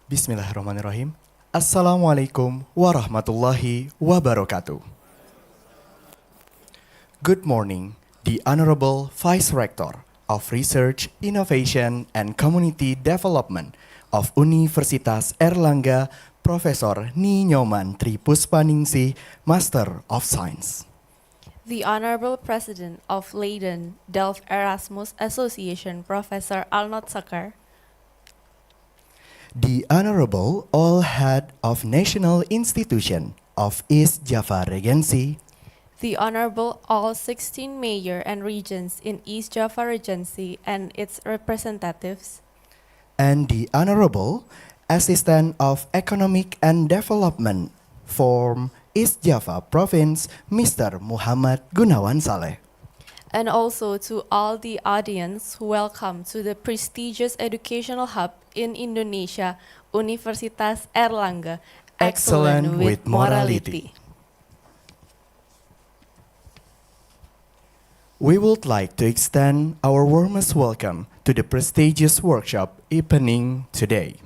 Bismillahirrahmanirrahim. Assalamualaikum warahmatullahi wabarakatuh. Good morning, the Honorable Vice Rector of Research, Innovation, and Community Development of Universitas Airlangga, Profesor Ni Nyoman Tri Puspaningsih, Master of Science. The Honorable President of Leiden Delft Erasmus Association, Professor Arnold Sakker. The Honorable All Head of National Institution of East Java Regency. The Honorable all 16 Mayor and Regents in East Java Regency and its representatives. And the Honorable Assistant of Economic and Development from East Java Province, Mr. Muhammad Gunawan Saleh. And also to all the audience, welcome to the prestigious educational hub in Indonesia, Universitas Airlangga, Excellent with morality. We would like to extend our warmest welcome to the prestigious workshop happening today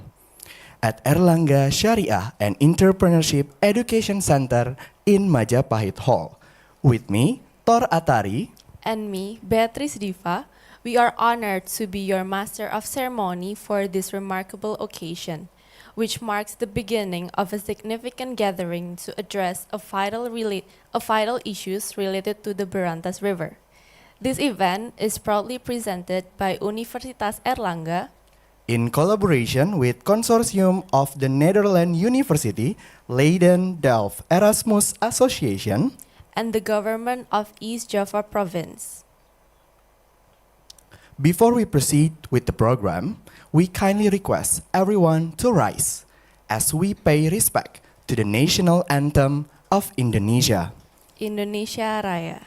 at Airlangga Syariah and Entrepreneurship Education Center in Majapahit Hall. With me, Thor Atari, And me, Beatrice Diva, we are honored to be your Master of Ceremony for this remarkable occasion, which marks the beginning of a significant gathering to address a vital issues related to the Brantas River. This event is proudly presented by Universitas Airlangga in collaboration with Consortium of the Netherlands University, Leiden Delft Erasmus Association, and the government of East Java Province. Before we proceed with the program, we kindly request everyone to rise as we pay respect to the national anthem of Indonesia. Indonesia Raya.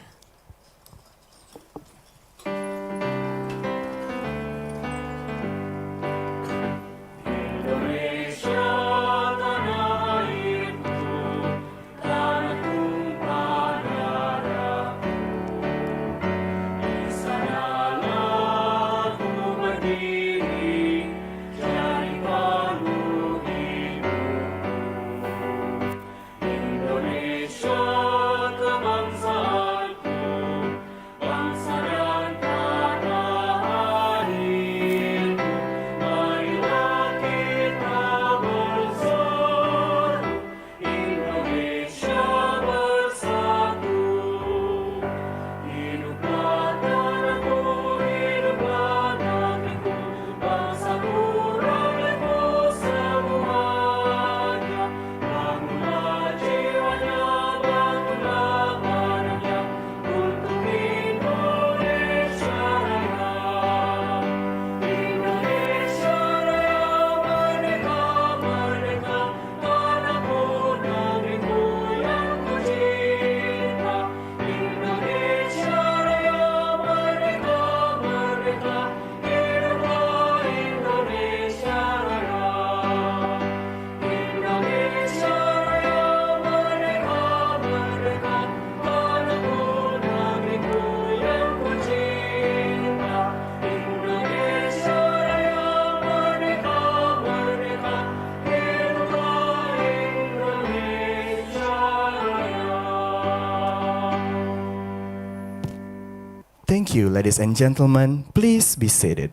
Thank you, ladies and gentlemen. Please be seated.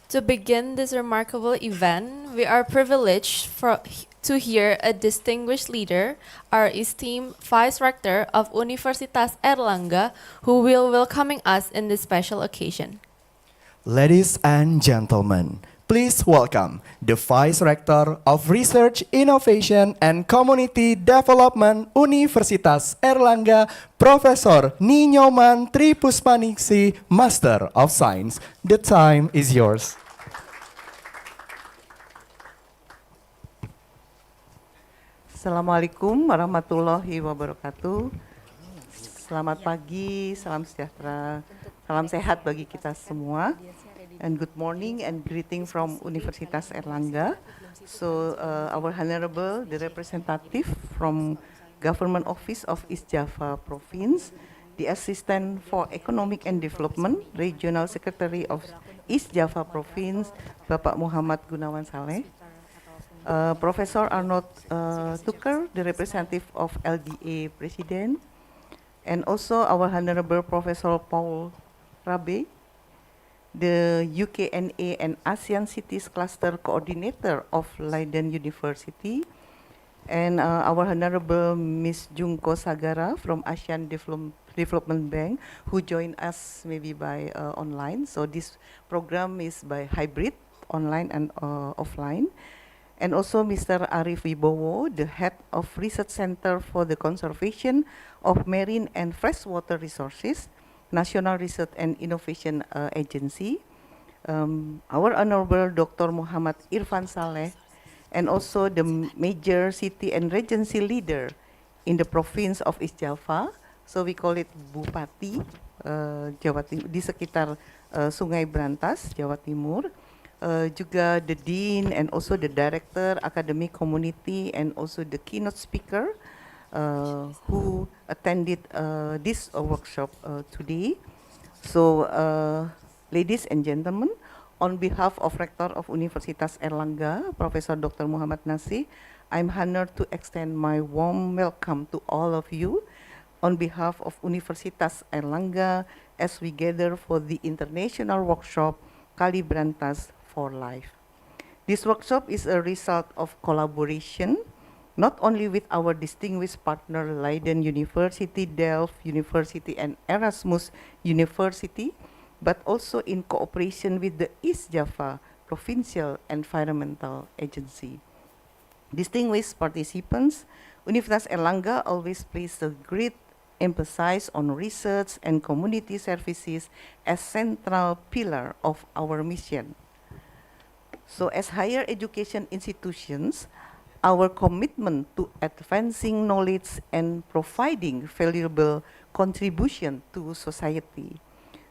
To begin this remarkable event, we are privileged to hear a distinguished leader, our esteemed Vice Rector of Universitas Airlangga, who will welcoming us in this special occasion. Ladies and gentlemen, please welcome the Vice Rector of Research, Innovation, and Community Development Universitas Airlangga, Profesor Ni Nyoman Tri Puspaningsih, Master of Science. The time is yours. Assalamualaikum warahmatullahi wabarakatuh. Selamat pagi, salam sejahtera, salam sehat bagi kita semua. And good morning and greeting from Universitas Airlangga. So our Honorable, the representative from Government Office of East Java Province, the Assistant for Economic and Development, Regional Secretary of East Java Province, Bapak Muhammad Gunawan Saleh, Professor Arnold Tucker, the representative of LDA President, and also our Honorable Professor Paul Rabe, the UKNA and ASEAN Cities Cluster Coordinator of Leiden University, and our Honorable Ms. Junko Sagara from ASEAN Development Bank, who joined us maybe by online. So this program is by hybrid, online and offline. And also Mr. Arif Wibowo, the head of Research Center for the Conservation of Marine and Freshwater Resources, National Research and Innovation Agency. Our Honorable Dr. Muhammad Irfan Saleh, and also the major city and regency leader in the province of East Java. So we call it Bupati, Jawa Timur, di sekitar Sungai Brantas, Jawa Timur. Juga the dean and also the director academic community and also the keynote speaker who attended this workshop today. So ladies and gentlemen, on behalf of Rector of Universitas Airlangga, Professor Dr. Muhammad Nasih, I'm honored to extend my warm welcome to all of you on behalf of Universitas Airlangga as we gather for the international workshop Kali Brantas for Life. This workshop is a result of collaboration not only with our distinguished partner Leiden University, Delft University, and Erasmus University, but also in cooperation with the East Java Provincial Environmental Agency. Distinguished participants, Universitas Airlangga always places a great emphasis on research and community services as central pillar of our mission. So as higher education institutions, our commitment to advancing knowledge and providing valuable contribution to society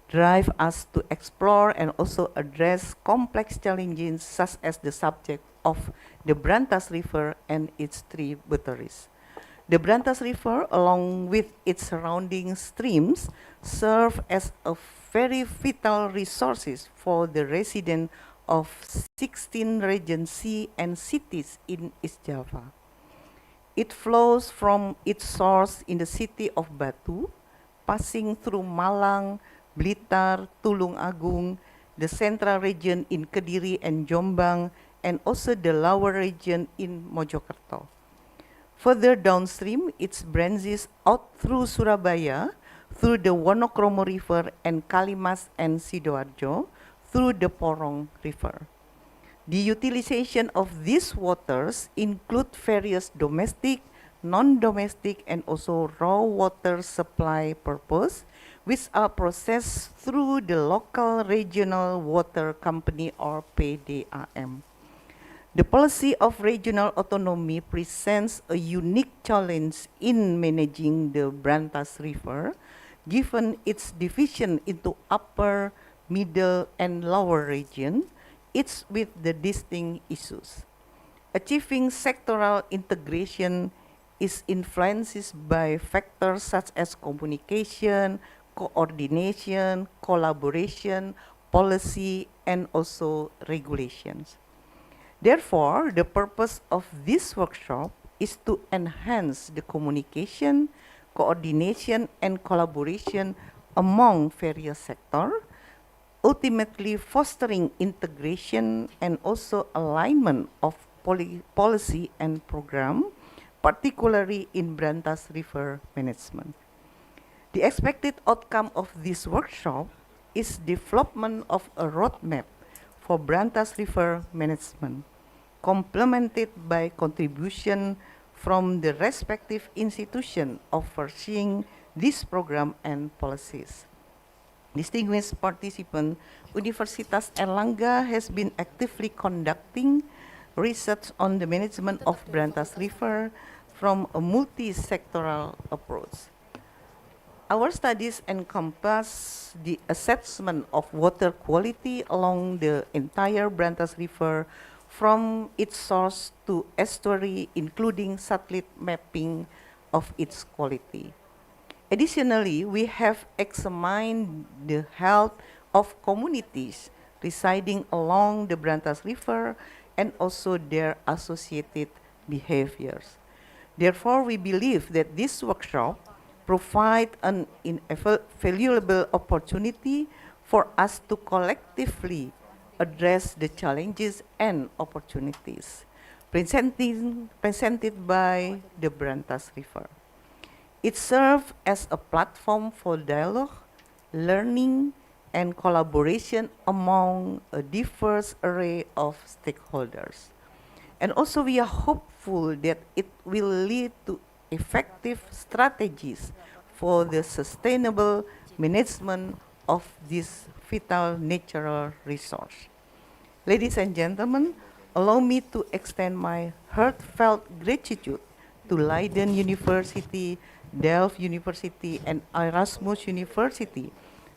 drive us to explore and also address complex challenges such as the subject of the Brantas River and its tributaries. The Brantas River, along with its surrounding streams, serve as a very vital resources for the residents of 16 regency and cities in East Java. It flows from its source in the city of Batu, passing through Malang, Blitar, Tulung Agung, the central region in Kediri and Jombang, and also the lower region in Mojokerto. Further downstream, it branches out through Surabaya, through the Wonokromo River and Kalimas and Sidoarjo, through the Porong River. The utilization of these waters include various domestic, non-domestic, and also raw water supply purpose, which are processed through the local regional water company or PDAM. The policy of regional autonomy presents a unique challenge in managing the Brantas River, given its division into upper, middle, and lower region, each with the distinct issues. Achieving sectoral integration is influenced by factors such as communication, coordination, collaboration, policy, and also regulations. Therefore, the purpose of this workshop is to enhance the communication, coordination, and collaboration among various sectors, ultimately fostering integration and also alignment of policy and program, particularly in Brantas River management. The expected outcome of this workshop is development of a roadmap for Brantas River management, complemented by contribution from the respective institution overseeing this program and policies. Distinguished participant, Universitas Airlangga has been actively conducting research on the management of Brantas River from a multi-sectoral approach. Our studies encompass the assessment of water quality along the entire Brantas River from its source to estuary, including satellite mapping of its quality. Additionally, we have examined the health of communities residing along the Brantas River, and also their associated behaviors. Therefore, we believe that this workshop provide an invaluable opportunity for us to collectively address the challenges and opportunities presented by the Brantas River. It serves as a platform for dialogue, learning, and collaboration among a diverse array of stakeholders. And also we are hopeful that it will lead to effective strategies for the sustainable management of this vital natural resource. Ladies and gentlemen, allow me to extend my heartfelt gratitude to Leiden University, Delft University, and Erasmus University,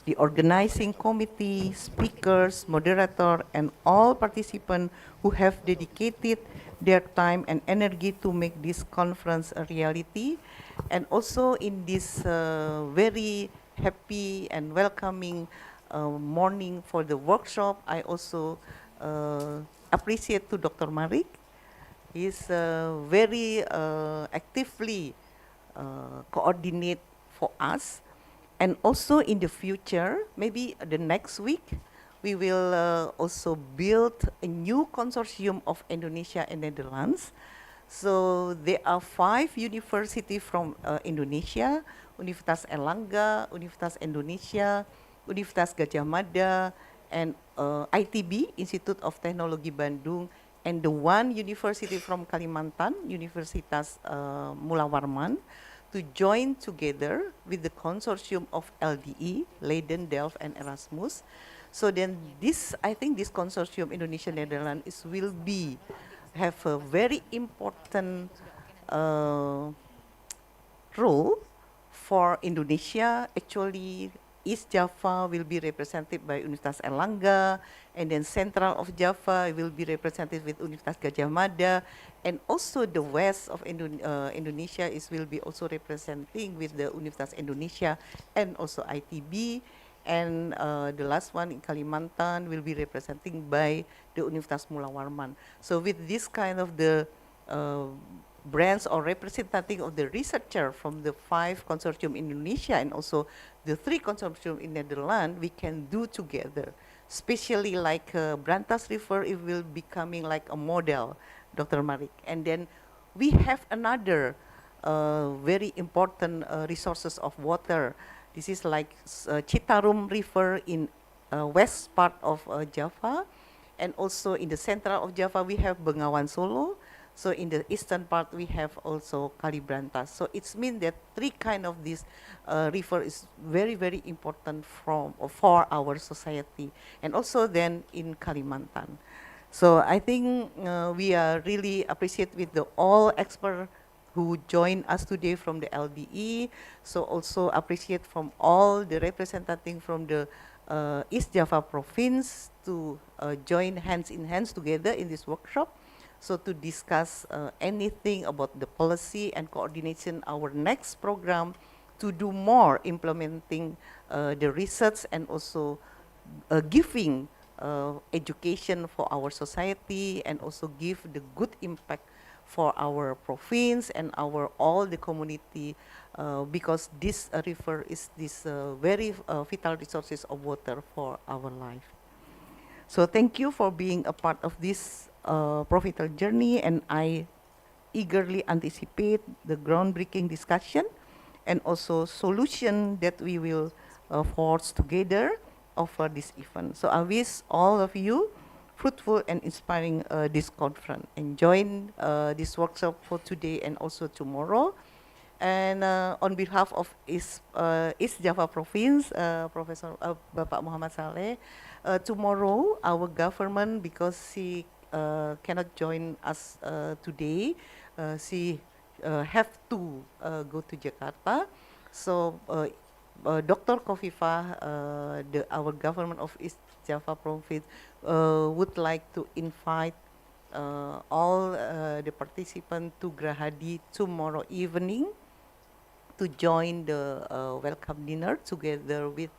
the organizing committee, speakers, moderator, and all participants who have dedicated their time and energy to make this conference a reality. And also in this very happy and welcoming morning for the workshop, I also appreciate to Dr. Marik. He's very actively coordinate for us. And also in the future, maybe the next week, we will also build a new consortium of Indonesia and Netherlands. So there are 5 universities from Indonesia: Universitas Airlangga, Universitas Indonesia, Universitas Gadjah Mada, and ITB, Institute of Technology Bandung, and the one university from Kalimantan, Universitas Mula Warman, to join together with the consortium of LDE, Leiden, Delft, and Erasmus. So then this, I think this consortium Indonesia Netherlands will have a very important role for Indonesia. Actually, East Java will be represented by Universitas Airlangga, and then Central of Java will be represented with Universitas Gadjah Mada, and also the west of Indonesia will be also representing with the Universitas Indonesia and also ITB, and the last one in Kalimantan will be representing by the Universitas Mula Warman. So with this kind of the brands or representative of the researcher from the 5 consortium in Indonesia and also the 3 consortium in Netherlands, we can do together. Especially like Brantas River, it will becoming like a model, Dr. Marik. And then we have another very important resources of water. This is like Citarum River in west part of Java, and also in the central of Java we have Bengawan Solo. So in the eastern part we have also Kali Brantas. So it's mean that 3 kind of this river is very, very important for our society, and also then in Kalimantan. So I think we are really appreciate with the all experts who join us today from the LDE. So also appreciate from all the representative from the East Java province to join hands in hands together in this workshop. So to discuss anything about the policy and coordination our next program to do more implementing the research and also giving education for our society and also give the good impact for our province and our all the community because this river is this very vital resources of water for our life. So thank you for being a part of this profitable journey, and I eagerly anticipate the groundbreaking discussion and also solution that we will forge together for this event. So I wish all of you fruitful and inspiring this conference, and join this workshop for today and also tomorrow. And on behalf of East Java Province, Professor Bapak Muhammad Saleh, tomorrow our government, because she cannot join us today, she have to go to Jakarta. So Dr. Kofifa, our government of East Java Province, would like to invite all the participants to Grahadi tomorrow evening to join the welcome dinner together with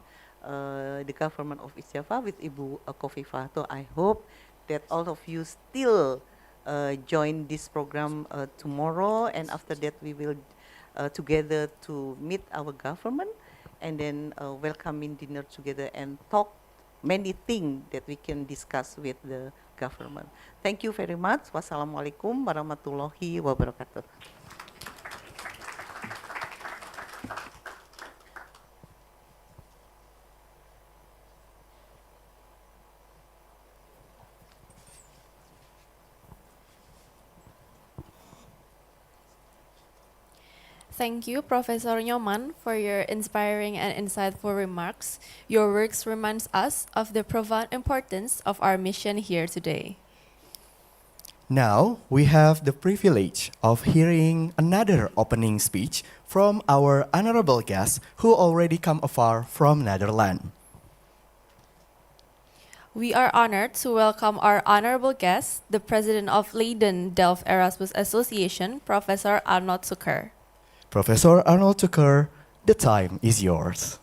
the government of East Java with Ibu Kofifa. So I hope that all of you still join this program tomorrow, and after that we will together to meet our government, and then welcoming dinner together and talk many things that we can discuss with the government. Thank you very much. Wassalamualaikum warahmatullahi wabarakatuh. Thank you, Professor Nyoman, for your inspiring and insightful remarks. Your works reminds us of the profound importance of our mission here today. Now, we have the privilege of hearing another opening speech from our honorable guest who already come afar from Netherlands. We are honored to welcome our honorable guest, the President of Leiden Delft Erasmus Association, Professor Arnold Zucker. Professor Arnold Zucker, the time is yours.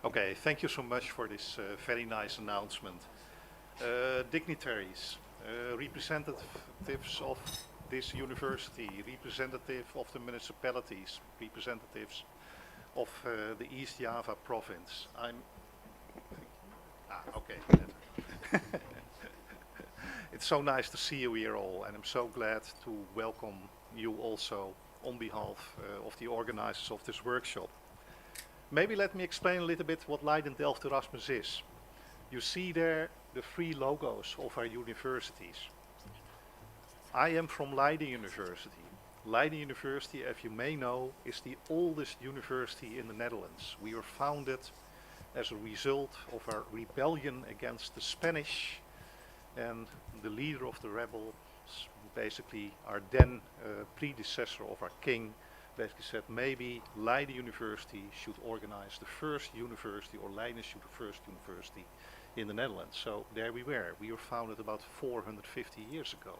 Okay, thank you so much for this very nice announcement. Dignitaries, representatives of this university, representative of the municipalities, representatives of the East Java province. It's so nice to see you here all, and I'm so glad to welcome you also on behalf of the organizers of this workshop. Maybe let me explain a little bit what Leiden Delft Erasmus is. You see there the three logos of our universities. I am from Leiden University. Leiden University, as you may know, is the oldest university in the Netherlands. We were founded as a result of our rebellion against the Spanish, and the leader of the rebels, basically our then predecessor of our king, basically said maybe Leiden University should organize the first university, or Leiden should the first university in the Netherlands. So there we were. We were founded about 450 years ago.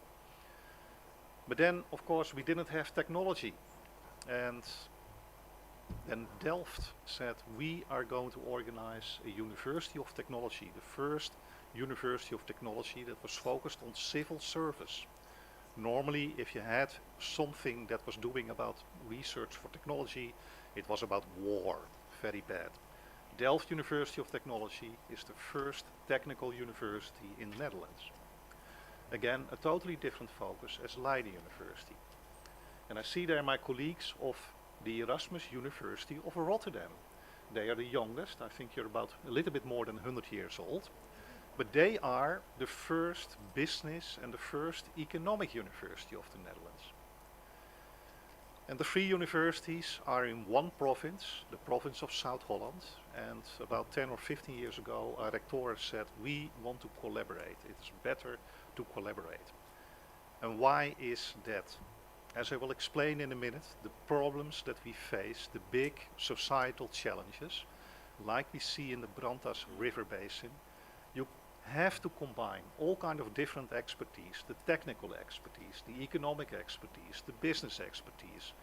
But then, of course, we didn't have technology. And then Delft said, we are going to organize a university of technology, the first university of technology that was focused on civil service. Normally, if you had something that was doing about research for technology, it was about war, very bad. Delft University of Technology is the first technical university in the Netherlands. Again, a totally different focus as Leiden University. And I see there my colleagues of the Erasmus University of Rotterdam. They are the youngest. I think you're about a little bit more than 100 years old. But they are the first business and the first economic university of the Netherlands. And the three universities are in one province, the province of South Holland. And about 10 or 15 years ago, our rector said, we want to collaborate. It's better to collaborate. And why is that? As I will explain in a minute, the problems that we face, the big societal challenges, like we see in the Brantas river basin, you have to combine all kind of different expertise, the technical expertise, the economic expertise, the business expertise,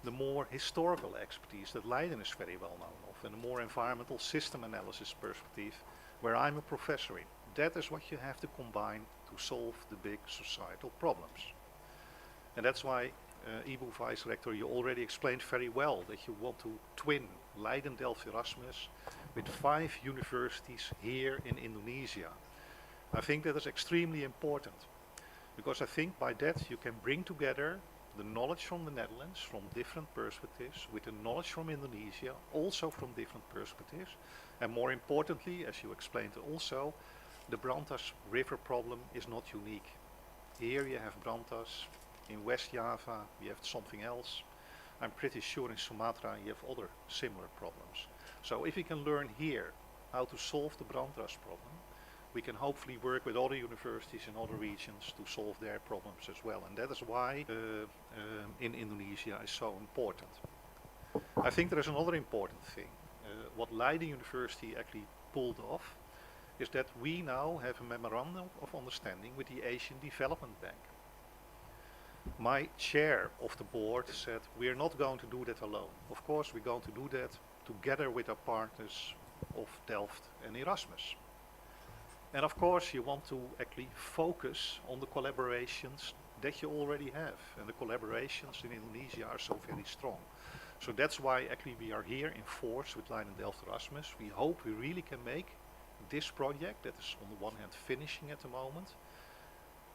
the more historical expertise that Leiden is very well known of, and the more environmental system analysis perspective, where I'm a professor in. That is what you have to combine to solve the big societal problems. And that's why, Ibu Vice Rector, you already explained very well that you want to twin Leiden Delft Erasmus with 5 universities here in Indonesia. I think that is extremely important, because I think by that you can bring together the knowledge from the Netherlands from different perspectives with the knowledge from Indonesia also from different perspectives, and more importantly, as you explained also, the Brantas river problem is not unique. Here you have Brantas, in West Java you have something else. I'm pretty sure in Sumatra you have other similar problems. So if we can learn here how to solve the Brantas problem, we can hopefully work with other universities in other regions to solve their problems as well. And that is why in Indonesia is so important. I think there is another important thing. What Leiden University actually pulled off is that we now have a memorandum of understanding with the Asian Development Bank. My chair of the board said, we're not going to do that alone. Of course, we're going to do that together with our partners of Delft and Erasmus. And of course, you want to actually focus on the collaborations that you already have. And the collaborations in Indonesia are so very strong. So that's why actually we are here in force with Leiden Delft Erasmus. We hope we really can make this project, that is on the one hand finishing at the moment,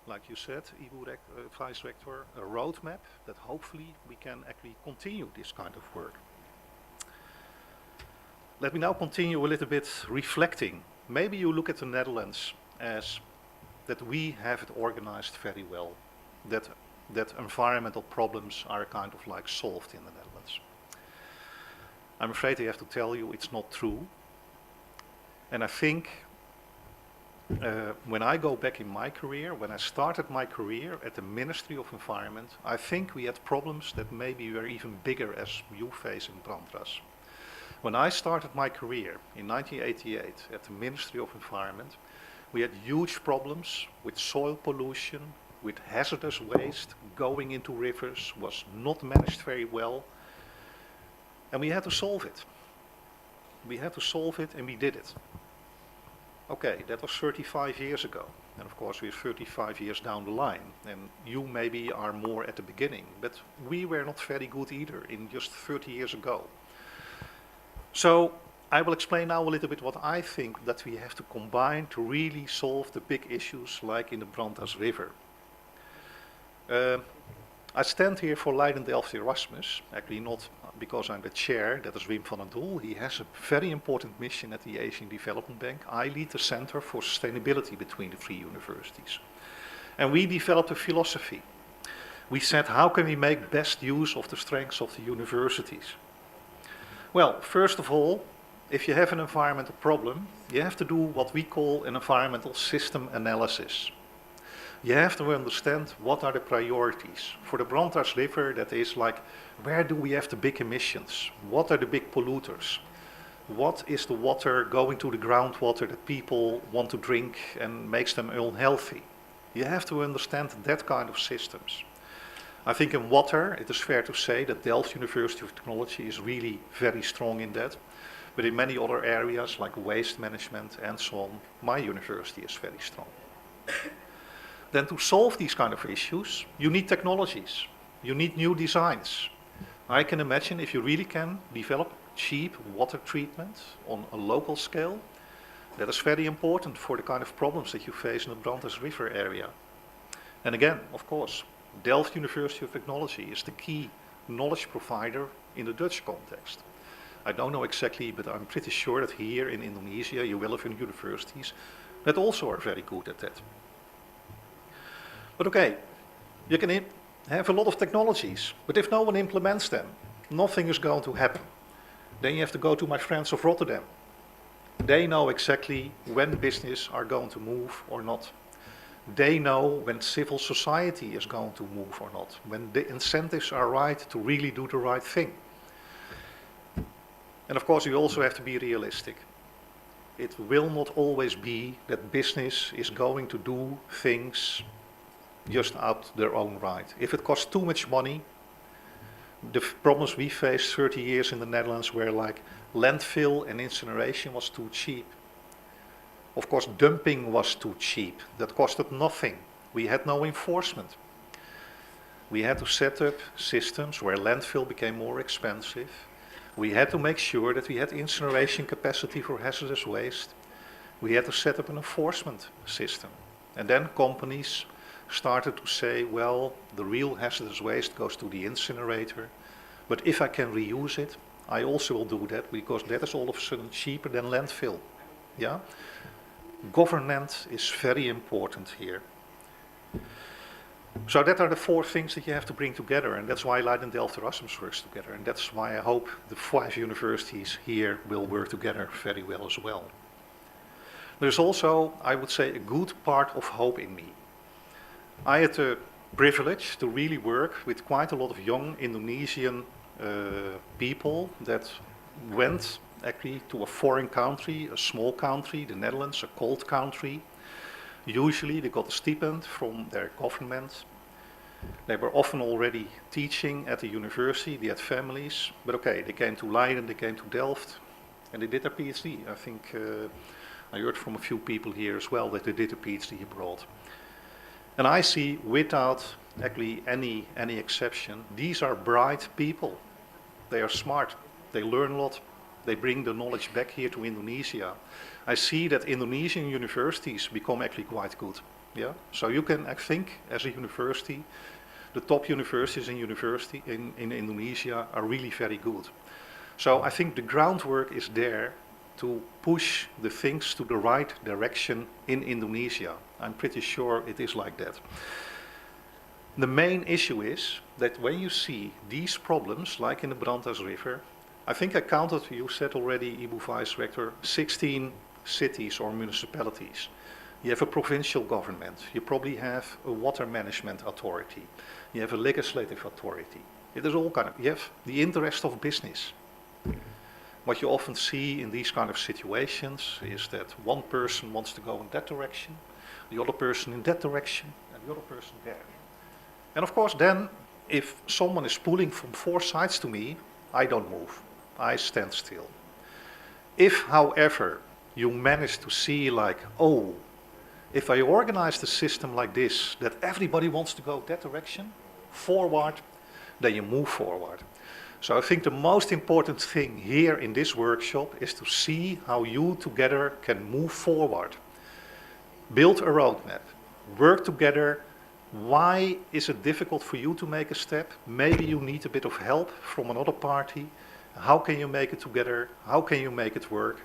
like you said, Ibu Vice Rector, a roadmap that hopefully we can actually continue this kind of work. Let me now continue a little bit reflecting. Maybe you look at the Netherlands as that we have it organized very well, that environmental problems are kind of like solved in the Netherlands. I'm afraid I have to tell you it's not true. And I think when I go back in my career, when I started my career at the Ministry of Environment, I think we had problems that maybe were even bigger as you face in Brantas. When I started my career in 1988 at the Ministry of Environment, we had huge problems with soil pollution, with hazardous waste going into rivers, was not managed very well. And we had to solve it. We had to solve it and we did it. Okay, that was 35 years ago. And of course we're 35 years down the line. And you maybe are more at the beginning. But we were not very good either in just 30 years ago. So I will explain now a little bit what I think that we have to combine to really solve the big issues like in the Brantas River. I stand here for Leiden Delft Erasmus, actually not because I'm the chair, that is Wim van den Doel. He has a very important mission at the Asian Development Bank. I lead the Center for Sustainability between the three universities. And we developed a philosophy. We said, how can we make best use of the strengths of the universities? Well, first of all, if you have an environmental problem, you have to do what we call an environmental system analysis. You have to understand what are the priorities. For the Brantas River, that is like, where do we have the big emissions? What are the big polluters? What is the water going to the groundwater that people want to drink and makes them unhealthy? You have to understand that kind of systems. I think in water, it is fair to say that Delft University of Technology is really very strong in that. But in many other areas, like waste management and so on, my university is very strong. Then to solve these kind of issues, you need technologies. You need new designs. I can imagine if you really can develop cheap water treatment on a local scale, that is very important for the kind of problems that you face in the Brantas River area. And again, of course, Delft University of Technology is the key knowledge provider in the Dutch context. I don't know exactly, but I'm pretty sure that here in Indonesia you will have universities that also are very good at that. But okay, you can have a lot of technologies, but if no one implements them, nothing is going to happen. Then you have to go to my friends of Rotterdam. They know exactly when business are going to move or not. They know when civil society is going to move or not, when the incentives are right to really do the right thing. And of course, you also have to be realistic. It will not always be that business is going to do things just out their own right. If it costs too much money, the problems we faced 30 years in the Netherlands were like landfill and incineration was too cheap. Of course, dumping was too cheap. That costed nothing. We had no enforcement. We had to set up systems where landfill became more expensive. We had to make sure that we had incineration capacity for hazardous waste. We had to set up an enforcement system. And then companies started to say, well, the real hazardous waste goes to the incinerator, but if I can reuse it, I also will do that because that is all of a sudden cheaper than landfill. Yeah? Governance is very important here. So that are the four things that you have to bring together, and that's why Leiden Delft Erasmus works together, and that's why I hope the 5 universities here will work together very well as well. There's also, I would say, a good part of hope in me. I had the privilege to really work with quite a lot of young Indonesian people that went actually to a foreign country, a small country, the Netherlands, a cold country. Usually they got a stipend from their government. They were often already teaching at the university, they had families, but okay, they came to Leiden, they came to Delft, and they did their PhD. I think I heard from a few people here as well that they did a PhD abroad. And I see, without actually any exception, these are bright people. They are smart, they learn a lot, they bring the knowledge back here to Indonesia. I see that Indonesian universities become actually quite good. Yeah, so you can, I think, as a university, the top universities in Indonesia are really very good. So I think the groundwork is there to push the things to the right direction in Indonesia. I'm pretty sure it is like that. The main issue is that when you see these problems, like in the Brantas River, I think I counted, you said already, Ibu Vice Rector, 16 cities or municipalities. You have a provincial government, you probably have a water management authority, you have a legislative authority. It is all kind of, you have the interest of business. What you often see in these kind of situations is that one person wants to go in that direction, the other person in that direction, and the other person there. And of course then, if someone is pulling from four sides to me, I don't move, I stand still. If, however, you manage to see like, oh, if I organize the system like this, that everybody wants to go that direction, forward, then you move forward. So I think the most important thing here in this workshop is to see how you together can move forward. Build a roadmap, work together. Why is it difficult for you to make a step? Maybe you need a bit of help from another party. How can you make it together? How can you make it work?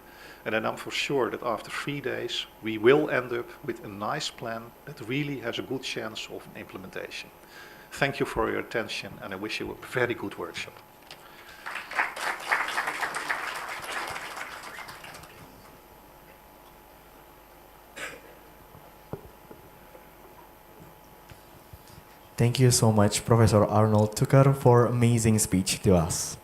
And then I'm for sure that after 3 days, we will end up with a nice plan that really has a good chance of implementation. Thank you for your attention, and I wish you a very good workshop. Thank you so much, Professor Arnold Tucker, for amazing speech to us.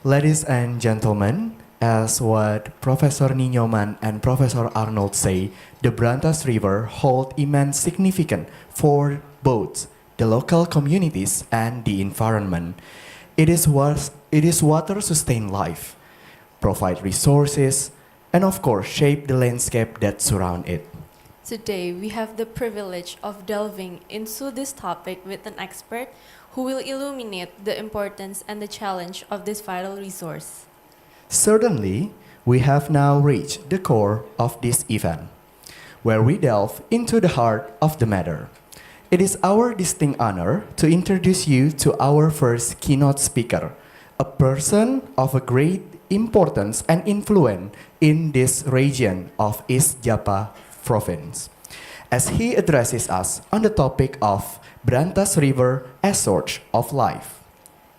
Ladies and gentlemen, as what Professor Ninyoman and Professor Arnold say, the Brantas River hold immense significance for both the local communities and the environment. It is water sustain life, provide resources, and of course shape the landscape that surround it. Today, we have the privilege of delving into this topic with an expert who will illuminate the importance and the challenge of this vital resource. Certainly, we have now reached the core of this event, where we delve into the heart of the matter. It is our distinct honor to introduce you to our first keynote speaker, a person of a great importance and influence in this region of East Java province, as he addresses us on the topic of Brantas River as source of life.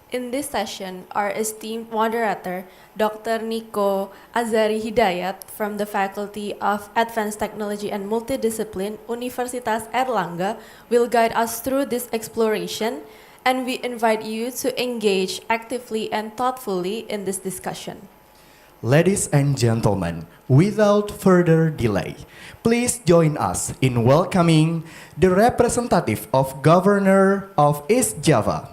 In this session, our esteemed moderator, Dr. Niko Azari Hidayat from the Faculty of Advanced Technology and Multidiscipline, Universitas Airlangga, will guide us through this exploration, and we invite you to engage actively and thoughtfully in this discussion. Ladies and gentlemen, without further delay, please join us in welcoming the representative of Governor of East Java,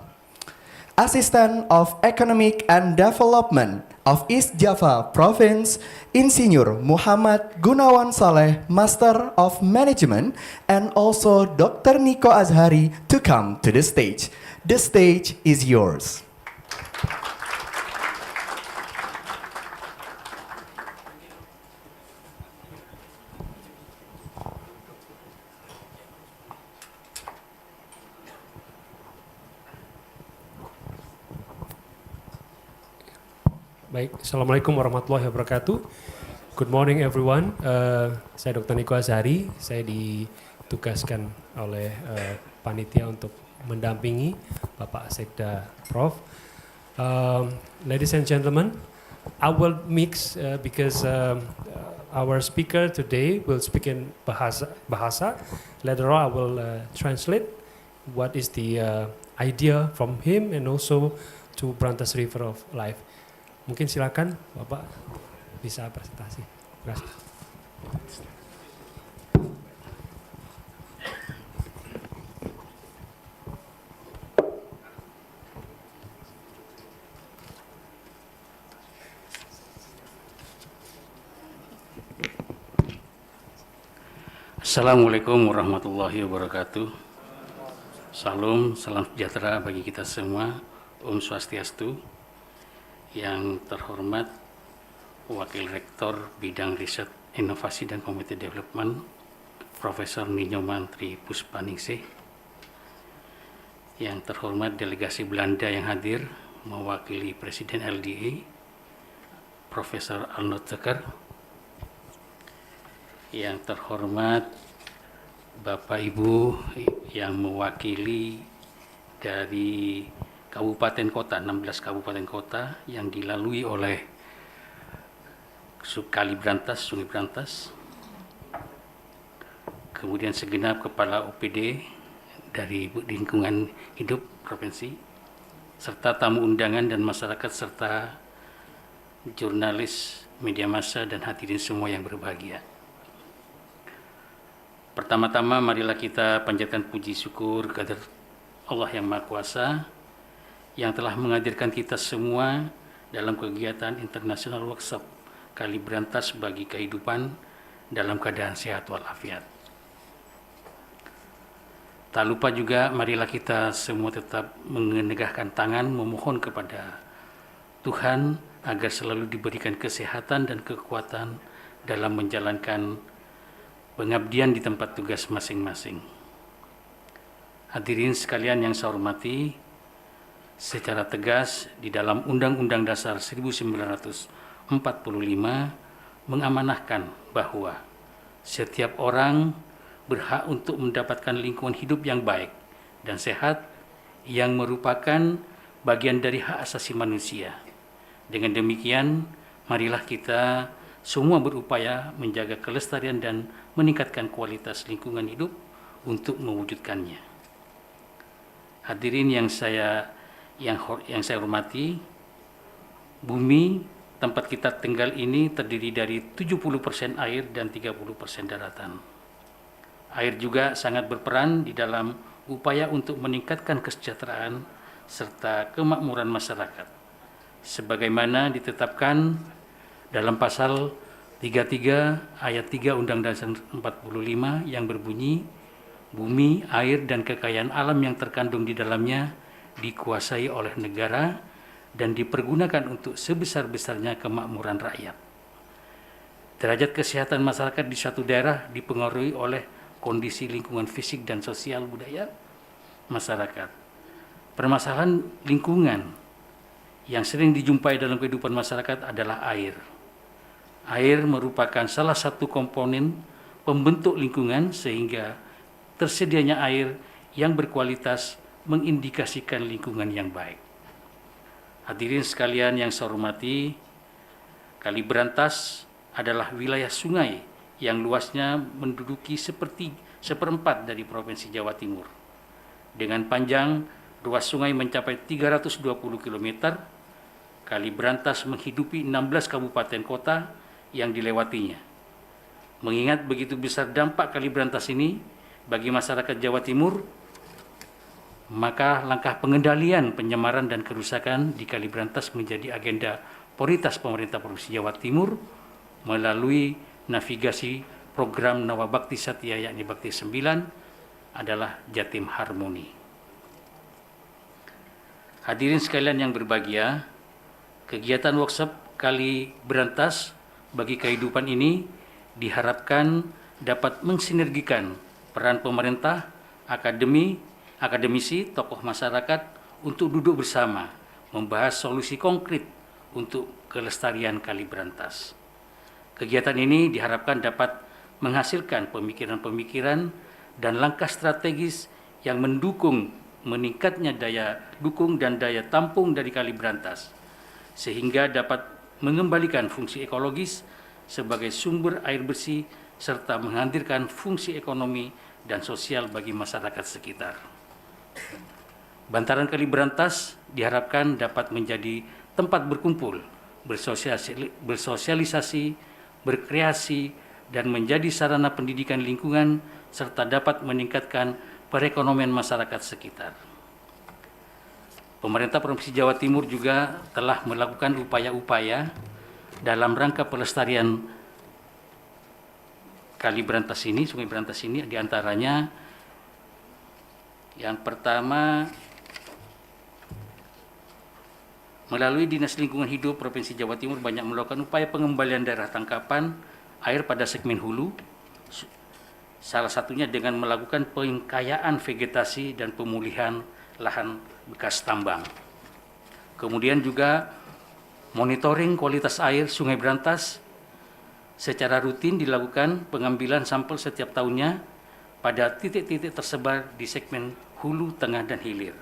Assistant of Economic and Development of East Java Province, Insinyur Muhammad Gunawan Saleh, Master of Management, and also Dr. Niko Azhari to come to the stage. The stage is yours. Baik, Assalamualaikum warahmatullahi wabarakatuh. Good morning everyone. Saya Dr. Niko Azhari. Saya ditugaskan oleh panitia untuk mendampingi Bapak Sekda Prof. Ladies and gentlemen, I will mix because our speaker today will speak in bahasa. Later on, I will translate what is the idea from him and also to Brantas River of Life. Mungkin silakan Bapak bisa presentasi. Terima kasih. Assalamualaikum warahmatullahi wabarakatuh. Salam sejahtera bagi kita semua. Om Swastiastu. Yang terhormat Wakil Rektor Bidang Riset, Inovasi dan Community Development, Profesor Ninyo Mantri Puspaningsih. Yang terhormat delegasi Belanda yang hadir mewakili Presiden LDA, Profesor Arnold Zeker. Yang terhormat Bapak Ibu yang mewakili dari kabupaten kota, 16 kabupaten kota yang dilalui oleh Kali Brantas, Sungai Brantas. Kemudian segenap kepala OPD dari lingkungan hidup provinsi, serta tamu undangan dan masyarakat serta jurnalis, media massa dan hadirin semua yang berbahagia. Pertama-tama marilah kita panjatkan puji syukur kepada Allah yang Maha Kuasa yang telah menghadirkan kita semua dalam kegiatan International Workshop Kali Brantas bagi kehidupan dalam keadaan sehat walafiat. Tak lupa juga marilah kita semua tetap menegakkan tangan memohon kepada Tuhan agar selalu diberikan kesehatan dan kekuatan dalam menjalankan pengabdian di tempat tugas masing-masing. Hadirin sekalian yang saya hormati, secara tegas di dalam Undang-Undang Dasar 1945 mengamanahkan bahwa setiap orang berhak untuk mendapatkan lingkungan hidup yang baik dan sehat yang merupakan bagian dari hak asasi manusia. Dengan demikian, marilah kita semua berupaya menjaga kelestarian dan meningkatkan kualitas lingkungan hidup untuk mewujudkannya. Hadirin yang saya hormati, bumi tempat kita tinggal ini terdiri dari 70% air dan 30% daratan. Air juga sangat berperan di dalam upaya untuk meningkatkan kesejahteraan serta kemakmuran masyarakat, sebagaimana ditetapkan dalam pasal 33 ayat 3 Undang-Undang Dasar 45 yang berbunyi, bumi, air, dan kekayaan alam yang terkandung di dalamnya dikuasai oleh negara dan dipergunakan untuk sebesar-besarnya kemakmuran rakyat. Derajat kesehatan masyarakat di suatu daerah dipengaruhi oleh kondisi lingkungan fisik dan sosial budaya masyarakat. Permasalahan lingkungan yang sering dijumpai dalam kehidupan masyarakat adalah air. Air merupakan salah satu komponen pembentuk lingkungan sehingga tersedianya air yang berkualitas mengindikasikan lingkungan yang baik. Hadirin sekalian yang saya hormati, Kali Brantas adalah wilayah sungai yang luasnya menduduki seperempat dari Provinsi Jawa Timur. Dengan panjang ruas sungai mencapai 320 km, Kali Brantas menghidupi 16 kabupaten kota yang dilewatinya. Mengingat begitu besar dampak Kali Brantas ini bagi masyarakat Jawa Timur, maka langkah pengendalian penyemaran dan kerusakan di Kali Brantas menjadi agenda prioritas pemerintah Provinsi Jawa Timur melalui navigasi program Nawabakti Satya yakni Bakti 9 adalah Jatim Harmoni. Hadirin sekalian yang berbahagia, kegiatan workshop Kali Brantas bagi kehidupan ini diharapkan dapat mensinergikan peran pemerintah, akademisi, tokoh masyarakat untuk duduk bersama membahas solusi konkret untuk kelestarian Kali Brantas. Kegiatan ini diharapkan dapat menghasilkan pemikiran-pemikiran dan langkah strategis yang mendukung meningkatnya daya dukung dan daya tampung dari Kali Brantas, sehingga dapat mengembalikan fungsi ekologis sebagai sumber air bersih serta menghadirkan fungsi ekonomi dan sosial bagi masyarakat sekitar. Bantaran Kali Brantas diharapkan dapat menjadi tempat berkumpul bersosialisasi, berkreasi, dan menjadi sarana pendidikan lingkungan serta dapat meningkatkan perekonomian masyarakat sekitar. Pemerintah Provinsi Jawa Timur juga telah melakukan upaya-upaya dalam rangka pelestarian Kali Brantas ini, Sungai Brantas ini, diantaranya yang pertama, melalui Dinas Lingkungan Hidup Provinsi Jawa Timur banyak melakukan upaya pengembalian daerah tangkapan air pada segmen hulu, salah satunya dengan melakukan pengkayaan vegetasi dan pemulihan lahan bekas tambang. Kemudian juga monitoring kualitas air Sungai Brantas secara rutin dilakukan pengambilan sampel setiap tahunnya pada titik-titik tersebar di segmen hulu, tengah, dan hilir.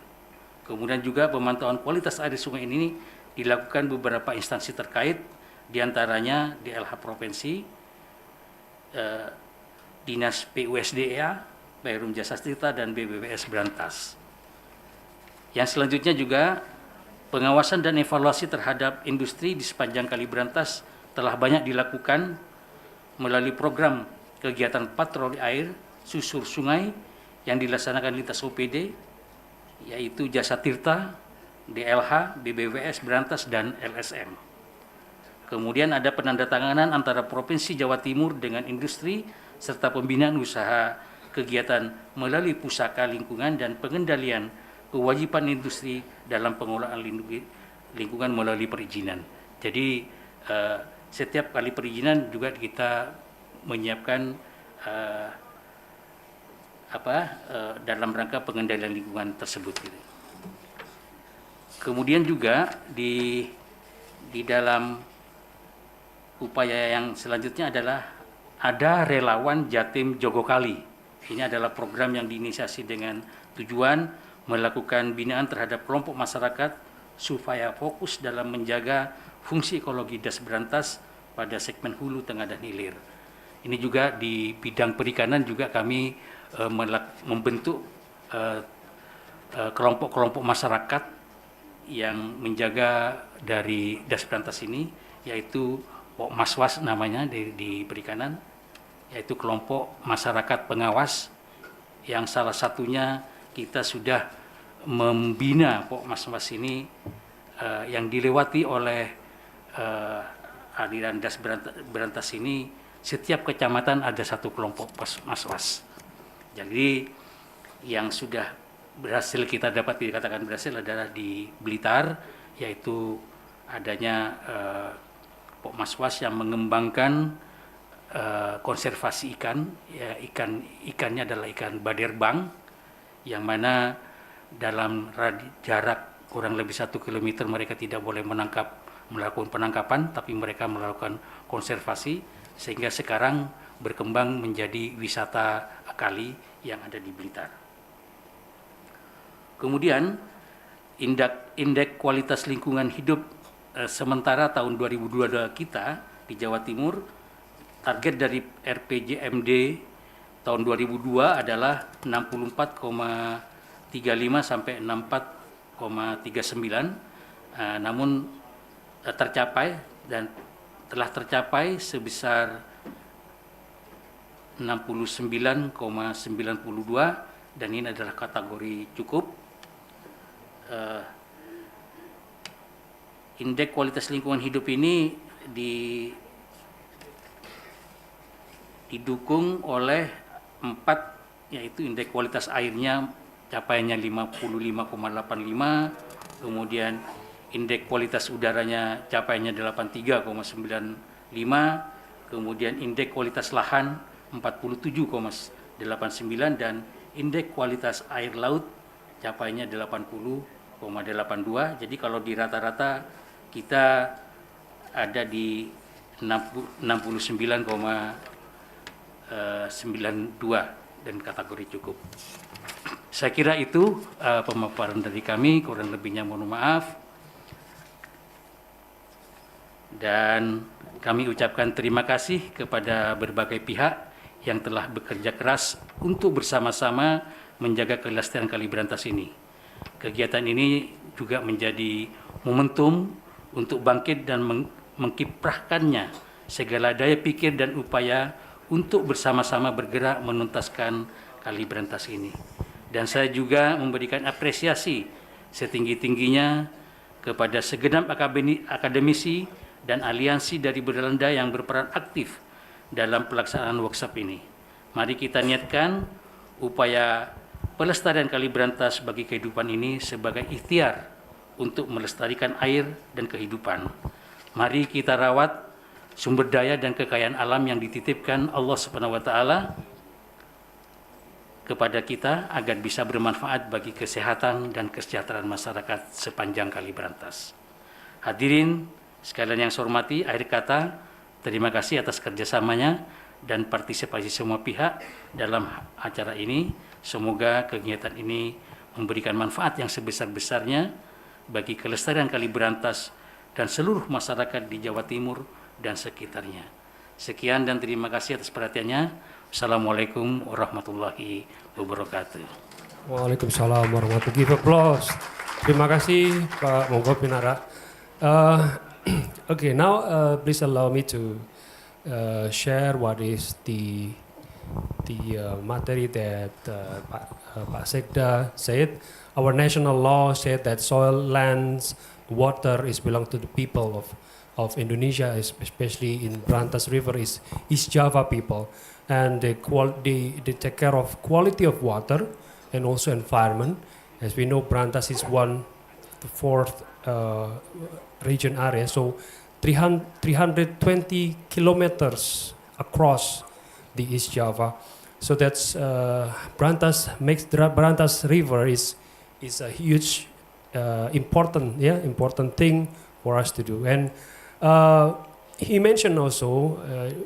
Kemudian juga pemantauan kualitas air sungai ini dilakukan beberapa instansi terkait, diantaranya DLH Provinsi, Dinas PUSDA, Perum Jasa Tirta, dan BBWS Brantas. Yang selanjutnya juga pengawasan dan evaluasi terhadap industri di sepanjang Kali Brantas telah banyak dilakukan melalui program kegiatan patroli air susur sungai yang dilaksanakan lintas OPD, yaitu Jasa Tirta, DLH, BBWS Brantas, dan LSM. Kemudian ada penandatanganan antara Provinsi Jawa Timur dengan industri serta pembinaan usaha kegiatan melalui pusaka lingkungan dan pengendalian kewajiban industri dalam pengelolaan lingkungan melalui perizinan. Jadi setiap kali perizinan juga kita menyiapkan dalam rangka pengendalian lingkungan tersebut. Kemudian juga di dalam upaya yang selanjutnya adalah ada relawan Jatim Jogokali. Ini adalah program yang diinisiasi dengan tujuan melakukan binaan terhadap kelompok masyarakat supaya fokus dalam menjaga fungsi ekologi Das Brantas pada segmen hulu, tengah, dan hilir. Ini juga di bidang perikanan juga kami membentuk kelompok-kelompok masyarakat yang menjaga dari Das Brantas ini, yaitu Pokmaswas namanya di perikanan, yaitu kelompok masyarakat pengawas yang salah satunya kita sudah membina Pokmaswas ini yang dilewati oleh aliran Das Brantas ini. Setiap kecamatan ada satu kelompok Pokmaswas. Jadi yang sudah berhasil kita dapat dikatakan berhasil adalah di Blitar, yaitu adanya Pokmaswas yang mengembangkan konservasi ikan. Ya, ikannya adalah ikan baderbang, yang mana dalam jarak kurang lebih 1 kilometer mereka tidak boleh melakukan penangkapan, tapi mereka melakukan konservasi, sehingga sekarang berkembang menjadi wisata kali yang ada di Blitar. Kemudian indeks kualitas lingkungan hidup sementara tahun 2022 kita di Jawa Timur, target dari RPJMD tahun 2002 adalah 64,35 sampai 64,39, namun tercapai dan telah tercapai sebesar 69,92, dan ini adalah kategori cukup. Indeks kualitas lingkungan hidup ini didukung oleh 4, yaitu indeks kualitas airnya capaiannya 55,85, kemudian indeks kualitas udaranya capaiannya 83,95, kemudian indeks kualitas lahan 47,89, dan indeks kualitas air laut capaiannya 80,82. Jadi kalau di rata-rata kita ada di 69,92 dan kategori cukup. Saya kira itu pemaparan dari kami, kurang lebihnya mohon maaf. Dan kami ucapkan terima kasih kepada berbagai pihak yang telah bekerja keras untuk bersama-sama menjaga kelestarian Kali Brantas ini. Kegiatan ini juga menjadi momentum untuk bangkit dan mengkiprahkannya segala daya pikir dan upaya untuk bersama-sama bergerak menuntaskan Kali Brantas ini. Dan saya juga memberikan apresiasi setinggi-tingginya kepada segenap akademisi dan aliansi dari Belanda yang berperan aktif dalam pelaksanaan workshop ini. Mari kita niatkan upaya pelestarian Kali Brantas bagi kehidupan ini sebagai ikhtiar untuk melestarikan air dan kehidupan. Mari kita rawat sumber daya dan kekayaan alam yang dititipkan Allah Subhanahu wa taala kepada kita agar bisa bermanfaat bagi kesehatan dan kesejahteraan masyarakat sepanjang Kali Brantas. Hadirin sekalian yang saya hormati, akhir kata terima kasih atas kerjasamanya dan partisipasi semua pihak dalam acara ini. Semoga kegiatan ini memberikan manfaat yang sebesar-besarnya bagi kelestarian Kali Brantas dan seluruh masyarakat di Jawa Timur dan sekitarnya. Sekian dan terima kasih atas perhatiannya. Assalamualaikum warahmatullahi wabarakatuh. Waalaikumsalam warahmatullahi wabarakatuh. Give applause. Terima kasih Pak Monggo Pinara. Okay, now please allow me to share what is the material that Pak Sekda said. Our national law said that soil, lands, water is belong to the people of Indonesia, especially in Brantas River is East Java people, and they take care of quality of water and also environment. As we know, Brantas is the fourth region area, so 320 kilometers across the East Java. So that's Brantas makes the Brantas River is a huge important thing for us to do. And he mentioned also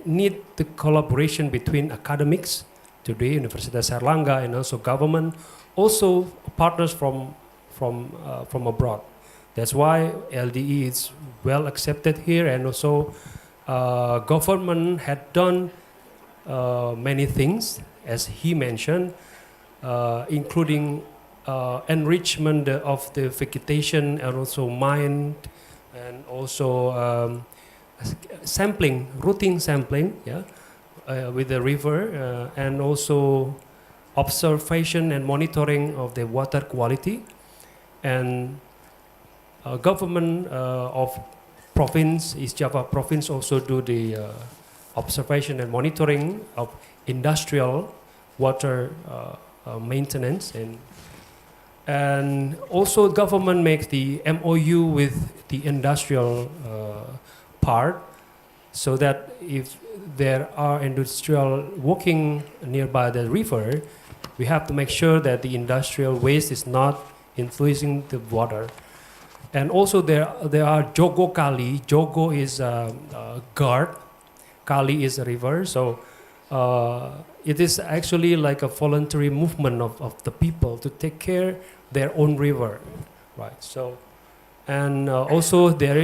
need the collaboration between academics today, Universitas Airlangga, and also government, also partners from abroad. That's why LDE is well accepted here, and also government had done many things, as he mentioned, including enrichment of the vegetation and also mine, and also routine sampling, with the river, and also observation and monitoring of the water quality. And government of province, East Java province, also do the observation and monitoring of industrial water maintenance, and also government makes the MOU with the industrial part, so that if there are industrial working nearby the river, we have to make sure that the industrial waste is not influencing the water. And also there are Jogo Kali. Jogo is a guard, Kali is a river, so it is actually like a voluntary movement of the people to take care their own river, right? So, and also there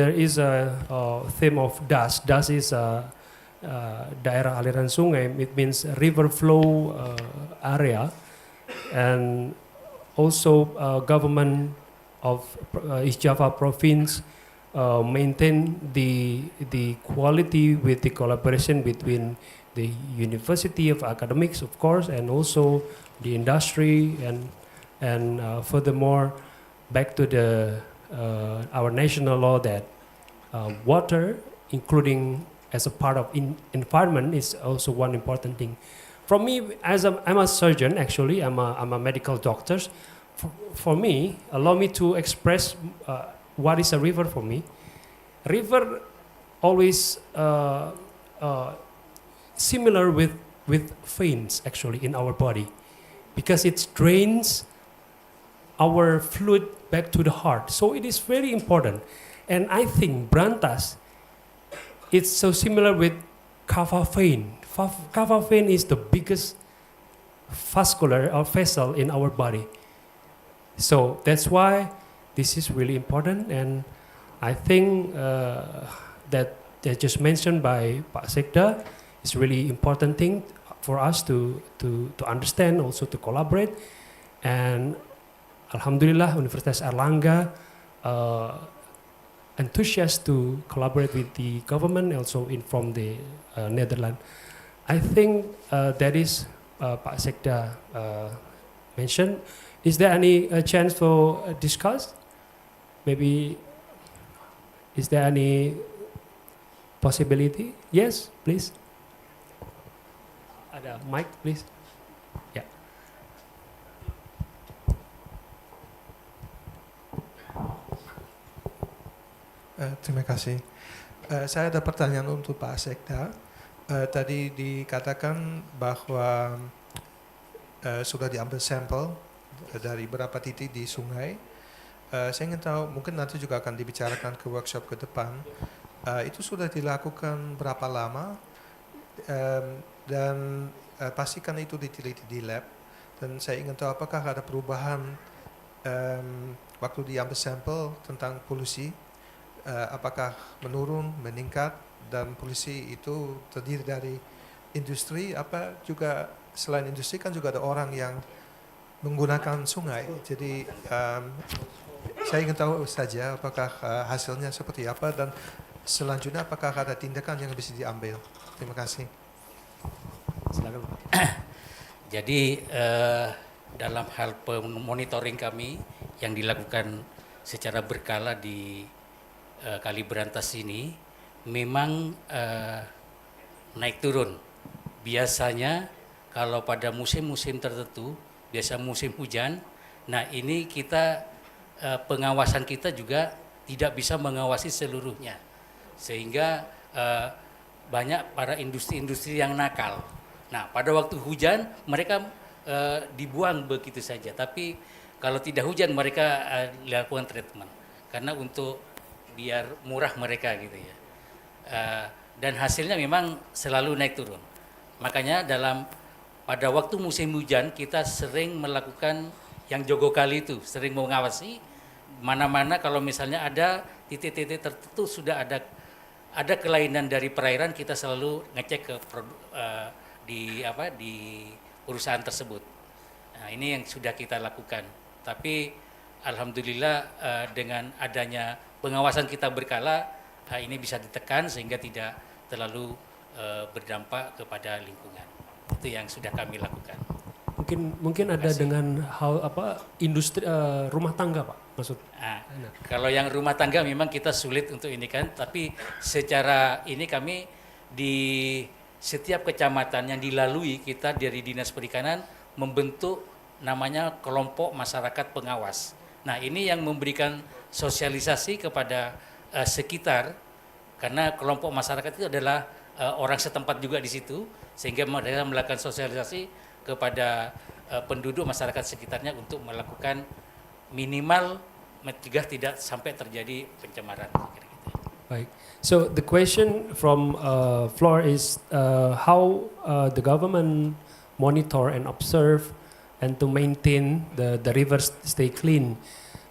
is a theme of DAS. DAS is daerah aliran sungai. It means river flow area, and also government of East Java province maintain the quality with the collaboration between the University of Academics, of course, and also the industry, and furthermore, back to the our national law that water, including as a part of environment, is also one important thing. For me, I'm a surgeon, actually, I'm a medical doctor. For me, allow me to express what is a river for me. River always similar with veins, actually, in our body, because it drains our fluid back to the heart. So it is very important. And I think Brantas, it's so similar with cava vein. Cava vein is the biggest vascular or vessel in our body. So that's why this is really important. And I think that just mentioned by Pak Sekda is really important thing for us to understand, also to collaborate. And Alhamdulillah, Universitas Airlangga enthusiastic to collaborate with the government, also from the Netherlands. I think that is Pak Sekda mentioned. Is there any chance for discuss? Maybe, is there any possibility? Yes, please. Ada mic, please. Yeah. Terima kasih. Saya ada pertanyaan untuk Pak Sekda. Tadi dikatakan bahwa sudah diambil sampel dari beberapa titik di sungai. Saya ingin tahu, mungkin nanti juga akan dibicarakan ke workshop ke depan. Itu sudah dilakukan berapa lama? Dan pastikan itu diteliti di lab. Dan saya ingin tahu apakah ada perubahan waktu diambil sampel tentang polusi. Apakah menurun, meningkat, dan polusi itu terdiri dari industri, apa juga selain industri kan juga ada orang yang menggunakan sungai. Jadi saya ingin tahu saja apakah hasilnya seperti apa dan selanjutnya apakah ada tindakan yang bisa diambil. Terima kasih. Silakan Pak. Jadi dalam hal monitoring kami yang dilakukan secara berkala di Kali Brantas ini memang naik turun. Biasanya kalau pada musim-musim tertentu, biasa musim hujan, nah ini kita pengawasan kita juga tidak bisa mengawasi seluruhnya. Sehingga banyak para industri-industri yang nakal. Nah, pada waktu hujan mereka dibuang begitu saja. Tapi kalau tidak hujan mereka lakukan treatment. Karena untuk biar murah mereka gitu ya. Dan hasilnya memang selalu naik turun. Makanya pada waktu musim hujan kita sering melakukan yang jogo kali itu, sering mengawasi mana-mana kalau misalnya ada titik-titik tertentu sudah ada kelainan dari perairan, kita selalu ngecek ke di perusahaan tersebut. Nah, ini yang sudah kita lakukan. Tapi alhamdulillah dengan adanya pengawasan kita berkala, ini bisa ditekan sehingga tidak terlalu berdampak kepada lingkungan. Itu yang sudah kami lakukan. Mungkin ada dengan hal industri rumah tangga Pak maksud. Kalau yang rumah tangga memang kita sulit untuk ini kan, tapi secara ini kami di setiap kecamatan yang dilalui kita dari Dinas Perikanan membentuk namanya kelompok masyarakat pengawas. Nah, ini yang memberikan sosialisasi kepada sekitar, karena kelompok masyarakat itu adalah orang setempat juga di situ, sehingga mereka melakukan sosialisasi kepada penduduk masyarakat sekitarnya untuk melakukan minimal mencegah tidak sampai terjadi pencemaran. Baik. So the question from floor is how the government monitor and observe and to maintain the rivers stay clean,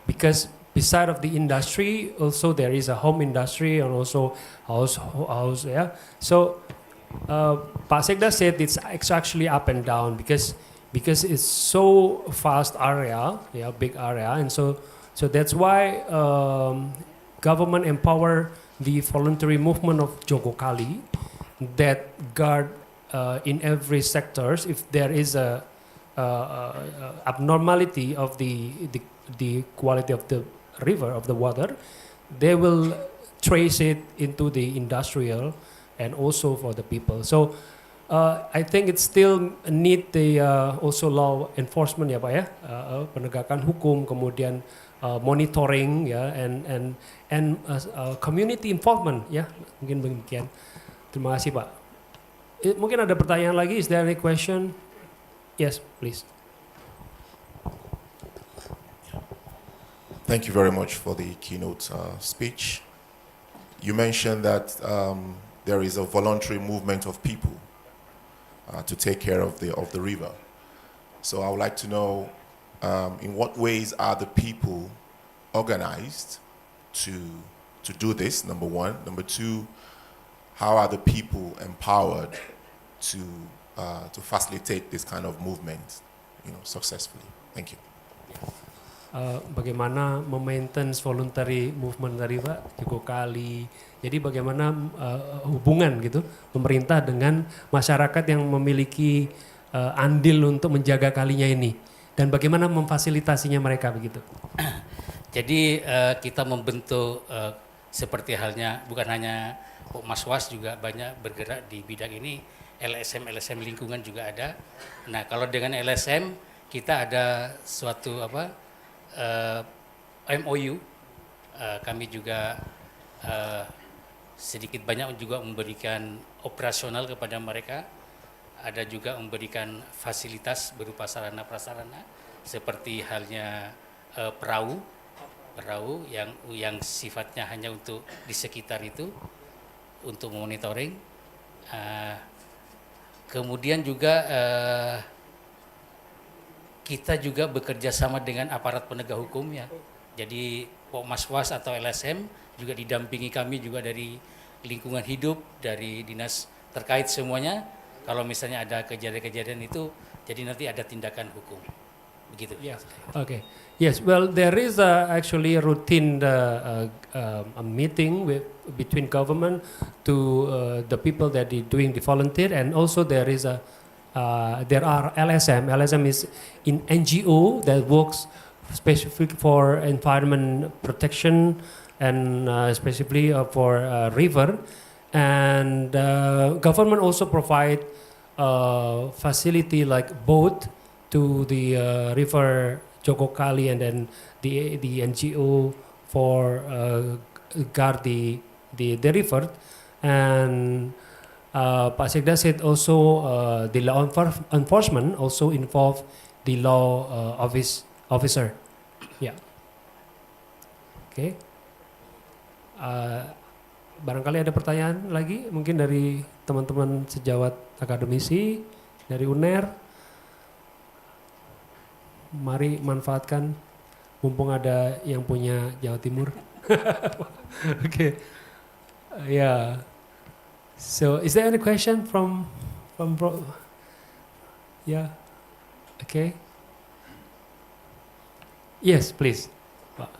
because beside of the industry also there is a home industry and also house yeah. So Pak Sekda said it's actually up and down because it's so vast area, yeah, big area, and so that's why government empower the voluntary movement of Jogo Kali that guard in every sectors if there is a abnormality of the quality of the river, of the water, they will trace it into the industrial and also for the people. So I think it still need the also law enforcement ya Pak ya, penegakan hukum, kemudian monitoring ya, and community involvement ya, mungkin demikian. Terima kasih Pak. Mungkin ada pertanyaan lagi? Is there any question? Yes, please. Thank you very much for the keynote speech. You mentioned that there is a voluntary movement of people to take care of the river. So I would like to know in what ways are the people organized to do this, number one. Number two, how are the people empowered to facilitate this kind of movement, successfully? Thank you. bagaimana memaintain voluntary movement tadi Pak, Joko Kali. Jadi bagaimana hubungan gitu pemerintah dengan masyarakat yang memiliki andil untuk menjaga kalinya ini dan bagaimana memfasilitasinya mereka begitu. Jadi kita membentuk seperti halnya bukan hanya Maswas juga banyak bergerak di bidang ini, LSM lingkungan juga ada. Nah kalau dengan LSM kita ada suatu MOU, kami juga sedikit banyak juga memberikan operasional kepada mereka, ada juga memberikan fasilitas berupa sarana prasarana seperti halnya perahu yang sifatnya hanya untuk di sekitar itu untuk monitoring. Kemudian juga kita juga bekerja sama dengan aparat penegak hukum ya. Jadi Maswas atau LSM juga didampingi kami juga dari lingkungan hidup, dari dinas terkait semuanya. Kalau misalnya ada kejadian-kejadian itu, jadi nanti ada tindakan hukum. Begitu. Yes. Okay. Yes. Well, there is actually a routine a meeting between government to the people that are doing the volunteer, and also there is there are LSM. LSM is in NGO that works specific for environment protection and specifically for river. And government also provide facility like boat to the river Joko Kali, and then the NGO for guard the river. And Pak Sekda said also the law enforcement also involve the law officer. Yeah. Okay. Barangkali ada pertanyaan lagi mungkin dari teman-teman sejawat akademisi dari UNER. Mari manfaatkan mumpung ada yang punya Jawa Timur. Okay. Yeah. So, is there any question from bro? Yeah. Okay. Yes, please. Pak.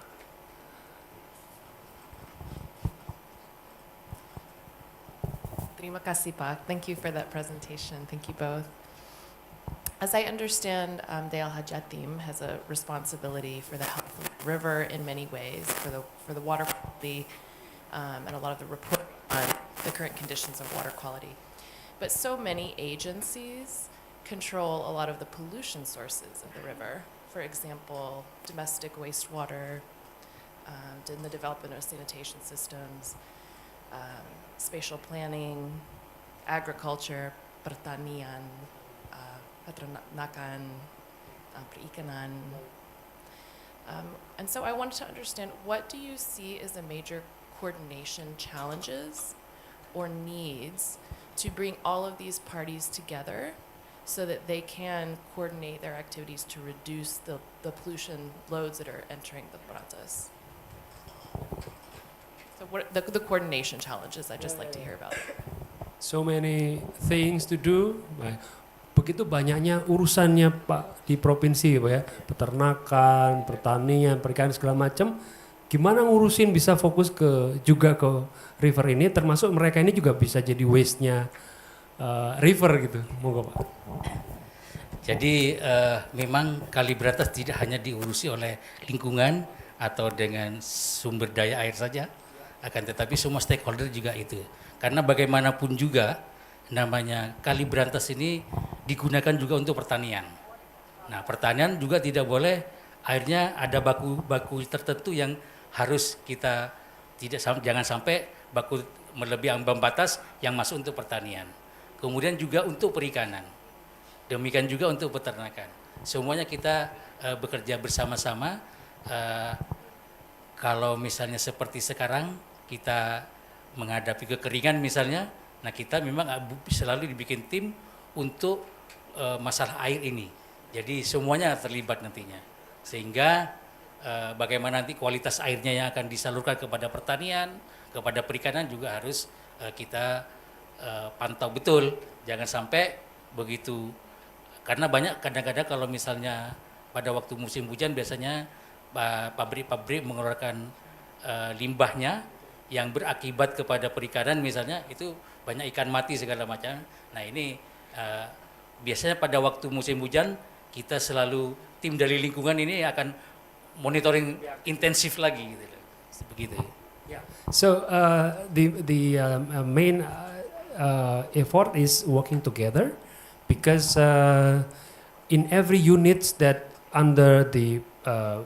Terima kasih, Pak. Thank you for that presentation. Thank you both. As I understand, Dale Hajatim has a responsibility for the health of the river in many ways, for the water quality, and a lot of the report on the current conditions of water quality. But so many agencies control a lot of the pollution sources of the river. For example, domestic wastewater, in the development of sanitation systems, spatial planning, agriculture, pertanian, peternakan, perikanan. And so I wanted to understand, what do you see as the major coordination challenges or needs to bring all of these parties together so that they can coordinate their activities to reduce the pollution loads that are entering the Brantas? So what the coordination challenges, I'd just like to hear about. So many things to do. Begitu banyaknya urusannya Pak di provinsi Pak ya, peternakan, pertanian, perikanan segala macam. Gimana ngurusin bisa fokus juga ke river ini, termasuk mereka ini juga bisa jadi waste-nya river gitu. Monggo Pak. Jadi memang Kali Brantas tidak hanya diurusi oleh lingkungan atau dengan sumber daya air saja, akan tetapi semua stakeholder juga itu. Karena bagaimanapun juga namanya Kali Brantas ini digunakan juga untuk pertanian. Nah, pertanian juga tidak boleh airnya ada baku tertentu yang harus kita jangan sampai baku melebihi ambang batas yang masuk untuk pertanian. Kemudian juga untuk perikanan. Demikian juga untuk peternakan. Semuanya kita bekerja bersama-sama. Kalau misalnya seperti sekarang kita menghadapi kekeringan misalnya, nah kita memang selalu dibikin tim untuk masalah air ini. Jadi semuanya terlibat nantinya. Sehingga bagaimana nanti kualitas airnya yang akan disalurkan kepada pertanian, kepada perikanan juga harus kita pantau betul. Jangan sampai begitu, karena banyak kadang-kadang kalau misalnya pada waktu musim hujan biasanya pabrik-pabrik mengeluarkan limbahnya yang berakibat kepada perikanan misalnya, itu banyak ikan mati segala macam. Nah ini biasanya pada waktu musim hujan kita selalu tim dari lingkungan ini akan monitoring intensif lagi gitu. Begitu. So the main effort is working together because in every unit that under the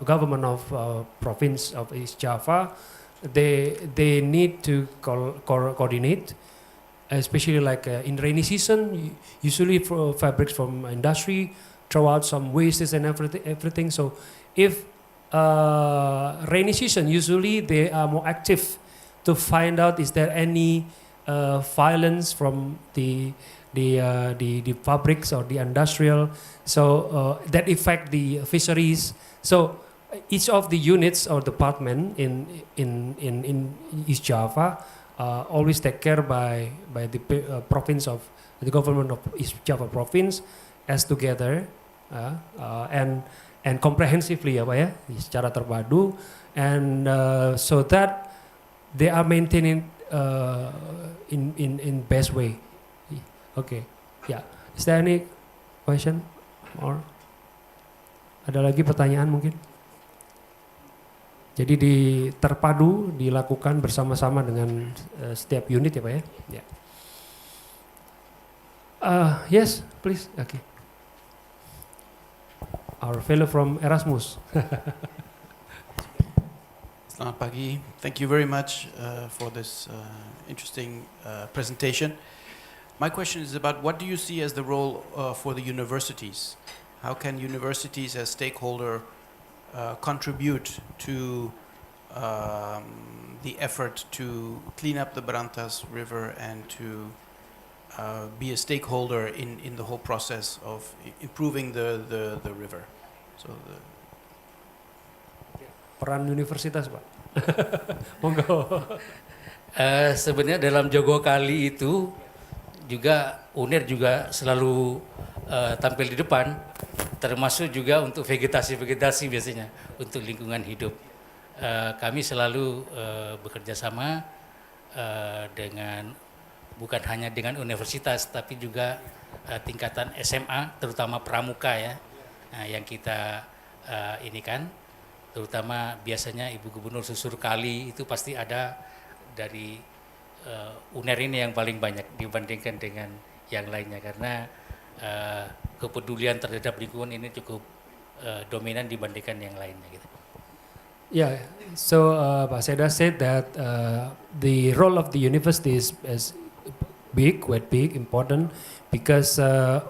government of province of East Java, they need to coordinate, especially like in rainy season. Usually, for fabrics from industry throw out some wastes and everything. So if rainy season, usually they are more active to find out is there any violence from the fabrics or the industrial, so that affect the fisheries. So each of the units or department in East Java always take care by the province of the government of East Java province as together and comprehensively ya Pak ya, secara terpadu, and so that they are maintaining in best way. Okay, yeah. Is there any question or ada lagi pertanyaan mungkin? Jadi terpadu dilakukan bersama-sama dengan setiap unit ya Pak ya. Yeah. Yes, please. Okay. Our fellow from Erasmus. Selamat pagi. Thank you very much for this interesting presentation. My question is about what do you see as the role for the universities? How can universities as stakeholder contribute to the effort to clean up the Brantas River and to be a stakeholder in the whole process of improving the river? So Peran universitas Pak. Monggo. Sebenarnya dalam Jogo Kali itu juga UNER juga selalu tampil di depan, termasuk juga untuk vegetasi biasanya, untuk lingkungan hidup. Kami selalu bekerja sama dengan bukan hanya dengan universitas, tapi juga tingkatan SMA, terutama pramuka ya, yang kita ini kan, terutama biasanya Ibu Gubernur Susur Kali itu pasti ada dari UNER ini yang paling banyak dibandingkan dengan yang lainnya, karena kepedulian terhadap lingkungan ini cukup dominan dibandingkan yang lainnya gitu. Yeah, so Pak Seda said that the role of the university is big, quite big, important, because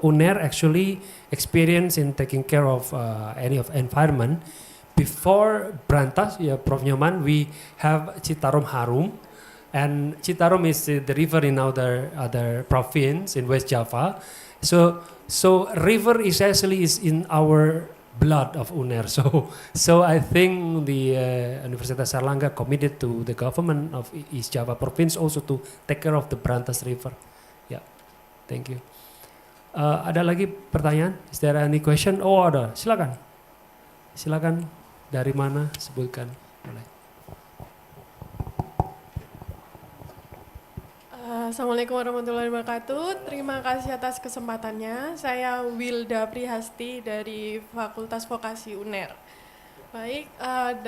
UNER actually experience in taking care of any of environment. Before Brantas, yeah, Prof. Nyoman, we have Citarum Harum, and Citarum is the river in other province in West Java. So river essentially is in our blood of UNER. So I think the Universitas Airlangga committed to the government of East Java province also to take care of the Brantas River. Yeah, thank you. Ada lagi pertanyaan? Is there any question? Oh ada, silakan. Silakan, dari mana sebutkan. Boleh. Assalamualaikum warahmatullahi wabarakatuh. Terima kasih atas kesempatannya. Saya Wilda Prihasti dari Fakultas Vokasi UNER. Baik,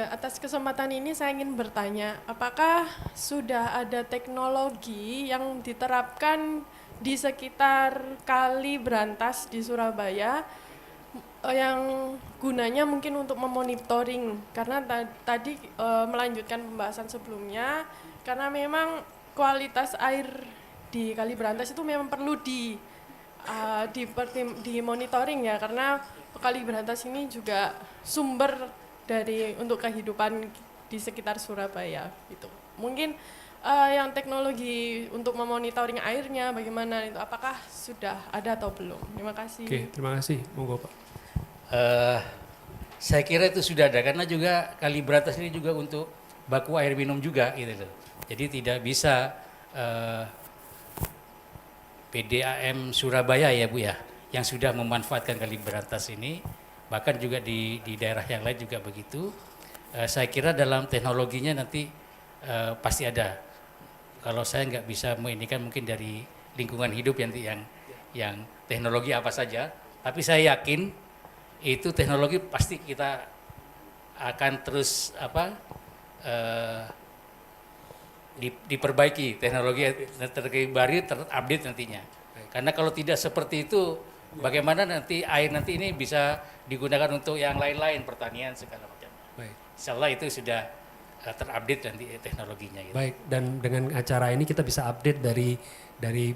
atas kesempatan ini saya ingin bertanya, apakah sudah ada teknologi yang diterapkan di sekitar Kali Brantas di Surabaya yang gunanya mungkin untuk memonitoring, karena tadi melanjutkan pembahasan sebelumnya, karena memang kualitas air di Kali Brantas itu memang perlu dimonitoring ya, karena Kali Brantas ini juga sumber dari untuk kehidupan di sekitar Surabaya gitu. Mungkin yang teknologi untuk memonitoring airnya bagaimana itu, apakah sudah ada atau belum? Terima kasih. Oke, terima kasih. Monggo Pak. Saya kira itu sudah ada, karena juga Kali Brantas ini juga untuk baku air minum juga gitu loh. Jadi tidak bisa PDAM Surabaya ya Bu ya, yang sudah memanfaatkan Kali Brantas ini, bahkan juga di daerah yang lain juga begitu. Saya kira dalam teknologinya nanti pasti ada. Kalau saya nggak bisa ini kan mungkin dari lingkungan hidup yang teknologi apa saja, tapi saya yakin itu teknologi pasti kita akan terus diperbaiki, teknologi baru terupdate nantinya. Karena kalau tidak seperti itu, bagaimana nanti air nanti ini bisa digunakan untuk yang lain-lain, pertanian segala macam. Baik. Insya Allah itu sudah terupdate nanti teknologinya. Gitu. Baik, dan dengan acara ini kita bisa update dari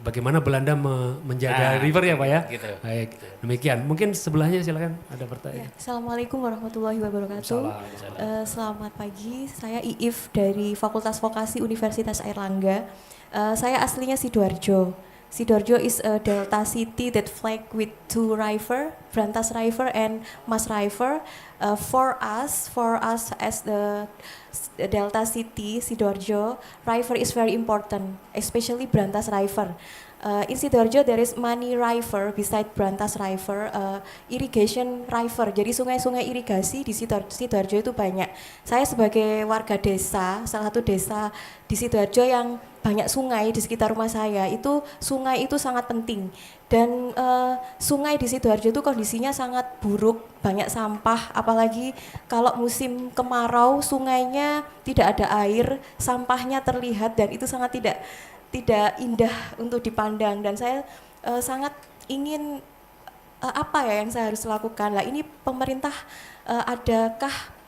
bagaimana Belanda menjaga river ya Pak ya. Gitu. Baik, demikian. Mungkin sebelahnya silakan ada pertanyaan. Assalamualaikum warahmatullahi wabarakatuh. Selamat pagi, saya Iif dari Fakultas Vokasi Universitas Airlangga. Saya aslinya Sidoarjo. Sidoarjo is a delta city that flanked with two river, Brantas River and Mas River. For us as the delta city, Sidoarjo, river is very important, especially Brantas River. In Sidoarjo there is Mani River beside Brantas River, irrigation river. Jadi sungai-sungai irigasi di Sidoarjo itu banyak. Saya sebagai warga desa, salah satu desa di Sidoarjo yang banyak sungai di sekitar rumah saya, itu sungai itu sangat penting. Dan sungai di Sidoarjo itu kondisinya sangat buruk, banyak sampah, apalagi kalau musim kemarau sungainya tidak ada air, sampahnya terlihat dan itu sangat tidak indah untuk dipandang. Dan saya sangat ingin apa ya yang saya harus lakukan. Lah ini pemerintah adakah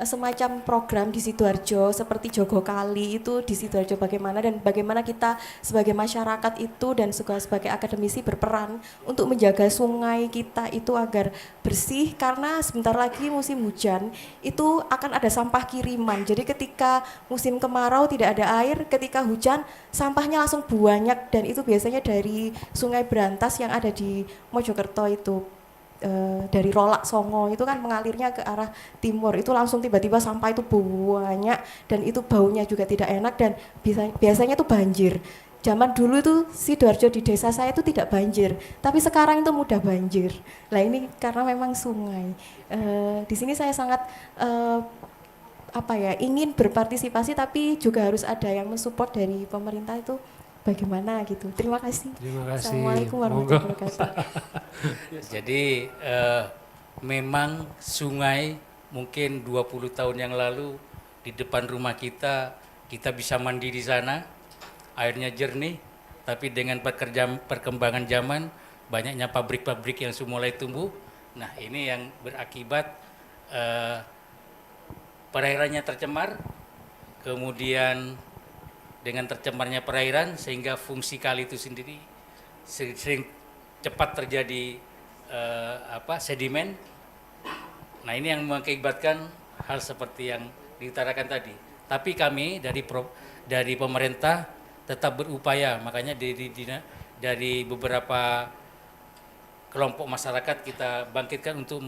semacam program di Sidoarjo seperti Jogo Kali itu di Sidoarjo bagaimana, dan bagaimana kita sebagai masyarakat itu dan juga sebagai akademisi berperan untuk menjaga sungai kita itu agar bersih, karena sebentar lagi musim hujan itu akan ada sampah kiriman. Jadi ketika musim kemarau tidak ada air, ketika hujan sampahnya langsung banyak, dan itu biasanya dari Sungai Brantas yang ada di Mojokerto itu. Dari Rolak Songo itu kan mengalirnya ke arah timur, itu langsung tiba-tiba sampah itu banyak dan itu baunya juga tidak enak, dan biasanya itu banjir. Zaman dulu itu Sidoarjo di desa saya itu tidak banjir, tapi sekarang itu mudah banjir. Nah ini karena memang sungai. Di sini saya sangat ingin berpartisipasi, tapi juga harus ada yang mensupport dari pemerintah itu. Bagaimana gitu. Terima kasih. Terima kasih. Assalamualaikum warahmatullahi wabarakatuh. Jadi memang sungai mungkin 20 tahun yang lalu di depan rumah kita bisa mandi di sana, airnya jernih, tapi dengan perkembangan zaman, banyaknya pabrik-pabrik yang mulai tumbuh. Nah ini yang berakibat perairannya tercemar, kemudian dengan tercemarnya perairan sehingga fungsi kali itu sendiri sering cepat terjadi sedimen. Nah ini yang mengakibatkan hal seperti yang diutarakan tadi. Tapi kami dari pemerintah tetap berupaya, makanya dari beberapa kelompok masyarakat kita bangkitkan untuk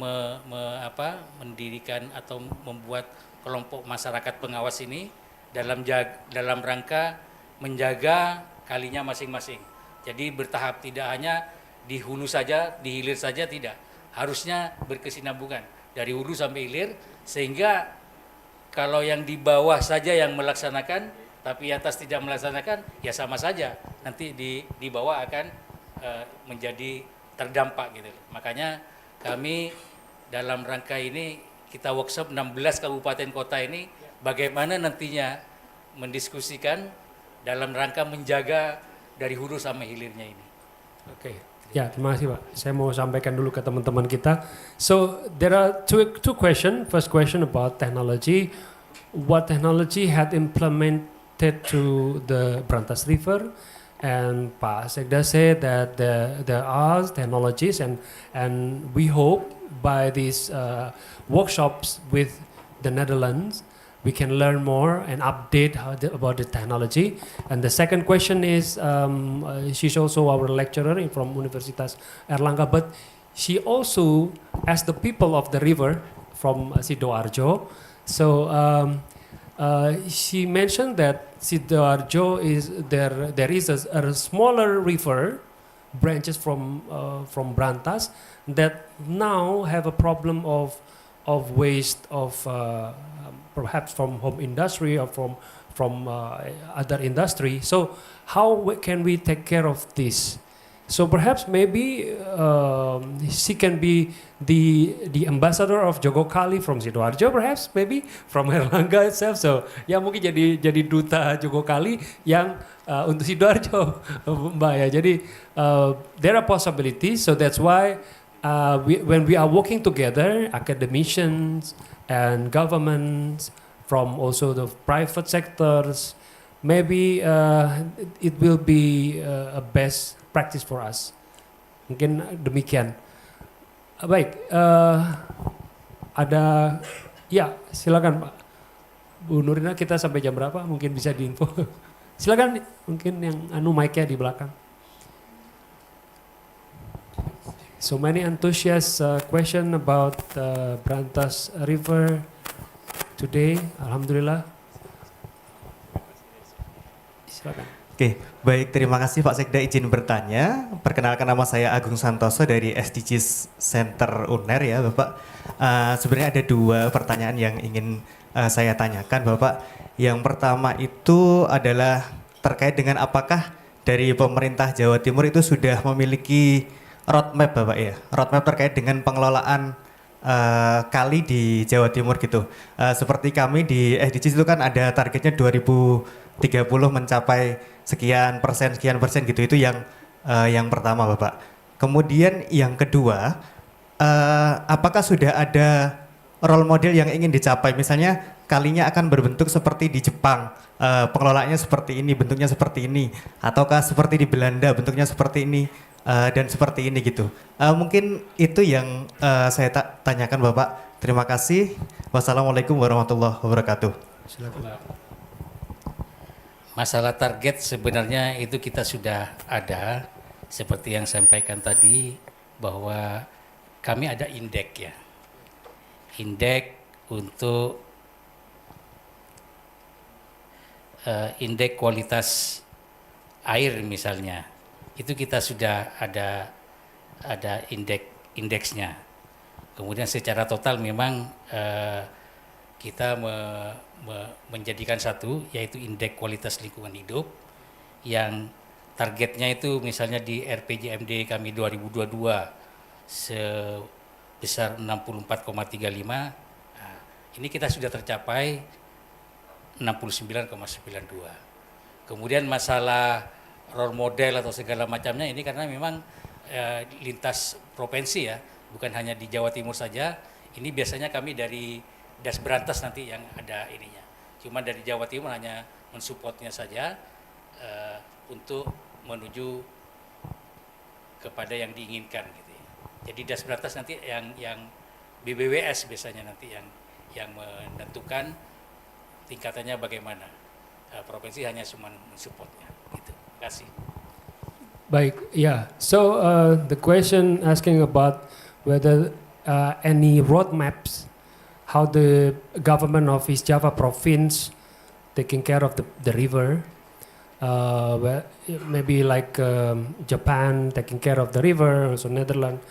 mendirikan atau membuat kelompok masyarakat pengawas ini dalam rangka menjaga kalinya masing-masing. Jadi bertahap, tidak hanya di hulu saja, di hilir saja, tidak. Harusnya berkesinambungan dari hulu sampai hilir, sehingga kalau yang di bawah saja yang melaksanakan, tapi atas tidak melaksanakan, ya sama saja. Nanti di bawah akan menjadi terdampak gitu. Makanya kami dalam rangka ini kita workshop 16 kabupaten kota ini, bagaimana nantinya mendiskusikan dalam rangka menjaga dari hulu sampai hilirnya ini. Oke. Ya, terima kasih Pak. Saya mau sampaikan dulu ke teman-teman kita. So, there are two questions. First question about technology. What technology had implemented to the Brantas River? And Pak Sekda said that there are technologies, and we hope by these workshops with the Netherlands, we can learn more and update about the technology. And the second question is, she's also our lecturer from Universitas Airlangga, but she also, as the people of the river from Sidoarjo, so she mentioned that Sidoarjo there is a smaller river, branches from Brantas, that now have a problem of of waste of perhaps from home industry or from other industry. So how can we take care of this? So perhaps maybe she can be the ambassador of Jogokali from Sidoarjo, perhaps maybe from Airlangga itself. So ya mungkin jadi duta Jogokali yang untuk Sidoarjo, Mbak ya. Jadi there are possibilities. So that's why when we are working together, academicians and governments from also the private sectors, maybe it will be a best practice for us. Mungkin demikian. Baik, ada ya silakan Pak Bu Nurina, kita sampai jam berapa? Mungkin bisa diinfo. Silakan, mungkin yang mic-nya di belakang. So many enthusiasts question about Brantas River today. Alhamdulillah. Silakan. Oke, baik, terima kasih Pak Sekda izin bertanya. Perkenalkan, nama saya Agung Santoso dari SDGs Center UNER ya Bapak. Sebenarnya ada 2 pertanyaan yang ingin saya tanyakan Bapak. Yang pertama itu adalah terkait dengan apakah dari pemerintah Jawa Timur itu sudah memiliki roadmap Bapak ya, roadmap terkait dengan pengelolaan kali di Jawa Timur gitu. Seperti kami di SDGs itu kan ada targetnya 2030 mencapai sekian persen gitu. Itu yang pertama Bapak. Kemudian yang kedua, apakah sudah ada role model yang ingin dicapai? Misalnya kalinya akan berbentuk seperti di Jepang, pengelolaannya seperti ini, bentuknya seperti ini, ataukah seperti di Belanda, bentuknya seperti ini dan seperti ini gitu. Mungkin itu yang saya tanyakan Bapak. Terima kasih. Wassalamualaikum warahmatullahi wabarakatuh. Silakan. Masalah target sebenarnya itu kita sudah ada, seperti yang sampaikan tadi bahwa kami ada indeks ya. Indeks untuk indeks kualitas air misalnya. Itu kita sudah ada indeksnya. Kemudian secara total memang kita menjadikan satu, yaitu indeks kualitas lingkungan hidup yang targetnya itu misalnya di RPJMD kami 2022 sebesar 64,35. Nah, ini kita sudah tercapai 69,92. Kemudian masalah role model atau segala macamnya ini karena memang lintas provinsi ya, bukan hanya di Jawa Timur saja. Ini biasanya kami dari Das Brantas nanti yang ada ininya. Cuma dari Jawa Timur hanya mensupportnya saja untuk menuju kepada yang diinginkan gitu ya. Jadi Das Brantas nanti yang BBWS biasanya nanti yang menentukan tingkatannya bagaimana. Provinsi hanya cuma mensupportnya gitu. Terima kasih. Baik, yeah. So the question asking about whether any roadmaps, how the government of East Java province taking care of the river, maybe like Japan taking care of the river, also Netherlands.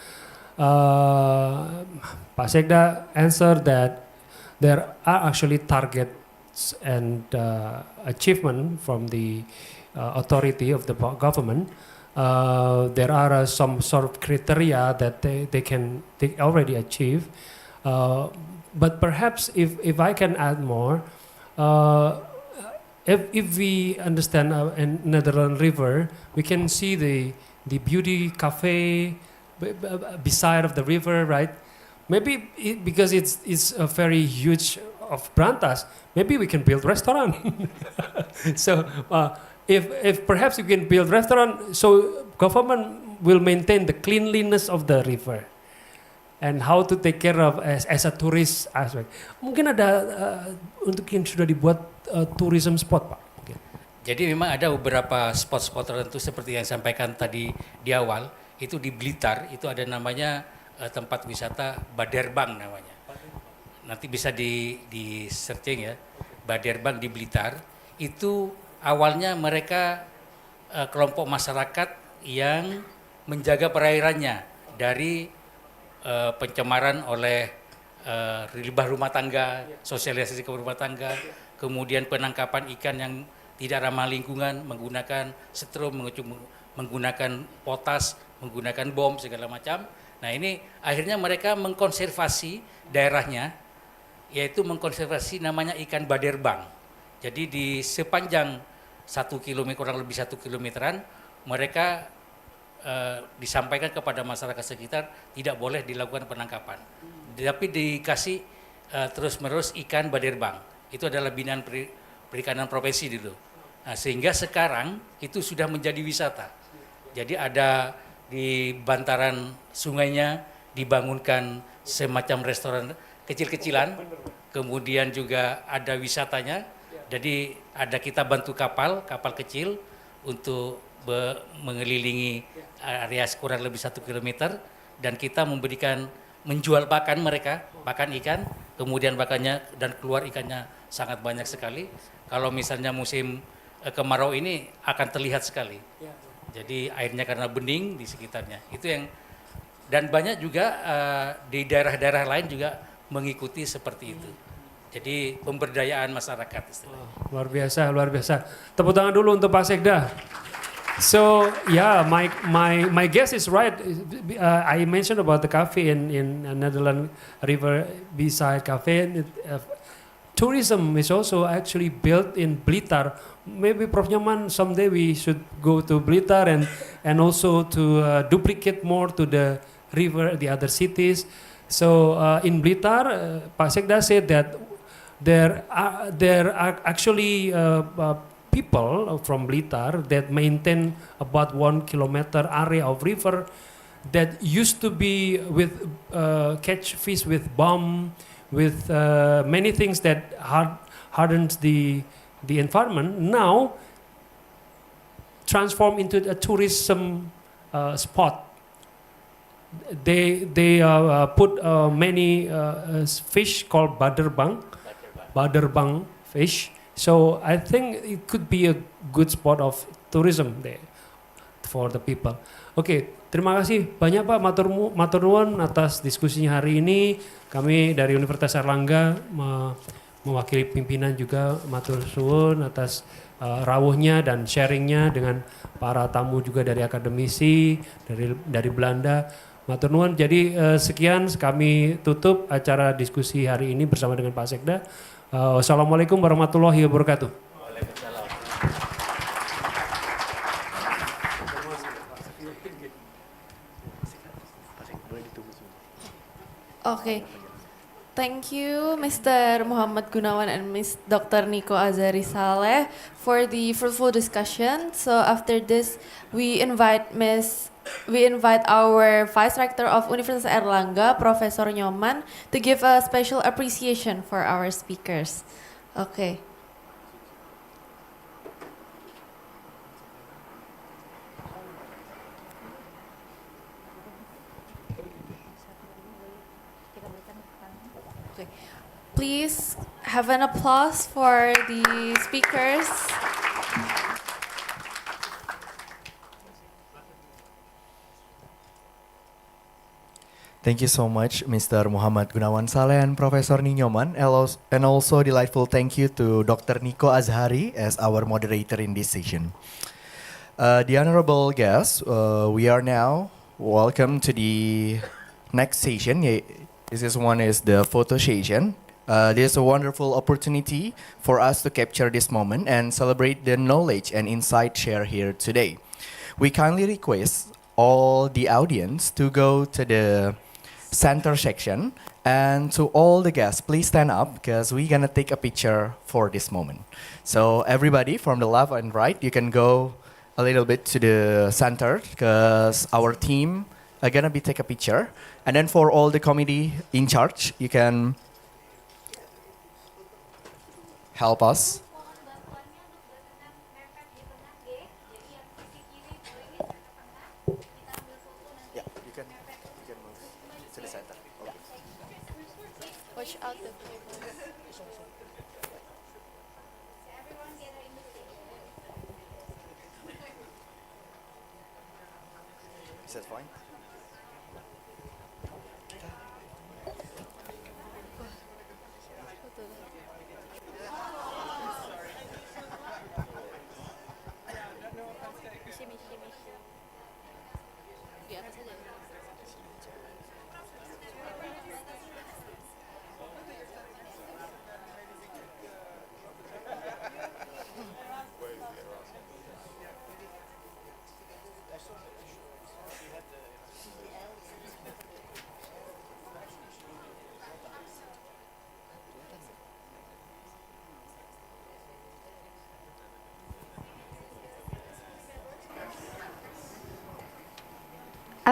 Pak Sekda answered that there are actually targets and achievement from the authority of the government. There are some sort of criteria that they already achieve. But perhaps if I can add more, if we understand Netherlands River, we can see the beauty cafe beside of the river, right? Maybe because it's a very huge of Brantas, maybe we can build restaurant. So if perhaps we can build restaurant, so government will maintain the cleanliness of the river. And how to take care of as a tourist aspect. Mungkin ada untuk yang sudah dibuat tourism spot Pak. Okay. Jadi memang ada beberapa spot-spot tertentu seperti yang sampaikan tadi di awal. Itu di Blitar, itu ada namanya tempat wisata Baderbang namanya. Nanti bisa di searching ya, Baderbang di Blitar. Itu awalnya mereka kelompok masyarakat yang menjaga perairannya dari pencemaran oleh limbah rumah tangga, sosialisasi ke rumah tangga, kemudian penangkapan ikan yang tidak ramah lingkungan, menggunakan setrum, menggunakan potas, menggunakan bom segala macam. Nah ini akhirnya mereka mengkonservasi daerahnya, yaitu mengkonservasi namanya ikan baderbang. Jadi di sepanjang 1 kilometer, kurang lebih 1 kilometeran, mereka disampaikan kepada masyarakat sekitar tidak boleh dilakukan penangkapan. Tapi dikasih terus-menerus ikan baderbang. Itu adalah binaan perikanan provinsi dulu. Nah, sehingga sekarang itu sudah menjadi wisata. Jadi ada di bantaran sungainya dibangunkan semacam restoran kecil-kecilan, kemudian juga ada wisatanya. Jadi ada kita bantu kapal kecil untuk mengelilingi area kurang lebih 1 kilometer, dan kita menjual pakan mereka, pakan ikan, kemudian pakannya dan keluar ikannya sangat banyak sekali. Kalau misalnya musim kemarau ini akan terlihat sekali. Jadi airnya karena bening di sekitarnya. Itu yang, dan banyak juga di daerah-daerah lain juga mengikuti seperti itu. Jadi pemberdayaan masyarakat istilahnya. Luar biasa, luar biasa. Tepuk tangan dulu untuk Pak Sekda. So yeah, my guess is right. I mentioned about the cafe in Netherlands River beside cafe. Tourism is also actually built in Blitar. Maybe Prof Nyoman, someday we should go to Blitar and also to duplicate more to the river, the other cities. So in Blitar, Pak Sekda said that there are actually people from Blitar that maintain about 1 kilometer area of river that used to be with catch fish with bomb, with many things that hardens the environment. Now transform into a tourism spot. They put many fish called baderbang fish. So I think it could be a good spot of tourism there for the people. Oke, terima kasih banyak Pak matur nuwun atas diskusinya hari ini. Kami dari Universitas Airlangga mewakili pimpinan juga matur suwun atas rawuhnya dan sharingnya dengan para tamu juga dari akademisi dari Belanda. Matur nuwun. Jadi sekian kami tutup acara diskusi hari ini bersama dengan Pak Sekda. Wassalamualaikum warahmatullahi wabarakatuh. Waalaikumsalam. Okay. Thank you, Mr. Muhammad Gunawan and Ms. Dr. Niko Azari Saleh for the fruitful discussion. So after this, we invite our Vice Rector of Universitas Airlangga, Professor Nyoman, to give a special appreciation for our speakers. Okay. Please have an applause for the speakers. Thank you so much, Mr. Muhammad Gunawan Saleh and Professor Ninyoman, and also delightful thank you to Dr. Niko Azhari as our moderator in this session. The honorable guests, we are now welcome to the next session. This is the photo session. This is a wonderful opportunity for us to capture this moment and celebrate the knowledge and insight shared here today. We kindly request all the audience to go to the center section, and to all the guests, please stand up because we're gonna take a picture for this moment. So everybody from the left and right, you can go a little bit to the center because our team are gonna be take a picture. And then for all the committee in charge, you can help us. Yeah, you can move to the center. Okay. Watch out the Is that fine?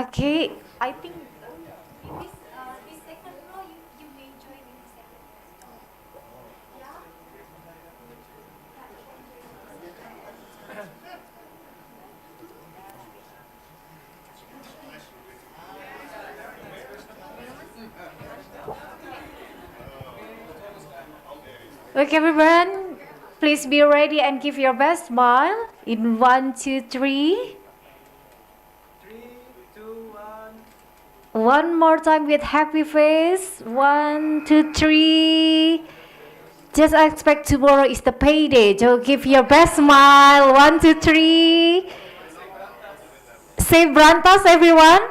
Okay, I think okay, everyone, please be ready and give your best smile in 1, 2, 3. One more time with happy face. 1, 2, 3. Just expect tomorrow is the payday. So give your best smile. 1, 2, 3. Say Brantas, everyone.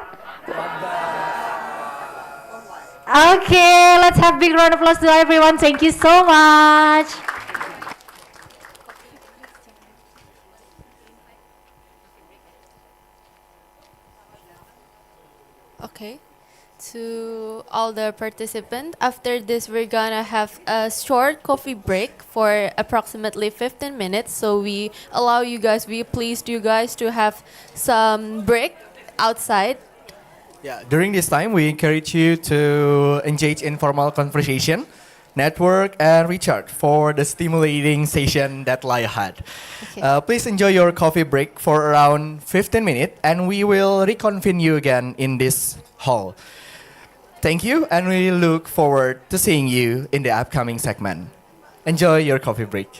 Okay, let's have big round of applause to everyone. Thank you so much. Okay. To all the participants, after this we're gonna have a short coffee break for approximately 15 minutes. So we allow you guys, we pleased you guys to have some break outside. Yeah, during this time, we encourage you to engage in formal conversation, network, and recharge for the stimulating session that lie ahead. Okay. Please enjoy your coffee break for around 15 minutes, and we will reconvene you again in this hall. Thank you, and we look forward to seeing you in the upcoming segment. Enjoy your coffee break.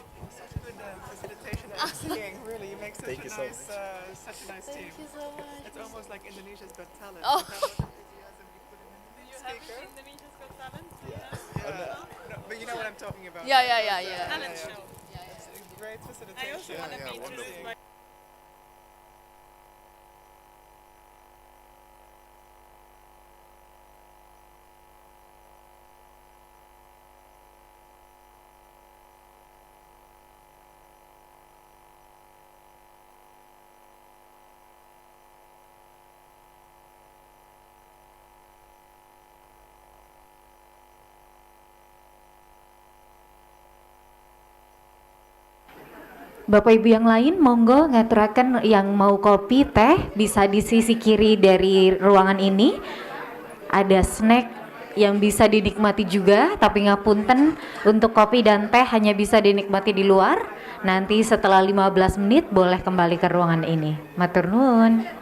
Really, you make such Thank a you so nice, such a nice team. Thank you so much. It's almost like Indonesia's Got Talent. Oh. With how much enthusiasm you put in the speaker. Indonesia's Got Talent? Yeah. No, but you know what I'm talking about. Yeah, right? yeah, Those, yeah, yeah. Talent show. It's a great facilitation. I also want to be introduced by Bapak Ibu yang lain, monggo ngaturaken yang mau kopi, teh, bisa di sisi kiri dari ruangan ini. Ada snack yang bisa dinikmati juga, tapi ngapunten untuk kopi dan teh hanya bisa dinikmati di luar. Nanti setelah 15 menit boleh kembali ke ruangan ini. Matur nuwun.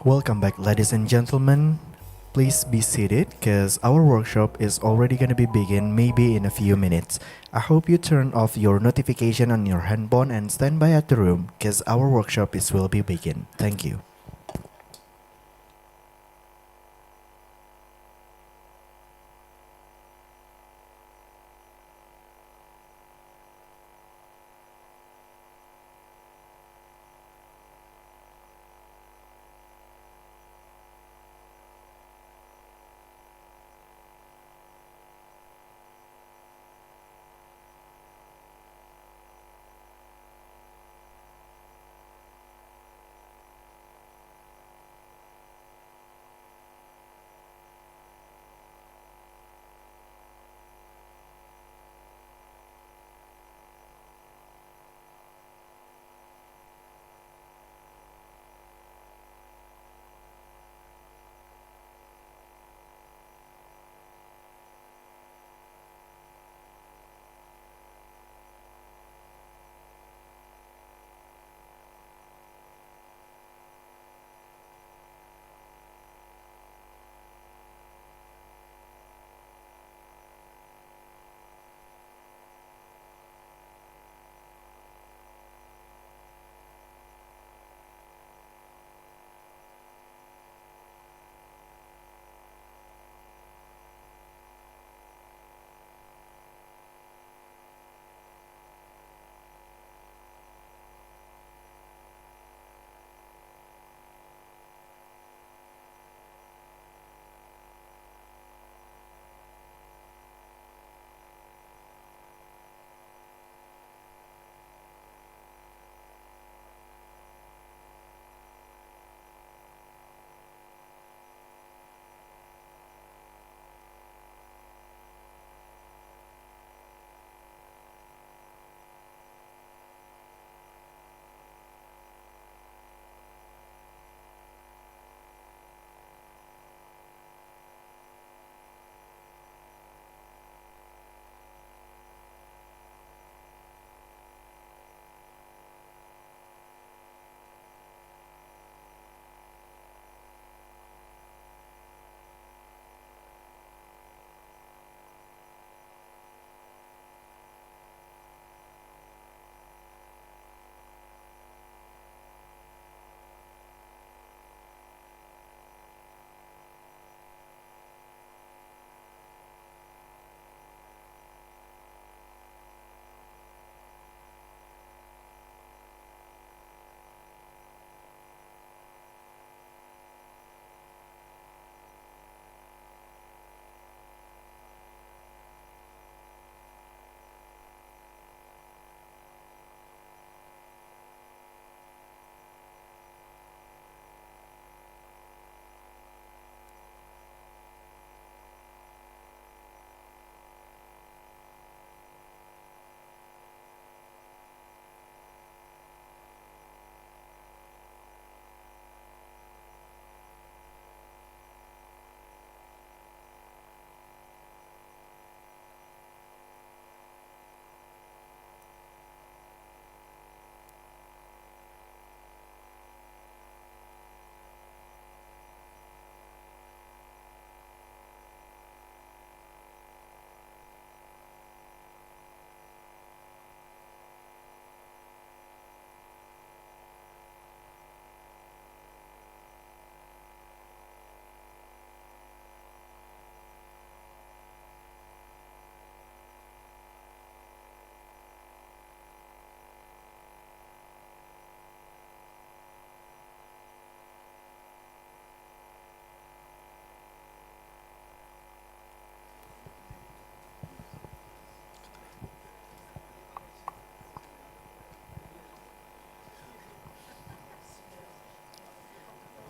Welcome back, ladies and gentlemen. Please be seated because our workshop is already going to be begin maybe in a few minutes. I hope you turn off your notification on your handphone and stand by at the room because our workshop is will be begin. Thank you.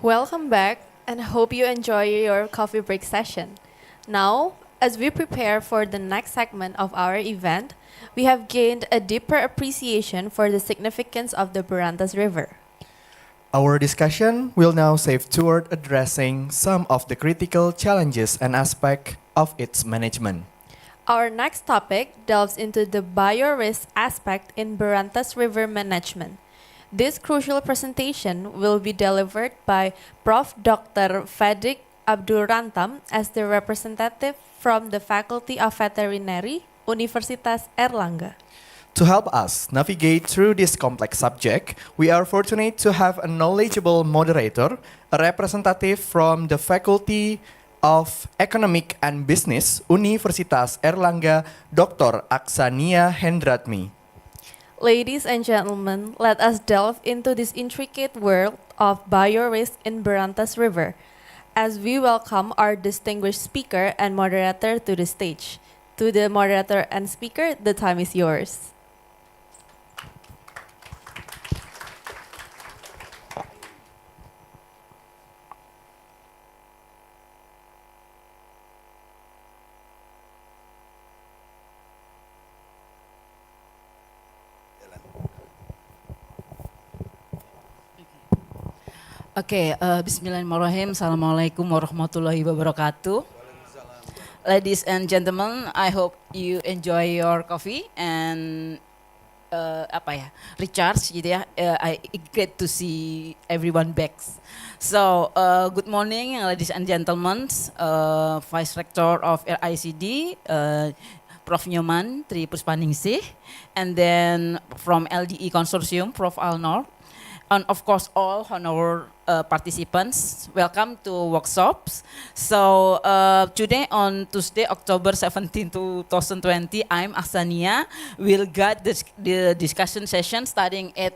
Welcome back and hope you enjoy your coffee break session. Now, as we prepare for the next segment of our event, we have gained a deeper appreciation for the significance of the Brantas River. Our discussion will now shift toward addressing some of the critical challenges and aspects of its management. Our next topic delves into the biorisk aspect in Brantas River management. This crucial presentation will be delivered by Prof. Dr. Fedik Abdurrantam as the representative from the Faculty of Veterinary, Universitas Airlangga. To help us navigate through this complex subject, we are fortunate to have a knowledgeable moderator, a representative from the Faculty of Economic and Business, Universitas Airlangga, Dr. Aksania Hendratmi. Ladies and gentlemen, let us delve into this intricate world of biorisk in Brantas River as we welcome our distinguished speaker and moderator to the stage. To the moderator and speaker, the time is yours. Okay, Bismillahirrahmanirrahim. Assalamualaikum warahmatullahi wabarakatuh. Ladies and gentlemen, I hope you enjoy your coffee and recharge gitu ya. I great to see everyone back. So, good morning, ladies and gentlemen. Vice Rector of RICD, Prof. Nyoman Tri Puspaningsih, and then from LDE Consortium, Prof. Alnor. And of course, all honor participants, welcome to workshops. So today on Tuesday, October 17, 2020, I'm Aksania, will guide the discussion session starting at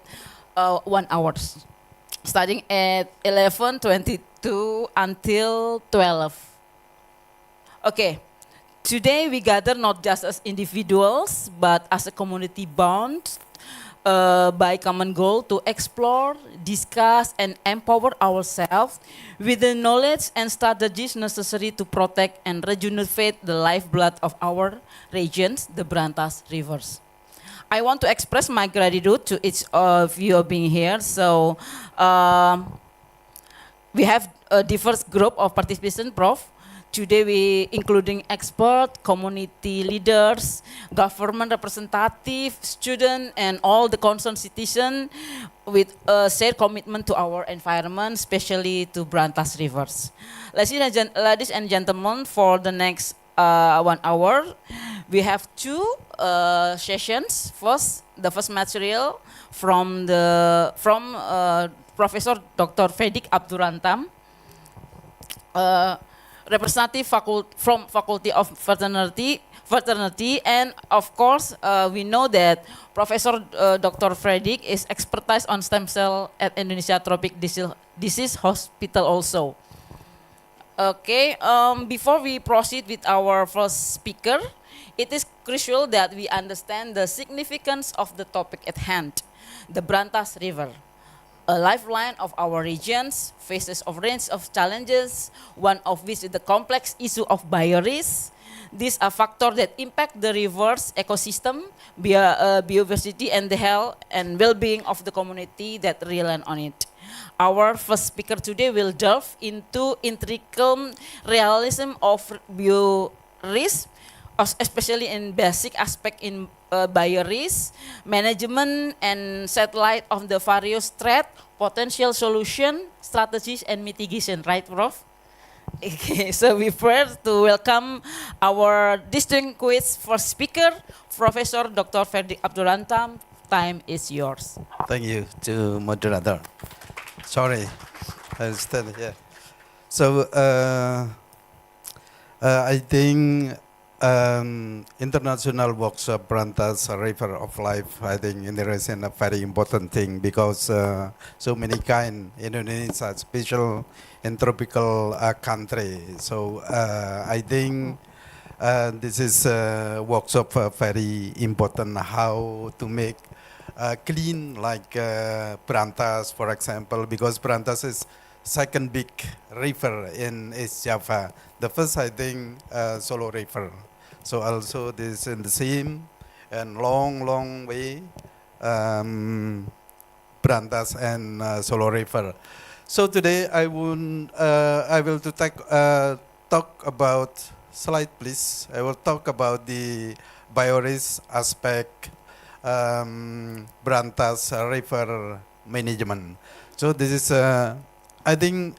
1 hour, starting at 11:22 until 12. Okay, today we gather not just as individuals, but as a community bond, by common goal to explore, discuss, and empower ourselves with the knowledge and strategies necessary to protect and rejuvenate the lifeblood of our regions, the Brantas rivers. I want to express my gratitude to each of you being here. So we have a diverse group of participants, Prof. Today we including expert, community leaders, government representative, student, and all the concerned citizen with a shared commitment to our environment, especially to Brantas rivers. Ladies and gentlemen, for the next 1 hour, we have two sessions. First, the first material from Professor Dr. Fedik Abdurrantam, representative from Faculty of Veterinary, and of course we know that Professor Dr. Fedik is expertise on stem cell at Indonesia Tropic Disease Hospital also. Okay, before we proceed with our first speaker, it is crucial that we understand the significance of the topic at hand, the Brantas River. A lifeline of our regions faces a range of challenges, one of which is the complex issue of biorisk. These are factors that impact the river's ecosystem, biodiversity, and the health and well-being of the community that rely on it. Our first speaker today will delve into intricate realism of biorisk, especially in basic aspect in biorisk management and satellite of the various threat, potential solution, strategies, and mitigation. Right, Prof? Okay, so we pray to welcome our distinguished first speaker, Professor Dr. Fedik Abdurrantam. Time is yours. Thank you to moderator. Sorry, I stand here. So I think international workshop Brantas River of Life, I think in the recent a very important thing because so many kind Indonesia, special and tropical country. So I think this is a workshop very important how to make clean like Brantas, for example, because Brantas is second big river in East Java. The first, I think, Solo River. So also this in the same and long way, Brantas and Solo River. So today I will to talk about slide, please. I will talk about the biorisk aspect, Brantas River management. So this is, I think,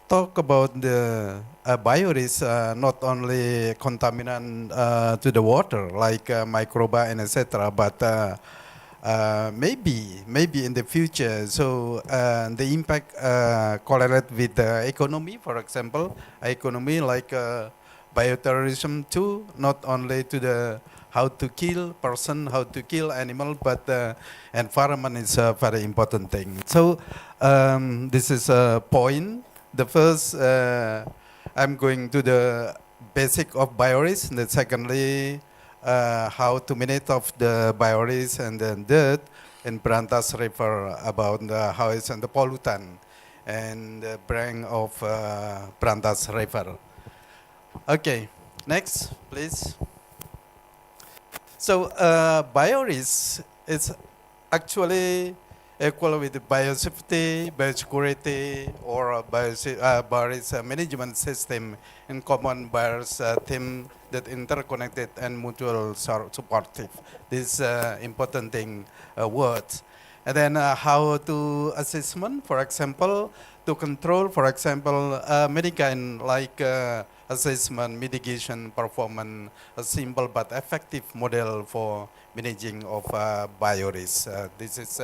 talk about the biorisk, not only contaminant to the water like microba and etc., but maybe in the future. So the impact correlate with the economy, for example, economy like bioterrorism too, not only to the how to kill person, how to kill animal, but environment is a very important thing. So this is a point. The first, I'm going to the basic of biorisk, and then secondly, how to manage of the biorisk and then dirt in Brantas River about how it's and the pollutant and the brand of Brantas River. Okay, next, please. So biorisk is actually equal with the biosafety, biosecurity, or biorisk management system in common biorisk team that interconnected and mutual supportive. This important thing words. And then how to assessment, for example, to control, for example, many kind like assessment, mitigation, performance, a simple but effective model for managing of biorisk. This is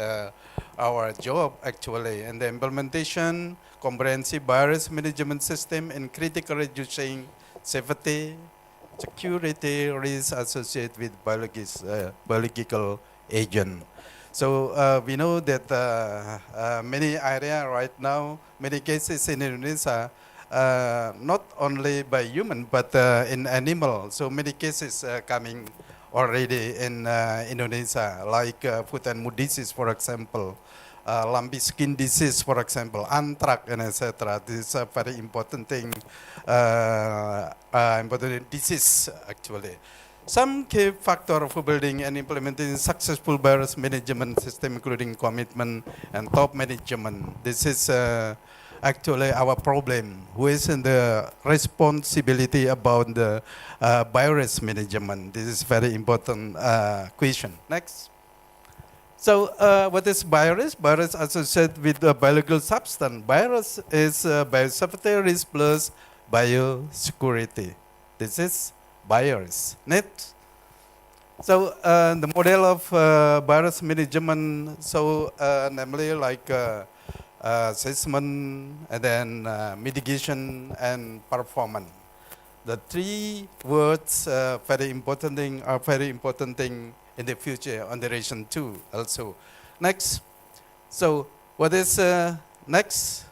our job actually, and the implementation, comprehensive biorisk management system and critical reducing safety, security risks associated with biological agent. So we know that many area right now, many cases in Indonesia, not only by human but in animal. So many cases coming already in Indonesia, like foot and mouth disease, for example, lumpy skin disease, for example, anthrax, and etc. This is a very important thing, important disease actually. Some key factor for building and implementing successful biorisk management system, including commitment and top management. This is actually our problem. Who is in the responsibility about the biorisk management? This is very important question. Next. So what is biorisk? Biorisk associated with the biological substance. Biorisk is biosafety risk plus biosecurity. This is biorisk. Next. So the model of biorisk management, so namely like assessment and then mitigation and performance. The three words very important thing are very important thing in the future on duration 2 also. Next. So what is next?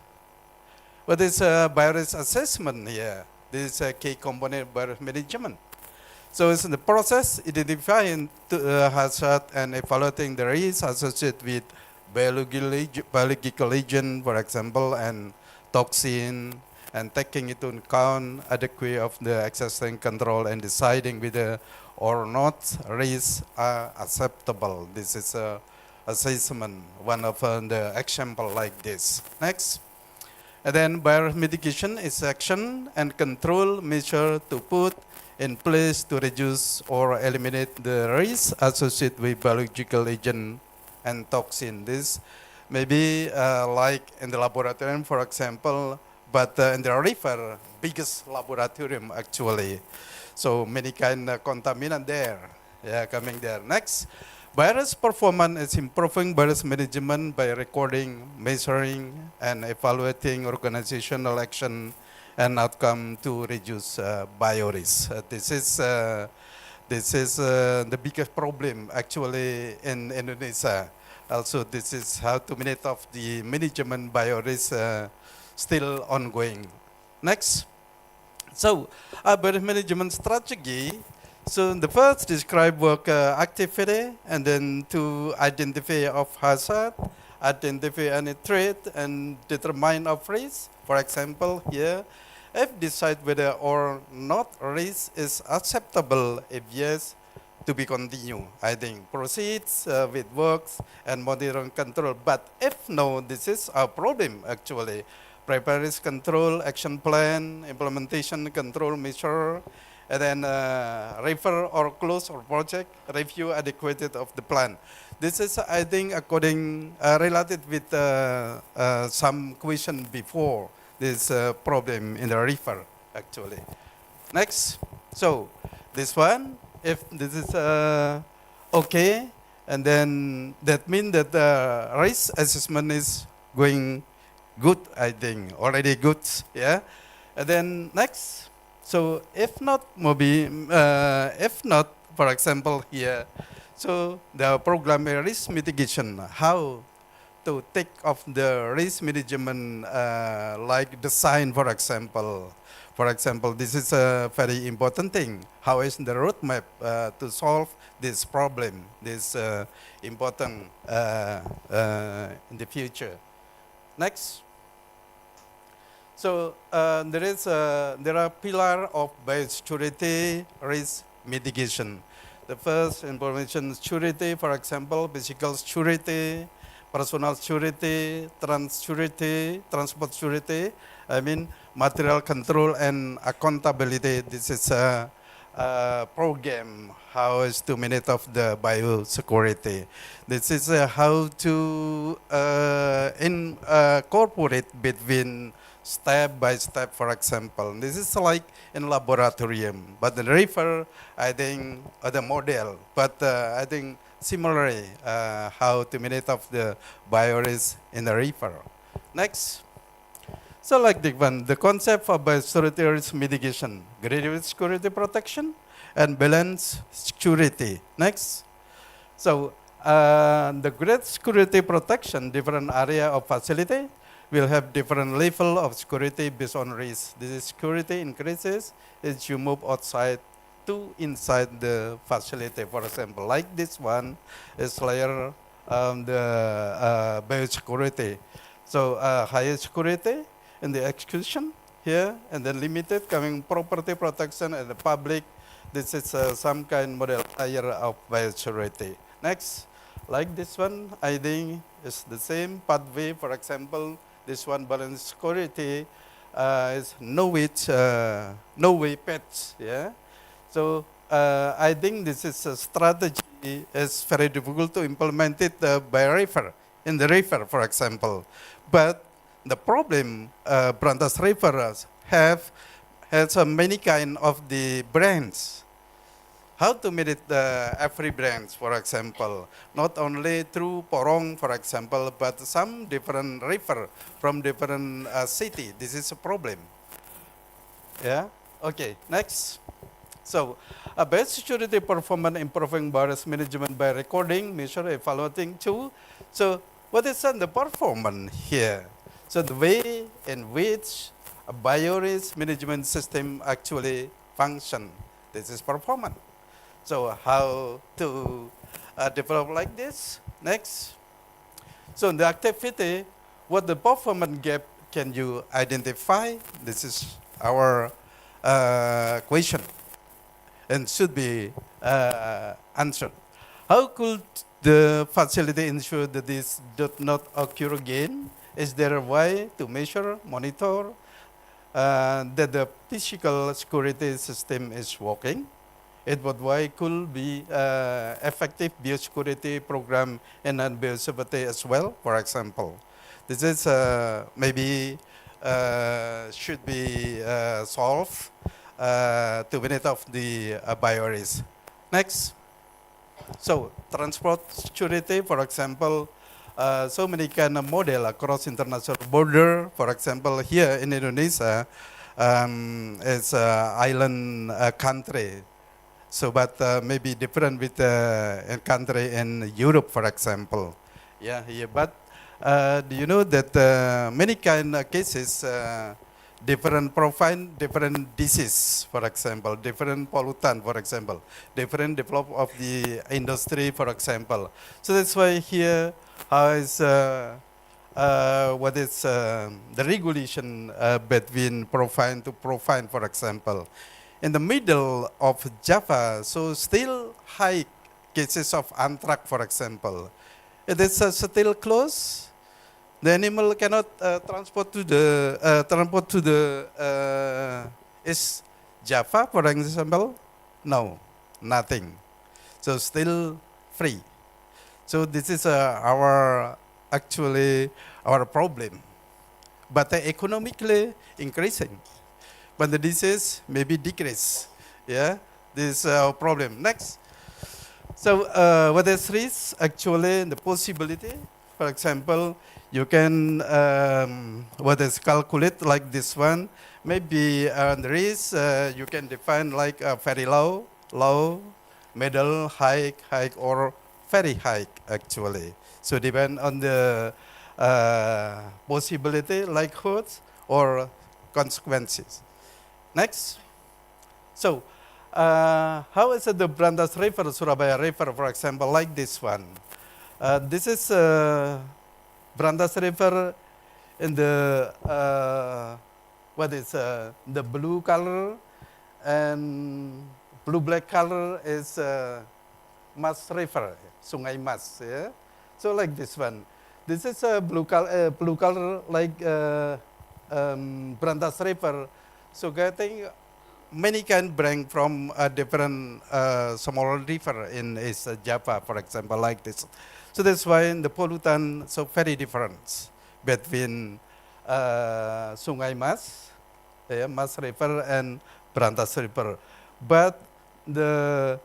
What is biorisk assessment here? This is a key component of biorisk management. So it's in the process identifying hazard and evaluating the risks associated with biological agent, for example, and toxin, and taking into account adequacy of the existing control and deciding whether or not risks are acceptable. This is a assessment, one of the example like this. Next. And then biorisk mitigation is action and control measure to put in place to reduce or eliminate the risks associated with biological agent and toxin. This maybe like in the laboratorium, for example, but in the river, biggest laboratorium actually. So many kind of contaminant there, coming there. Next, biorisk performance is improving biorisk management by recording, measuring, and evaluating organizational action and outcome to reduce biorisk. This is the biggest problem actually in Indonesia. Also, this is how to manage of the management biorisk still ongoing. Next. So, biorisk management strategy. So the first describe work activity and then to identify of hazard, identify any threat and determine of risk. For example, here, if decide whether or not risk is acceptable, if yes, to be continued. I think proceeds with works and monitoring control. But if no, this is our problem actually. Prepare risk control, action plan, implementation control measure, and then refer or close or project, review adequacy of the plan. This is, I think, according related with some question before this problem in the river, actually. Next, so this one, if this is okay, and then that means that the risk assessment is going good, I think, already good, yeah. And then next, so if not, maybe, if not, for example, here, so the program risk mitigation, how to take off the risk management, like design, for example. For example, this is a very important thing. How is the roadmap to solve this problem, this important in the future? Next. So there are pillars of biosecurity risk mitigation. The first, information security, for example, physical security, personal security, transport security, I mean, material control and accountability. This is a program, how is to manage of the biosecurity. This is how to incorporate between step by step, for example. This is like in laboratorium, but the river, I think, the model, but I think similarly, how to manage of the biorisk in the river. Next. So like the one, the concept of biosecurity risk mitigation, graduate security protection, and balance security. Next. So the great security protection, different area of facility, will have different level of security based on risk. This security increases as you move outside to inside the facility. For example, like this one is layer the biosecurity. So higher security in the execution here, and then limited coming property protection and the public. This is some kind model layer of biosecurity. Next, like this one, I think is the same pathway. For example, this one balance security is no way pets. Yeah. So I think this is a strategy is very difficult to implement it by river, in the river, for example. But the problem Brantas River has many kind of the brands. How to manage every brands, for example, not only through Porong, for example, but some different river from different city. This is a problem. Yeah. Okay. Next. So, biosecurity performance improving virus management by recording, measure, evaluating too. So, what is the performance here? So, the way in which a biorisk management system actually function. This is performance. So, how to develop like this? Next. So, in the activity, what the performance gap can you identify? This is our question and should be answered. How could the facility ensure that this does not occur again? Is there a way to measure, monitor that the physical security system is working? It would why could be effective biosecurity program and biosecurity as well, for example. This is maybe should be solved to benefit of the biorisk. Next. So transport security, for example, so many kind of model across international border. For example, here in Indonesia, it's an island country. So, but maybe different with a country in Europe, for example. Yeah, yeah. But do you know that many kind of cases, different profile, different disease, for example, different pollutant, for example, different develop of the industry, for example. So that's why here, how is what is the regulation between profile to profile, for example. In the middle of Java, so still high cases of anthrax, for example. It is still close. The animal cannot transport to the is Java, for example, no, nothing. So still free. So this is our actually our problem. But economically increasing. But the disease maybe decrease. Yeah, this problem. Next. So what is risk? Actually, the possibility. For example, you can what is calculate like this one. Maybe the risk you can define like very low, low, middle, high, high, or very high. Actually, so depend on the possibility, likelihood, or consequences. Next. So, how is the Brantas River, Surabaya River, for example, like this one? This is Brantas River in the what is the blue color, and blue-black color is Mas River, Sungai Mas. Yeah? So like this one. This is a blue color like Brantas River. So getting many can bring from a different small river in East Java, for example, like this. So that's why the pollutant so very different between Sungai Mas, Mas River, and Brantas River. But the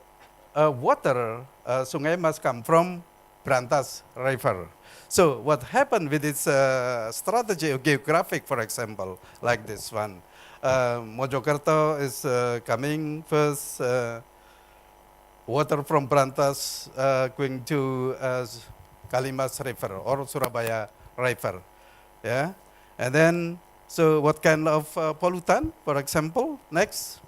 water Sungai Mas come from Brantas River. So what happened with this strategy of geographic, for example, like this one? Mojokerto is coming first, water from Brantas going to Kalimas River or Surabaya River. Yeah, and then, so what kind of pollutant, for example, next,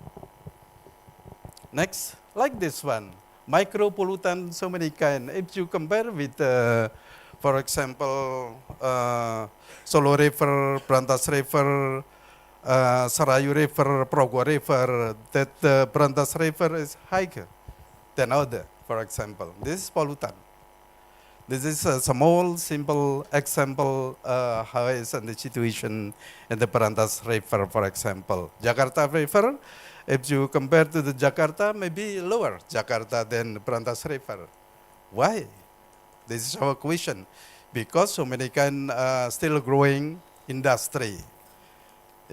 like this one, micro pollutant, so many kind. If you compare with, for example, Solo River, Brantas River, Sarayu River, Progo River, that Brantas River is higher than other, for example. This is pollutant. This is a small, simple example how is the situation in the Brantas River, for example. Jakarta River, if you compare to the Jakarta, maybe lower Jakarta than Brantas River. Why? This is our question. Because so many kind still growing industry.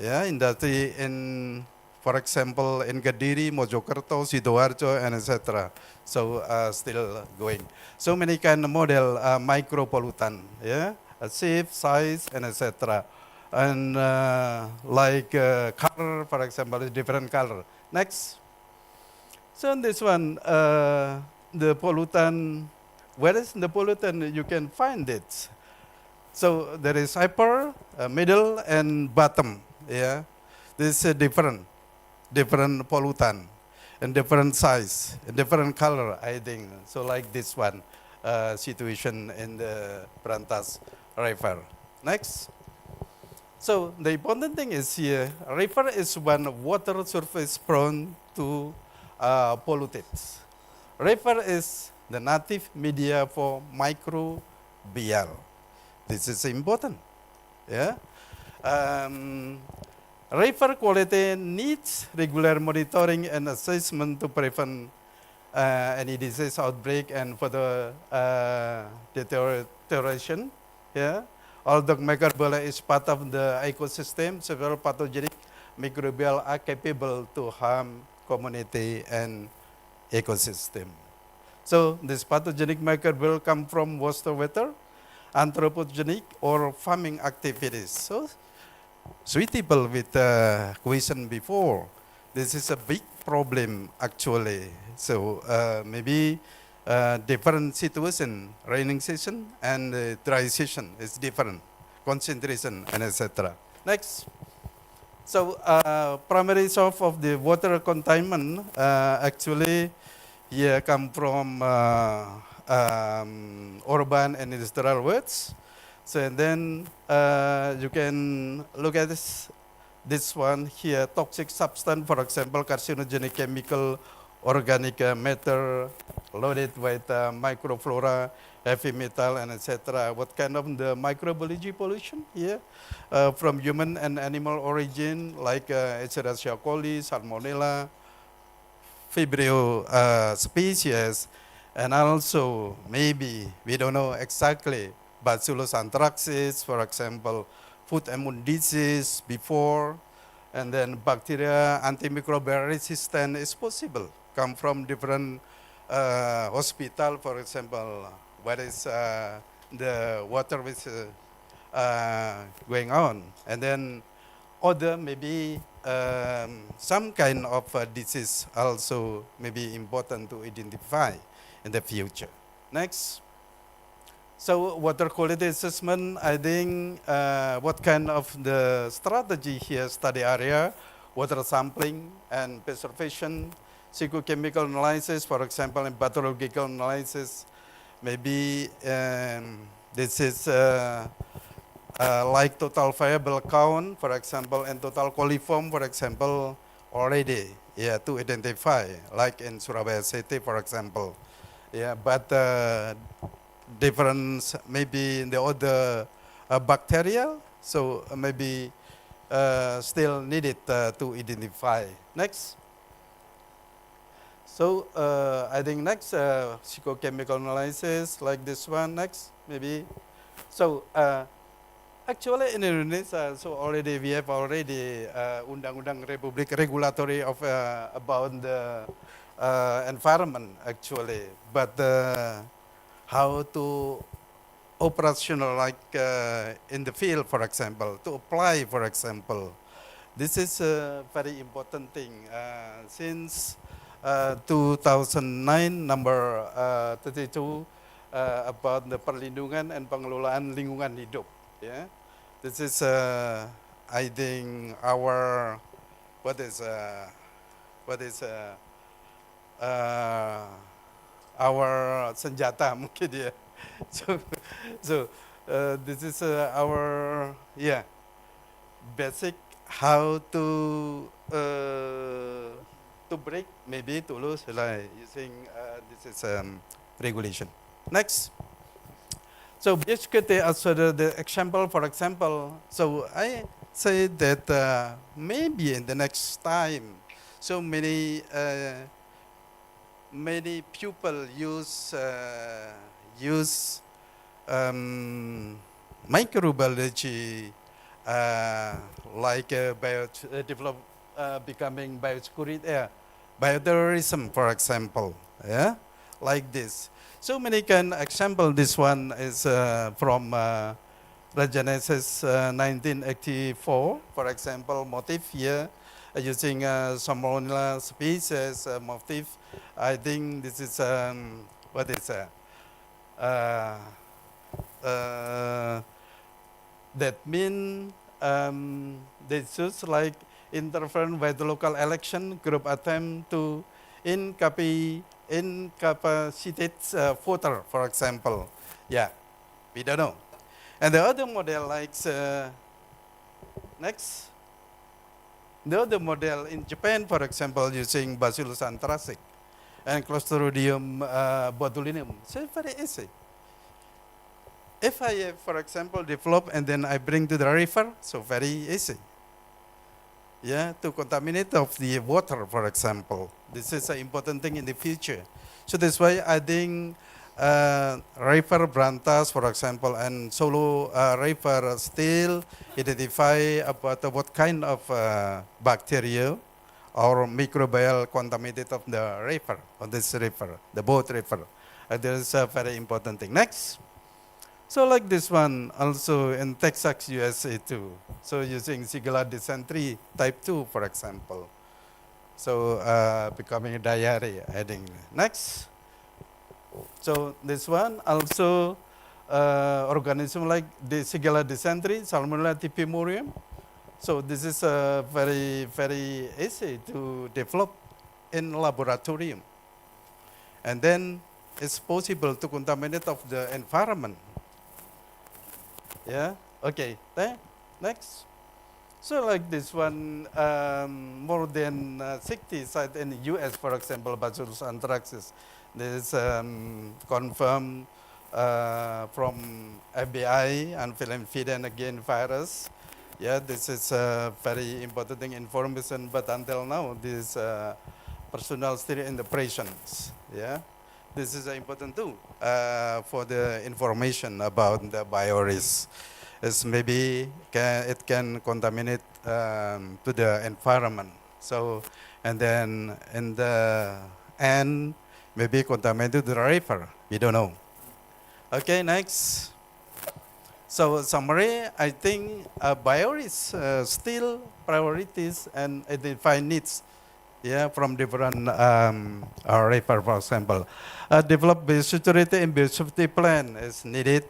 Yeah, industry in, for example, in Kediri, Mojokerto, Sidoarjo, and etc. So still going. So many kind of model micro pollutant, yeah, shape, size, and etc. And like color, for example, is different color. Next. So in this one, the pollutant. Where is the pollutant? You can find it. So there is upper, middle, and bottom. Yeah, this is different pollutant, and different size, and different color. I think so. Like this one situation in the Brantas River. Next. So the important thing is here, river is one water surface prone to pollutants. River is the native media for microbial. This is important. Yeah. River quality needs regular monitoring and assessment to prevent any disease outbreak and further deterioration. Yeah. Although microbial is part of the ecosystem, several pathogenic microbial are capable to harm community and ecosystem. So this pathogenic microbial come from water, anthropogenic or farming activities. So suitable with the question before, this is a big problem actually. So maybe different situation, raining season and dry season is different, concentration and etc. Next. So primary source of the water containment actually here come from urban and industrial words. So and then you can look at this one here, toxic substance, for example, carcinogenic chemical organic matter loaded with microflora, heavy metal, and etc. What kind of the microbiology pollution here from human and animal origin, like Escherichia coli, Salmonella, Vibrio species, and also maybe, we don't know exactly, Bacillus anthracis, for example, food-immune disease before, and then bacteria antimicrobial resistant is possible, come from different hospital, for example, what is the water which going on, and then other maybe some kind of disease also may be important to identify in the future. Next. So water quality assessment, I think what kind of the strategy here, study area, water sampling and preservation, psychochemical analysis, for example, and pathological analysis, maybe this is like total viable count, for example, and total coliform, for example, already, yeah, to identify, like in Surabaya City, for example. Yeah, but difference maybe in the other bacteria, so maybe still needed to identify. Next. So I think next psychochemical analysis like this one. Next, maybe. So actually in Indonesia, so already we have already Undang-Undang Republik Regulatory of about the environment actually, but how to operational like in the field, for example, to apply, for example. This is a very important thing. Since 2009 number 32 about the perlindungan and pengelolaan lingkungan hidup. Yeah, this is I think our what is our senjata mungkin ya. So this is our basic how to break maybe to lose like using this is regulation. Next. So basically, as the example, for example, so I say that maybe in the next time, so many people use microbiology like develop becoming biosecurity, bioterrorism, for example, yeah, like this. So many can example. This one is from Genesis 1984, for example, motif here using Salmonella species motif. I think this is what is that mean they choose like interfere with the local election group attempt to incapacitate voter, for example. Yeah, we don't know. And the other model like next. The other model in Japan, for example, using Bacillus anthracis and Clostridium botulinum. So very easy. If I, for example, develop and then I bring to the river, so very easy. Yeah, to contaminate of the water, for example. This is an important thing in the future. So that's why I think river Brantas, for example, and Solo river still identify about what kind of bacteria or microbial contaminated of the river, of this river, the boat river. That is a very important thing. Next. So like this one, also in Texas, USA too. So using Shigella dysentery type 2, for example. So becoming a diarrhea, I think. Next. So this one also organism like the Shigella dysentery, Salmonella typhimurium. So this is very, very easy to develop in laboratorium. And then it's possible to contaminate of the environment. Yeah, okay, next. So like this one, more than 60 sites in the US, for example, Bacillus anthracis. This confirmed from FBI and film feed again virus. Yeah, this is a very important thing, information, but until now, this personnel still in the prisons. Yeah, this is important too for the information about the bioris. Is maybe it can contaminate to the environment. So, and then in the end, maybe contaminate to the river. We don't know. Okay, next. So summary, I think bio is still priorities and identify needs, yeah, from different river, for example. Develop biosecurity and biosafety plan is needed.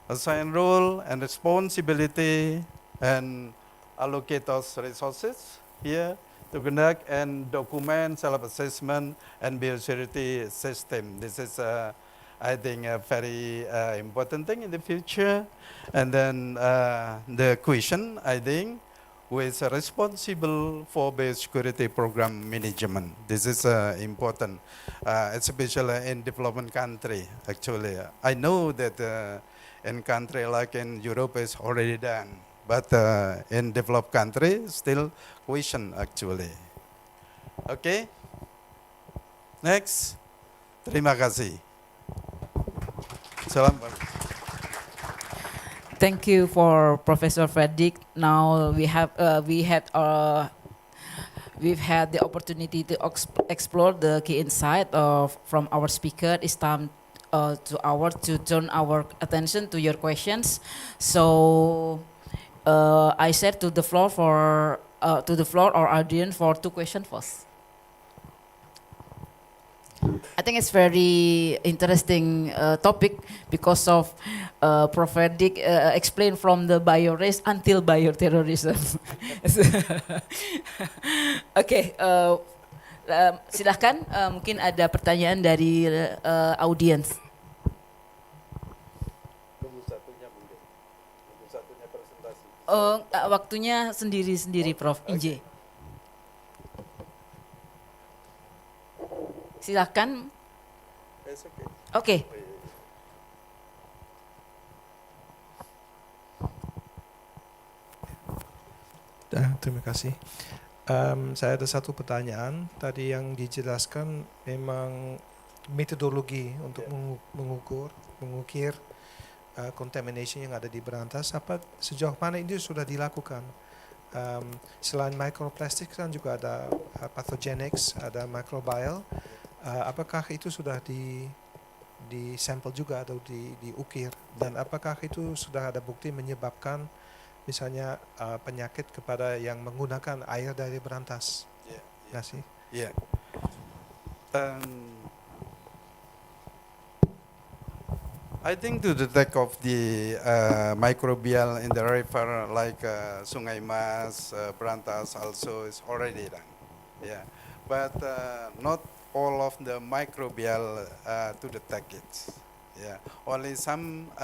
Assign role and responsibility and allocate those resources here to conduct and document self-assessment and biosecurity system. This is I think a very important thing in the future. And then the question, I think, who is responsible for biosecurity program management. This is important, especially in development country, actually. I know that in country like in Europe is already done, but in developed country, still question actually. Okay, next. Terima kasih. Salam. Thank you for Professor Frederick. Now we've had the opportunity to explore the key insight from our speaker. It's time to turn our attention to your questions. So I said to the floor our audience for 2 questions first. I think it's very interesting topic because of Prof. Frederick explained from the biorace until bioterrorism. Oke, silahkan mungkin ada pertanyaan dari audiens. Waktunya sendiri-sendiri, Prof. Inje. Silahkan. Oke. Terima kasih. Saya ada satu pertanyaan. Tadi yang dijelaskan memang metodologi untuk mengukir contamination yang ada di Brantas. Sejauh mana ini sudah dilakukan? Selain microplastic kan juga ada pathogenics, ada microbial. Apakah itu sudah di sampel juga atau diukir? Dan apakah itu sudah ada bukti menyebabkan misalnya penyakit kepada yang menggunakan air dari Brantas? Terima kasih. Yeah. I think to detect of the microbial in the river like Sungai Mas, Brantas also is already done. Yeah, but not all of the microbial to detect it. Yeah, only some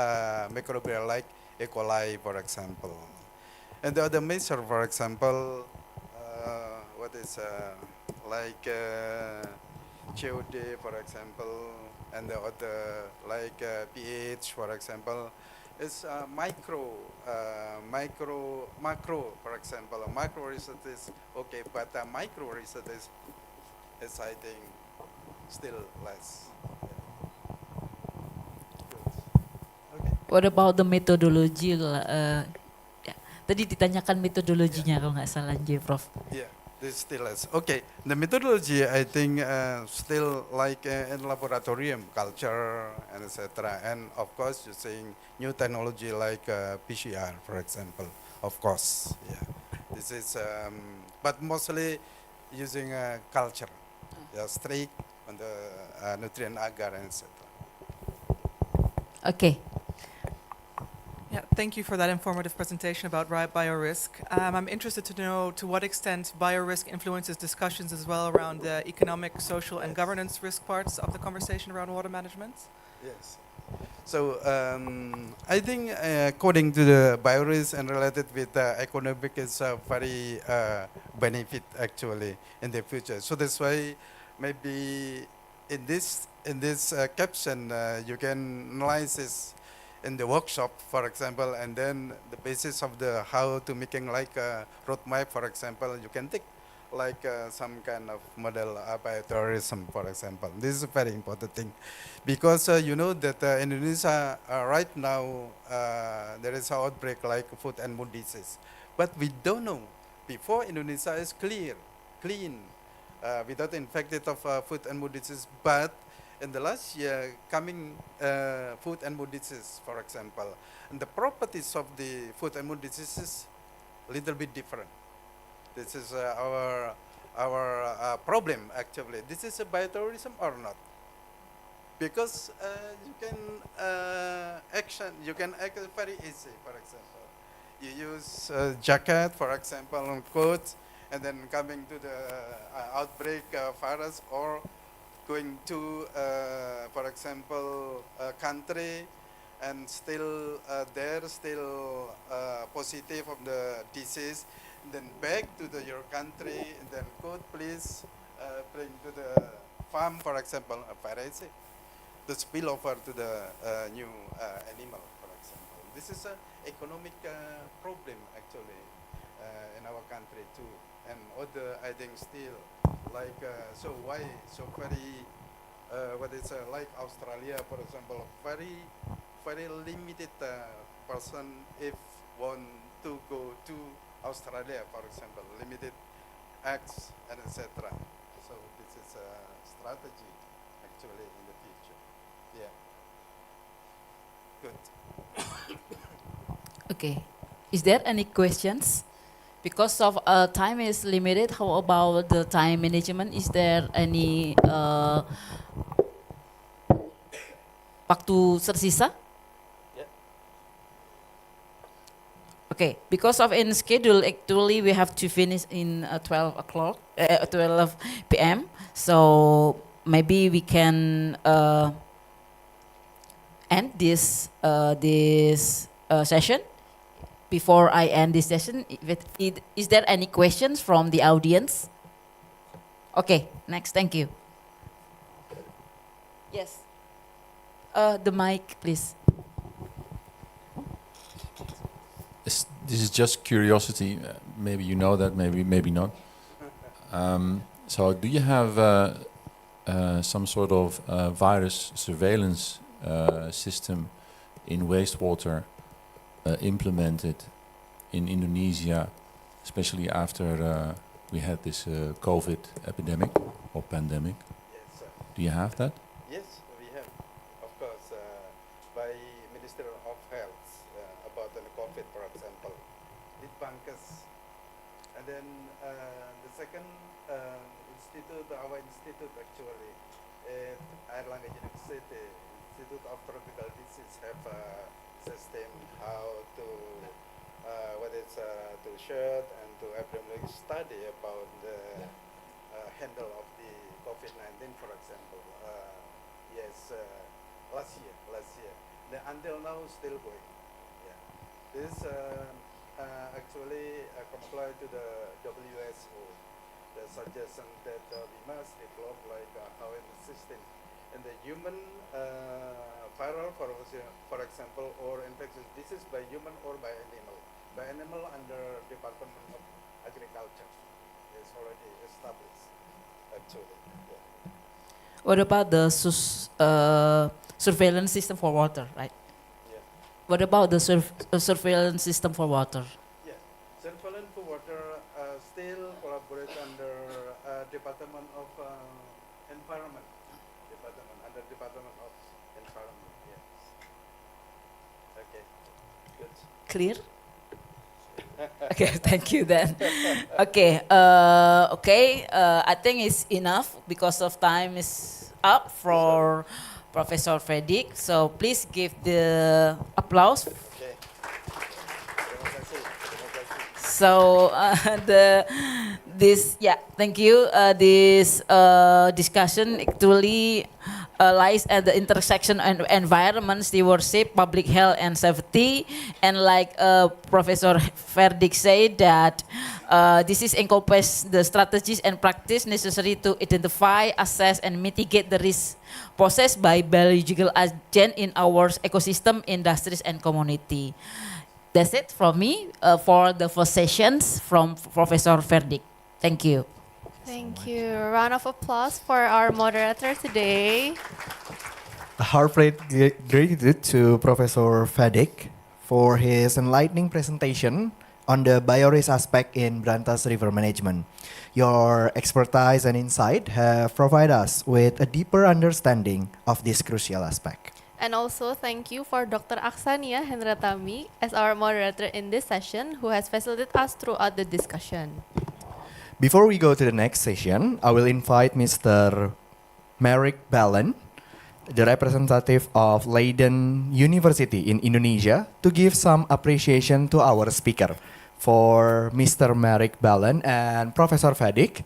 microbial like E. coli, for example. And the other measure, for example, what is like COD, for example, and the other like pH, for example, is macro, for example. Macro research is okay, but micro research is I think still less. Okay. What about the methodology? Tadi ditanyakan metodologinya kalau nggak salah, Prof. Yeah. This still is okay. The methodology, I think, still like in laboratorium culture and etc. And of course, using new technology like PCR, for example. Of course, yeah. This is, but mostly using culture, yeah, strict on the nutrient agar and etc. Okay. Yeah, thank you for that informative presentation about biorisk. I'm interested to know to what extent biorisk influences discussions as well around the economic, social, and governance risk parts of the conversation around water management. Yes. So I think according to the biorisk and related with economic is very benefit actually in the future. So that's why maybe in this caption you can analyze this in the workshop, for example, and then the basis of the how to making like a roadmap, for example, you can take like some kind of model biotourism, for example. This is a very important thing, because you know that Indonesia right now there is an outbreak like food and mood disease, but we don't know before Indonesia is clean, without infected of food and mood disease, but in the last year coming food and mood disease, for example, and the properties of the food and mood diseases little bit different. This is our problem actually. This is a biotourism or not? Because you can you can act very easy. For example, you use jacket, for example, on coat, and then coming to the outbreak virus, or going to, for example, a country and still still positive of the disease, then back to your country, and then could please bring to the farm, for example, a variety, the spillover to the new animal, for example. This is an economic problem actually in our country too, and other I think still like so why so very what is like Australia, for example, very limited person if want to go to Australia, for example, limited acts and etc. So this is a strategy actually in the future. Yeah. Good. Okay. Is there any questions? Because of time is limited, how about the time management? Is there any waktu tersisa? Okay, because of in schedule, actually we have to finish in 12 o'clock, 12 p.m. So maybe we can end this session. Before I end this session, is there any questions from the audience? Okay, next, thank you. Yes. The mic, please. This is just curiosity. Maybe you know that, maybe not. So, do you have some sort of virus surveillance system in wastewater implemented in Indonesia, especially after we had this COVID epidemic or pandemic? Yes, sir. Do you have that? Yes, we have, of course, by Minister of Health about the COVID, for example, with Brantas, and then the second institute, our institute actually, at Airlangga University, Institute of Tropical Disease, have a system how to to share and to epidemiology study about the handle of the COVID-19, for example. Yes, last year. Until now, still going. Yeah. This actually comply to the WHO, the suggestion that we must develop like how in the system in the human viral, for example, or infectious disease by human or by animal. By animal under Department of Agriculture is already established actually. Yeah. What about the surveillance system for water, right? Yeah. What about the surveillance system for water? Yeah, surveillance for water still collaborate under Department of Environment. Under Department of Environment. Yes. Okay. Good. Clear? Okay, thank you then. Okay, I think it's enough because of time is up for Professor Fredrik. So please give the applause. Okay. So thank you. This discussion actually lies at the intersection and environment, stewardship, public health and safety, and like Professor Verdick said that this is encompass the strategies and practice necessary to identify, assess, and mitigate the risk posed by biological agent in our ecosystem, industries, and community. That's it from me for the first sessions from Professor Verdick. Thank you. Thank you. Round of applause for our moderator today. A heartfelt gratitude to Professor Fadik for his enlightening presentation on the biorisk aspect in Brantas River management. Your expertise and insight have provided us with a deeper understanding of this crucial aspect. And also thank you for Dr. Aksania Hendratami as our moderator in this session who has facilitated us throughout the discussion. Before we go to the next session, I will invite Mr. Merrick Ballen, the representative of Leiden University in Indonesia, to give some appreciation to our speaker. For Mr. Merrick Ballen and Professor Fadik,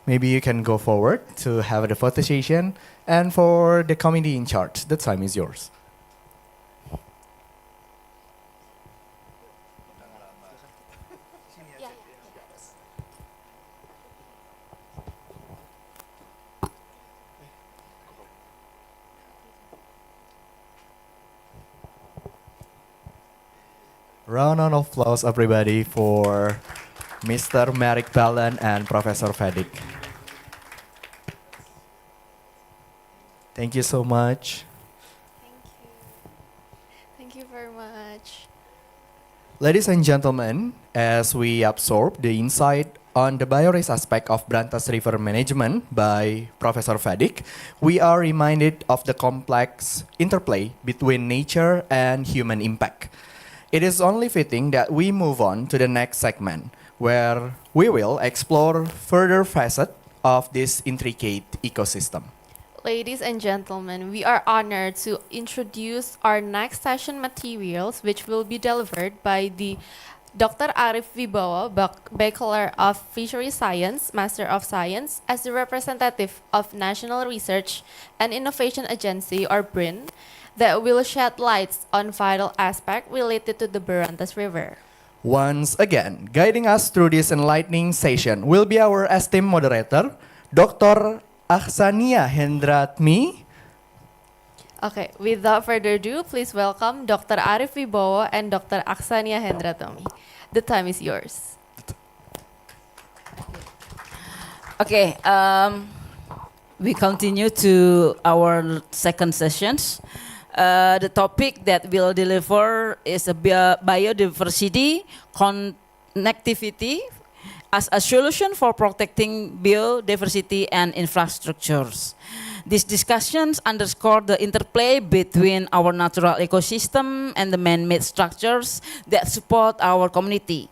maybe you can go forward to have the photo session. And for the committee in charge, the time is yours. Round of applause, everybody, for Mr. Merrick Ballen and Professor Fadik. Thank you so much. Thank you very much. Ladies and gentlemen, as we absorb the insight on the biorisk aspect of Brantas River management by Professor Fadik, we are reminded of the complex interplay between nature and human impact. It is only fitting that we move on to the next segment, where we will explore further facets of this intricate ecosystem. Ladies and gentlemen, we are honored to introduce our next session materials, which will be delivered by the Dr. Arif Wibowo, Bachelor of Fisheries Science, Master of Science, as the representative of National Research and Innovation Agency, or BRIN, that will shed light on vital aspects related to the Brantas River. Once again, guiding us through this enlightening session will be our esteemed moderator, Dr. Aksania Hendratmi. Okay, without further ado, please welcome Dr. Arif Wibowo and Dr. Aksania Hendratmi. The time is yours. Okay, we continue to our second sessions. The topic that we'll deliver is a biodiversity connectivity as a solution for protecting biodiversity and infrastructures. These discussions underscore the interplay between our natural ecosystem and the man-made structures that support our community.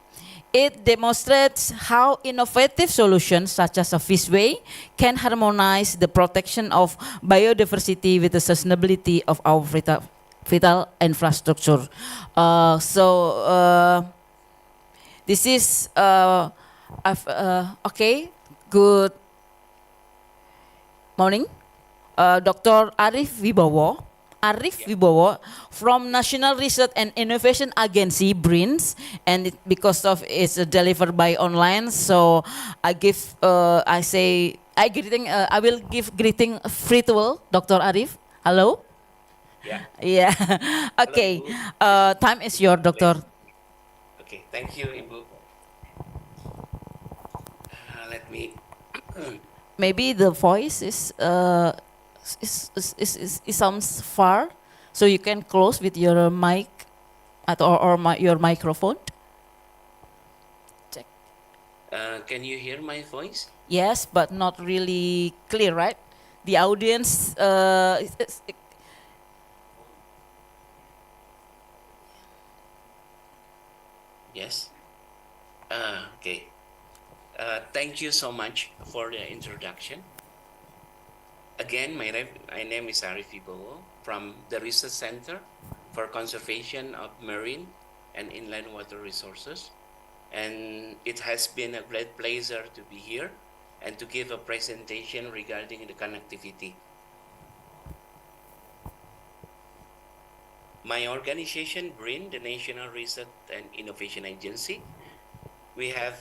It demonstrates how innovative solutions such as a fishway can harmonize the protection of biodiversity with the sustainability of our vital infrastructure. This is okay. Good morning, Dr. Arif Wibowo from National Research and Innovation Agency, BRINS, and because of it's delivered by online, so I will give greeting virtual, Dr. Arif. Hello. Yeah. Okay. Time is your, Doctor. Okay. Thank you, Ibu. Let me. Maybe the voice is sounds far, so you can close with your mic your microphone. Check. Can you hear my voice? Yes, but not really clear, right? The audience. Yes. Okay. Thank you so much for the introduction. Again, my name is Arif Wibowo from the Research Center for Conservation of Marine and Inland Water Resources. And it has been a great pleasure to be here and to give a presentation regarding the connectivity. My organization, BRIN, the National Research and Innovation Agency, we have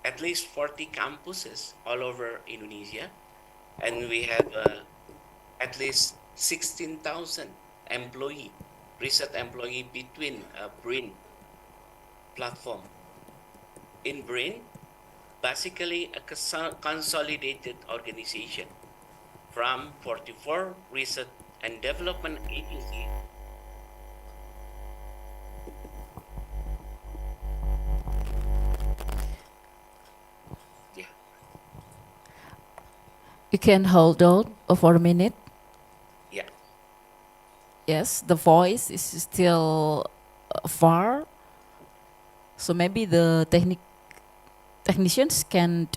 at least 40 campuses all over Indonesia, and we have at least 16,000 employee, research employee between BRIN platform. In BRIN, basically a consolidated organization from 44 research and development agencies. Yeah. You can hold on for a minute. Yeah. Yes, the voice is still far. So maybe the technicians can.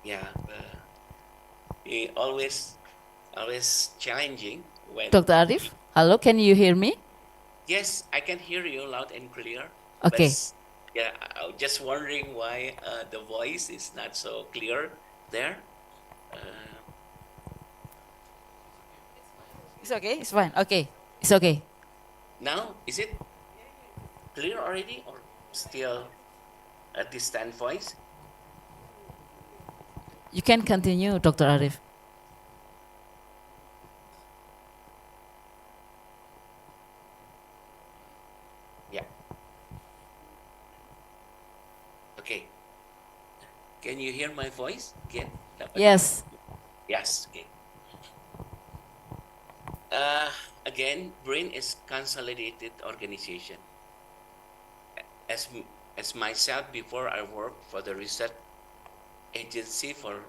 Yeah. Always challenging when. Dr. Arif, hello, can you hear me? Yes, I can hear you loud and clear. Okay. But yeah, I was just wondering why the voice is not so clear there. It's okay. It's fine. Okay. It's okay. Now, is it clear already or still a distant voice? You can continue, Dr. Arif. Yeah. Okay. Can you hear my voice again? Yes. Yes. Okay. Again, BRIN is consolidated organization. As myself, before I worked for the research agency for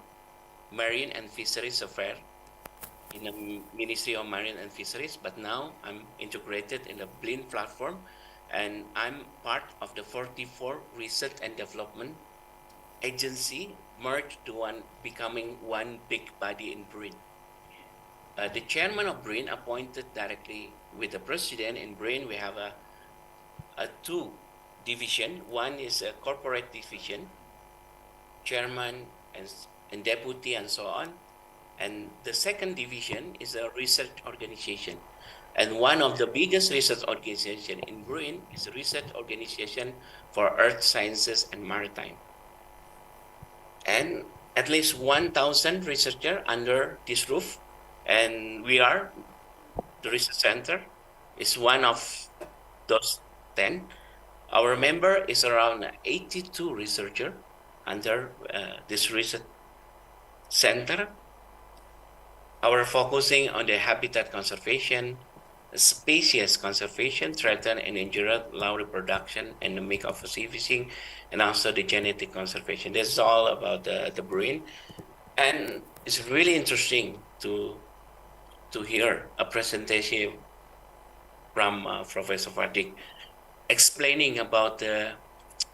marine and fisheries affairs in the Ministry of Marine and Fisheries, but now I'm integrated in the BRIN platform, and I'm part of the 44 research and development agency merged to becoming one big body in BRIN. The chairman of BRIN appointed directly with the president. In BRIN, we have a two division. One is a corporate division, chairman and deputy and so on. And the second division is a research organization. And one of the biggest research organization in BRIN is a research organization for earth sciences and maritime. And at least 1,000 researchers under this roof. And we are, the research center is one of those 10. Our member is around 82 researchers under this research center. Our focusing on the habitat conservation, species conservation, threatened and endangered land reproduction, endemic of sea fishing, and also the genetic conservation. This is all about the BRIN. And it's really interesting to hear a presentation from Professor Fadik explaining about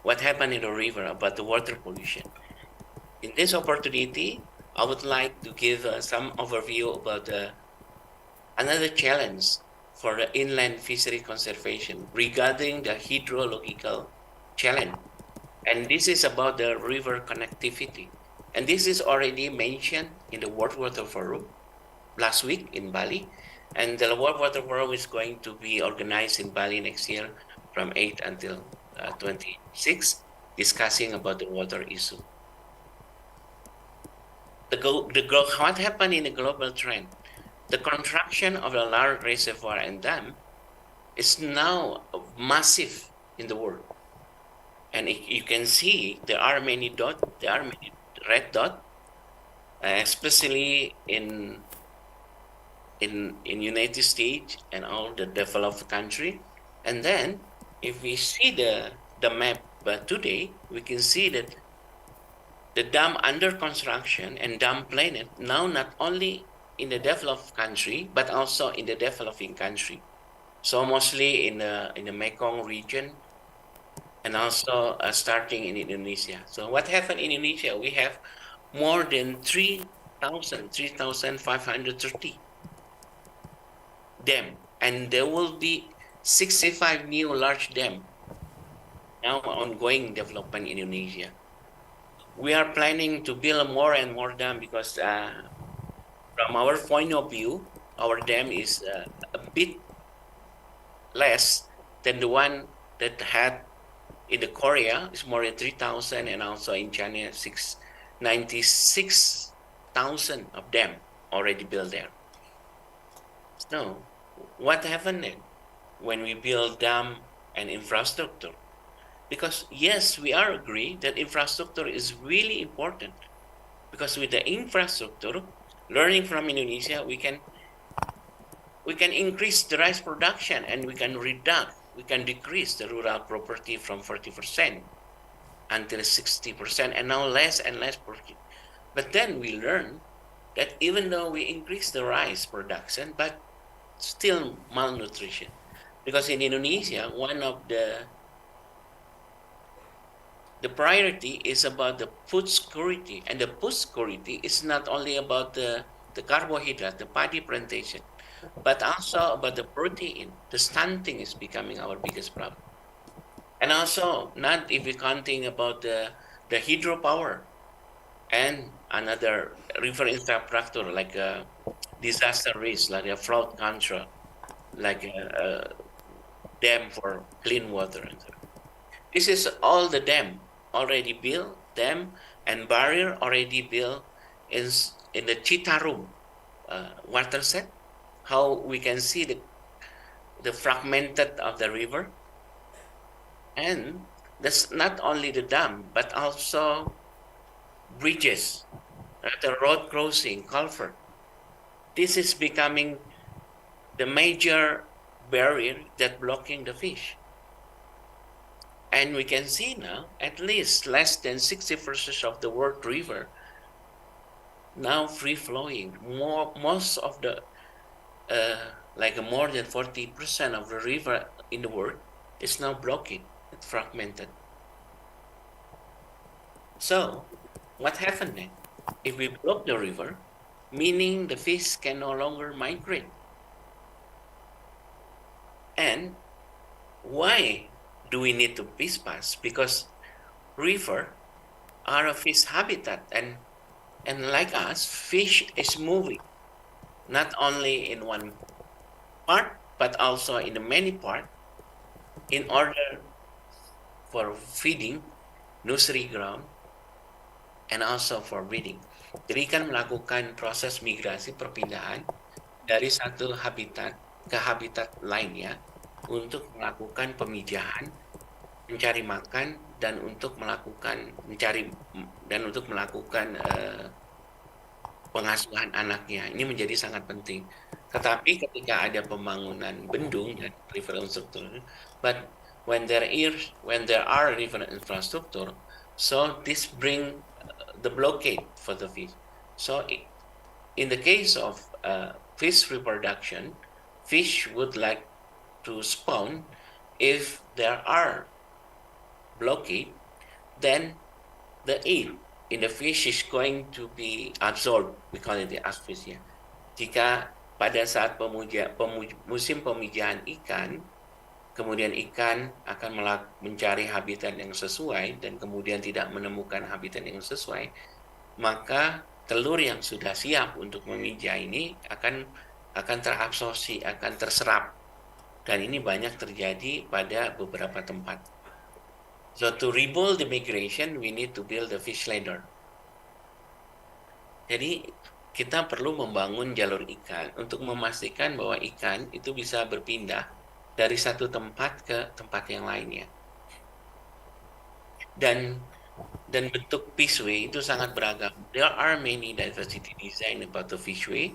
what happened in the river, about the water pollution. In this opportunity, I would like to give some overview about another challenge for the inland fishery conservation regarding the hydrological challenge. And this is about the river connectivity. And this is already mentioned in the World Water Forum last week in Bali. And the World Water Forum is going to be organized in Bali next year from 8 until 26, discussing about the water issue. What happened in the global trend? The contraction of the large reservoir and dam is now massive in the world. And you can see there are many red dots, especially in United States and all the developed country. And then if we see the map today, we can see that the dam under construction and dam planned now not only in the developed country, but also in the developing country. So mostly in the Mekong region, and also starting in Indonesia. So what happened in Indonesia? We have more than 3,530 dam, and there will be 65 new large dam now ongoing development in Indonesia. We are planning to build more and more dam because from our point of view, our dam is a bit less than the one that had in the Korea is more than 3,000, and also in China 96,000 of them already built there. So what happened then when we build dam and infrastructure? Because yes, we are agree that infrastructure is really important, because with the infrastructure, learning from Indonesia, we can increase the rice production, and we can decrease the rural property from 40% until 60%, and now less and less. But then we learn that even though we increase the rice production, but still malnutrition. Because in Indonesia, one of the priority is about the food security, and the food security is not only about the carbohydrate, the paddy plantation, but also about the protein. The stunting is becoming our biggest problem. And also, not if we're counting about the hydropower and another river infrastructure like a disaster risk, like a flood control, like a dam for clean water. This is all the dam already built, dam and barrier already built in the Citarum watershed. How we can see the fragmented of the river, and that's not only the dam but also bridges, the road crossing, culvert. This is becoming the major barrier that blocking the fish. And we can see now at least less than 60% of the world river now free flowing. Most of the like more than 40% of the river in the world is now blocking, it's fragmented. So what happened then? If we block the river, meaning the fish can no longer migrate. And why do we need to fish pass? Because river are a fish habitat, and like us, fish is moving, not only in one part, but also in the many parts, in order for feeding, nursery ground, and also for breeding. Jadi kan melakukan proses migrasi perpindahan dari satu habitat ke habitat lainnya untuk melakukan pemijahan, mencari makan, dan untuk melakukan pengasuhan anaknya. Ini menjadi sangat penting. Tetapi ketika ada pembangunan bendung dan river infrastructure, but when there are river infrastructure, so this bring the blockade for the fish. So in the case of fish reproduction, fish would like to spawn. If there are blockade, then the air in the fish is going to be absorbed. We call it the asphyxia. Jika pada saat musim pemijahan ikan, kemudian ikan akan mencari habitat yang sesuai dan kemudian tidak menemukan habitat yang sesuai, maka telur yang sudah siap untuk memijah ini akan terabsorpsi, akan terserap. Dan ini banyak terjadi pada beberapa tempat. So to rebuild the migration, we need to build a fish ladder. Jadi kita perlu membangun jalur ikan untuk memastikan bahwa ikan itu bisa berpindah dari satu tempat ke tempat yang lainnya. Dan bentuk fishway itu sangat beragam. There are many diversity design about the fishway,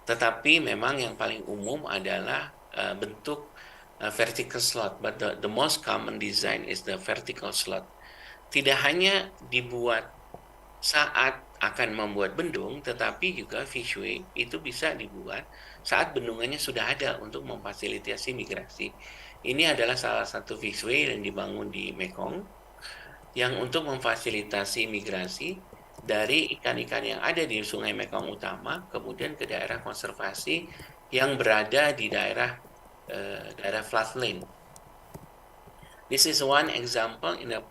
tetapi memang yang paling umum adalah bentuk vertical slot. But the most common design is the vertical slot. Tidak hanya dibuat saat akan membuat bendung, tetapi juga fishway itu bisa dibuat saat bendungannya sudah ada untuk memfasilitasi migrasi. Ini adalah salah satu fishway yang dibangun di Mekong yang untuk memfasilitasi migrasi dari ikan-ikan yang ada di Sungai Mekong Utama kemudian ke daerah konservasi yang berada di daerah daerah floodplain. This is one example in a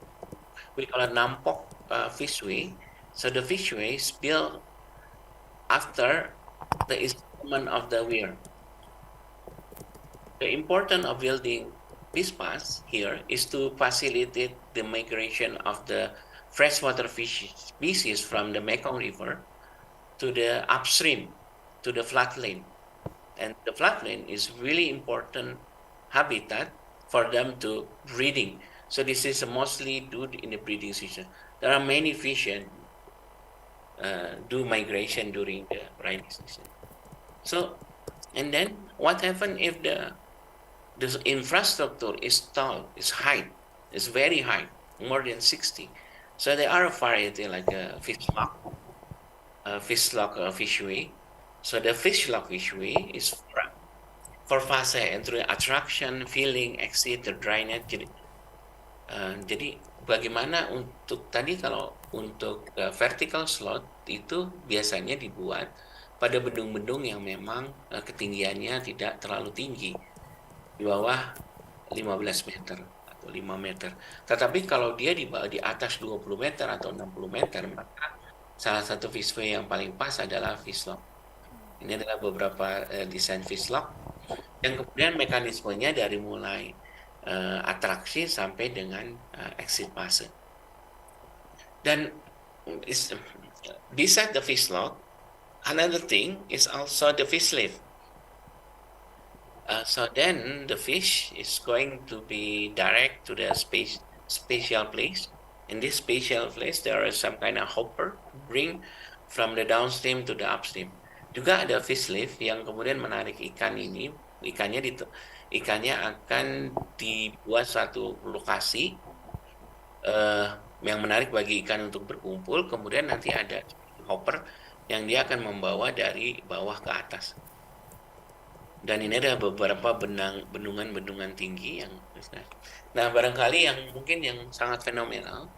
we call it Nampok fishway. So the fishway is built after the installment of the weir. The importance of building fish paths here is to facilitate the migration of the freshwater fish species from the Mekong River to the upstream, to the floodplain. And the floodplain is really important habitat for them to breeding. So this is mostly due in the breeding season. There are many fish and do migration during the rainy season. So, and then what happens if the infrastructure is tall, is high, is very high, more than 60. So there are a variety like a fish lock fishway. So the fish lock fishway is for fase entry attraction, filling, exit, drainage. Jadi bagaimana untuk tadi kalau untuk vertical slot itu biasanya dibuat pada bendung-bendung yang memang ketinggiannya tidak terlalu tinggi, di bawah 15 meter atau 5 meter. Tetapi kalau dia di atas 20 meter atau 60 meter, maka salah satu fishway yang paling pas adalah fish lock. Ini adalah beberapa desain fish lock yang kemudian mekanismenya dari mulai atraksi sampai dengan exit fase. Dan beside the fish lock, another thing is also the fish lift. So then the fish is going to be direct to the special place. In this special place, there is some kind of hopper to bring from the downstream to the upstream. Juga ada fish lift yang kemudian menarik ikan ini. Ikannya akan dibuat satu lokasi yang menarik bagi ikan untuk berkumpul. Kemudian nanti ada hopper yang dia akan membawa dari bawah ke atas. Dan ini ada beberapa bendungan-bendungan tinggi yang, nah barangkali yang mungkin yang sangat fenomenal,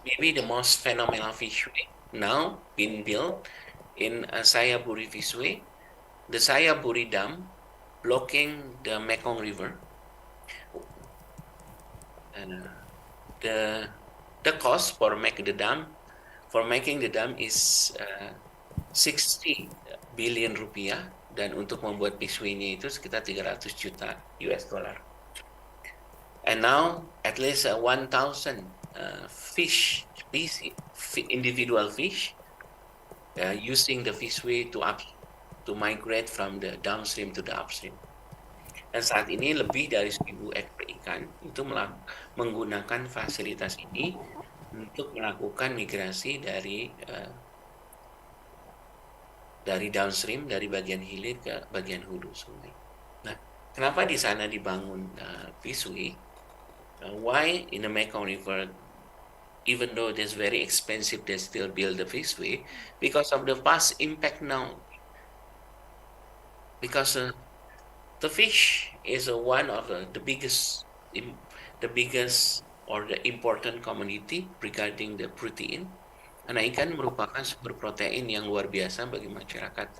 maybe the most phenomenal fishway now being built in Sayaburi Fishway, the Sayaburi Dam blocking the Mekong River. And the cost for making the dam is 60 billion rupiah. Dan untuk membuat fishway-nya itu sekitar 300 juta US dollar. And now at least 1,000 fish species, individual fish, using the fishway to migrate from the downstream to the upstream. Dan saat ini lebih dari 1.000 ekor ikan itu menggunakan fasilitas ini untuk melakukan migrasi dari downstream, dari bagian hilir ke bagian hulu sungai. Nah, kenapa di sana dibangun fishway? Why in the Mekong River, even though it's very expensive, they still build the fishway? Because of the past impact now. Because the fish is one of the biggest or the important commodity regarding the protein. Karena ikan merupakan sumber protein yang luar biasa bagi masyarakat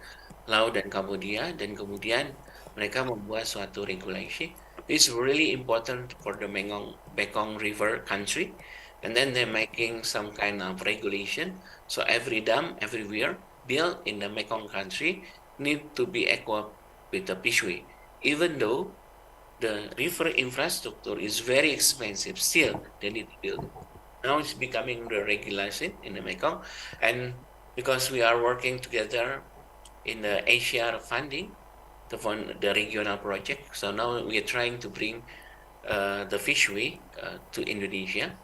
laut dan Kambodia, dan kemudian mereka membuat suatu regulasi. It's really important for the Mekong River country, and then they're making some kind of regulation. So every dam, everywhere built in the Mekong country need to be equipped with a fishway. Even though the river infrastructure is very expensive, still they need to build it. Now it's becoming the regulation in the Mekong, and because we are working together in the Asia funding, the regional project, so now we are trying to bring the fishway to Indonesia,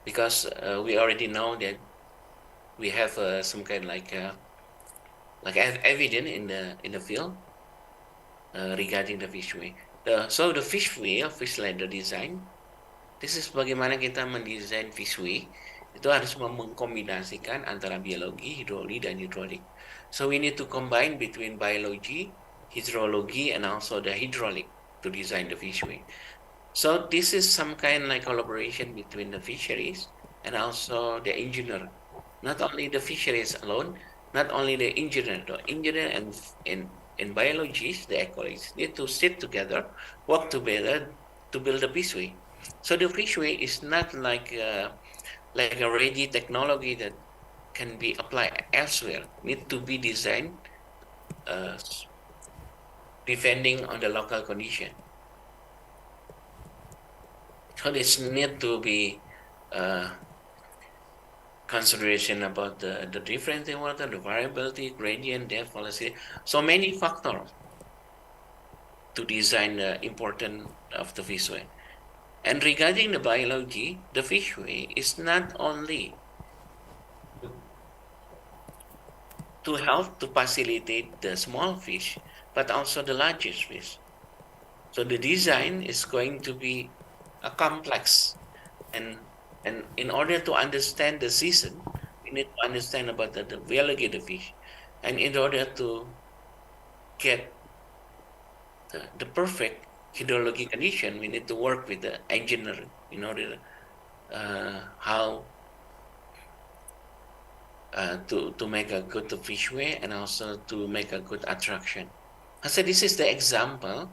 because we already know that we have some kind like evidence in the field regarding the fishway. So the fishway, fish ladder design. This is bagaimana kita mendesain fishway, itu harus mengkombinasikan antara biologi, hidrologi, dan hidrolik. So we need to combine between biology, hydrology, and also the hydraulic to design the fishway. So this is some kind like collaboration between the fisheries and also the engineer. Not only the fisheries alone, not only the engineer and in biology, the ecologists need to sit together, work together to build a fishway. So the fishway is not like a ready technology that can be applied elsewhere. Need to be designed uh, depending on the local condition. So this need to be consideration about the difference in water, the variability, gradient, depth, velocity. So many factors to design the importance of the fishway. And regarding the biology, the fishway is not only to help to facilitate the small fish, but also the largest fish. So the design is going to be a complex, and in order to understand the season, we need to understand about the biology of the fish, and in order to get the perfect hydrology condition, we need to work with the engineer in order how to make a good fishway and also to make a good attraction. So this is the example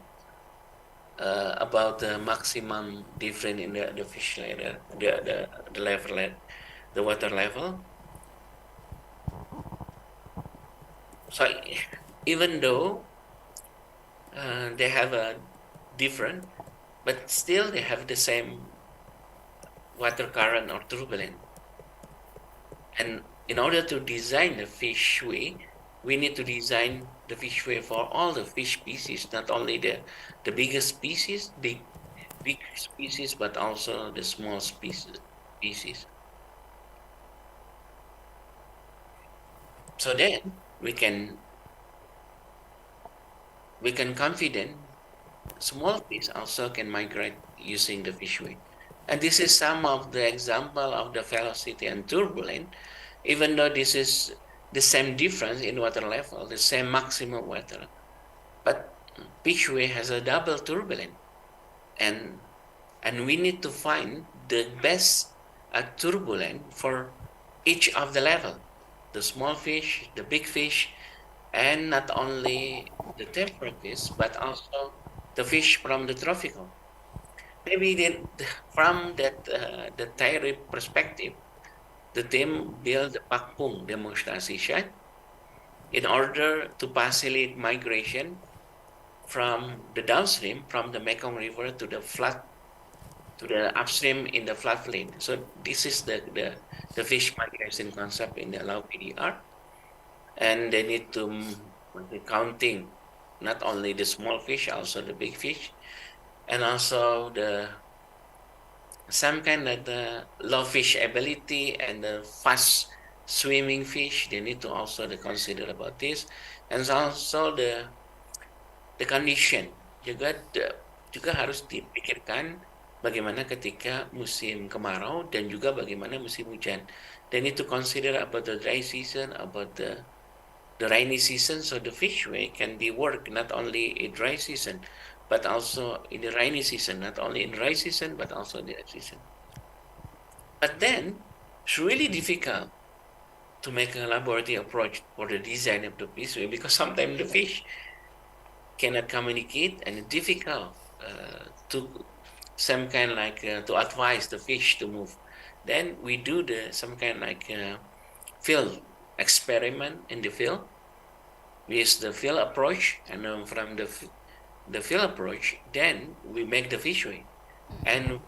about the maximum difference in the fish level, the level, the water level. So even though they have a different, but still they have the same water current or turbulence. And in order to design the fishway, we need to design the fishway for all the fish species, not only the biggest species, big species, but also the small species. So then we can confident small fish also can migrate using the fishway. And this is some of the example of the velocity and turbulence, even though this is the same difference in water level, the same maximum water, but fishway has a double turbulence, and we need to find the best turbulence for each of the level, the small fish, the big fish, and not only the temperate fish, but also the fish from the tropical. Maybe from that the theory perspective, the team built the Pakpung demonstration in order to facilitate migration from the downstream, from the Mekong River to the upstream in the floodplain. So this is the fish migration concept in the Lao PDR, and they need to be counting not only the small fish, also the big fish, and also some kind of the low fish ability and the fast swimming fish. They need to also consider about this, and also the condition juga harus dipikirkan bagaimana ketika musim kemarau dan juga bagaimana musim hujan. They need to consider about the dry season, about the rainy season, so the fishway can be worked not only in dry season, but also in the rainy season, not only in dry season, but also in the rainy season. But then, it's really difficult to make a laboratory approach for the design of the fishway, because sometimes the fish cannot communicate, and it's difficult to some kind like to advise the fish to move. Then we do some kind like field experiment in the field. We use the field approach, and from the field approach, then we make the fishway, and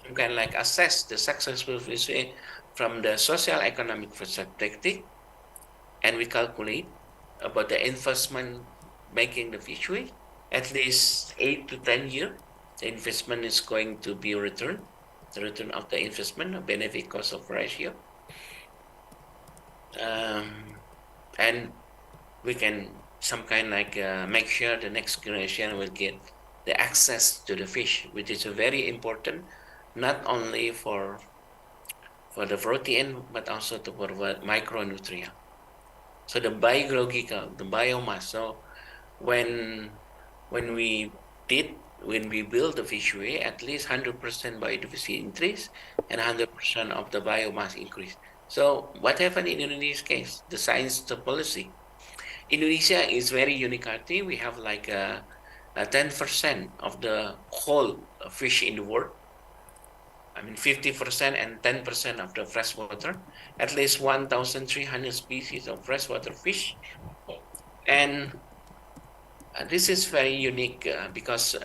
we can like assess the successful fishway from the social economic perspective, and we calculate about the investment making the fishway. At least 8 to 10 years, the investment is going to be returned. The return of the investment, benefit cost of ratio, and we can some kind like make sure the next generation will get the access to the fish, which is very important, not only for the protein, but also to provide micronutrient. So the biological, the biomass. So when we build the fishway, at least 100% biodiversity increase and 100% of the biomass increase. So what happened in this case? The science, the policy, Indonesia is very unique country. We have like a 10% of the whole fish in the world. I mean, 50% and 10% of the freshwater. At least 1,300 species of freshwater fish. And this is very unique because